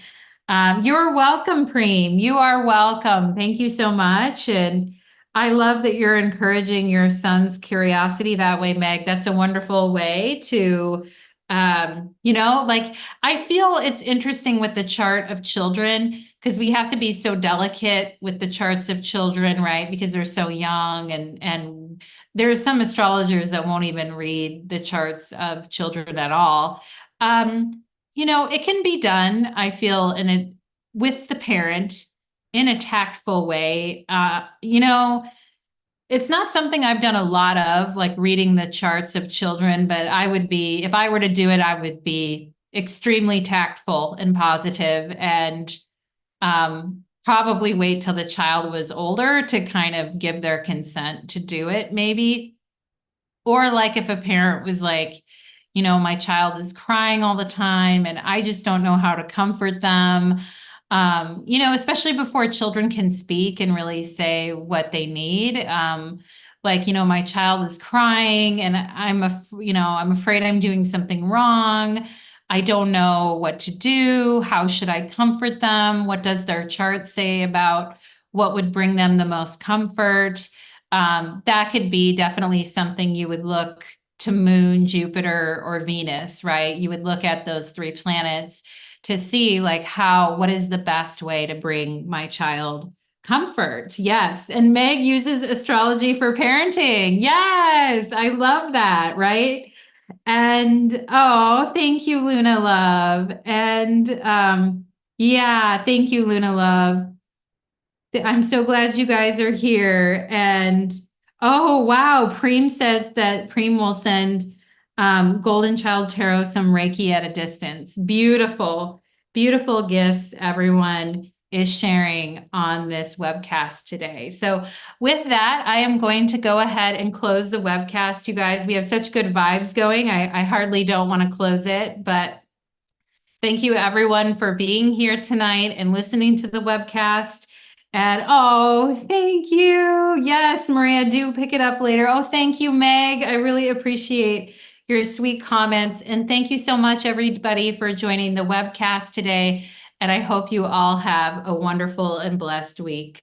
A: you're welcome, Preem. You are welcome. Thank you so much. And I love that you're encouraging your son's curiosity that way, Meg. That's a wonderful way to, like I feel it's interesting with the chart of children because we have to be so delicate with the charts of children, right? Because they're so young and there's some astrologers that won't even read the charts of children at all. It can be done, I feel, with the parent in a tactful way. It's not something I've done a lot of, like reading the charts of children, but if I were to do it, I would be extremely tactful and positive and probably wait till the child was older to kind of give their consent to do it, maybe. Or like if a parent was like, my child is crying all the time and I just don't know how to comfort them. Especially before children can speak and really say what they need. My child is crying and I'm afraid I'm doing something wrong. I don't know what to do. How should I comfort them? What does their chart say about what would bring them the most comfort? that could be definitely something you would look to Moon, Jupiter, or Venus, right? You would look at those three planets to see like what is the best way to bring my child comfort. Yes. And Meg uses astrology for parenting. Yes. I love that, right? And oh, thank you, Luna Love. And yeah, thank you, Luna Love. I'm so glad you guys are here. And oh, wow. Preem says that Preem will send Golden Child Tarot some Reiki at a distance. Beautiful, beautiful gifts everyone is sharing on this webcast today. So, with that, I am going to go ahead and close the webcast, you guys. We have such good vibes going. I hardly don't want to close it, but thank you everyone for being here tonight and listening to the webcast. And oh, thank you. Yes, Maria, do pick it up later. Oh, thank you, Meg. I really appreciate your sweet comments. And thank you so much, everybody, for joining the webcast today. And I hope you all have a wonderful and blessed week.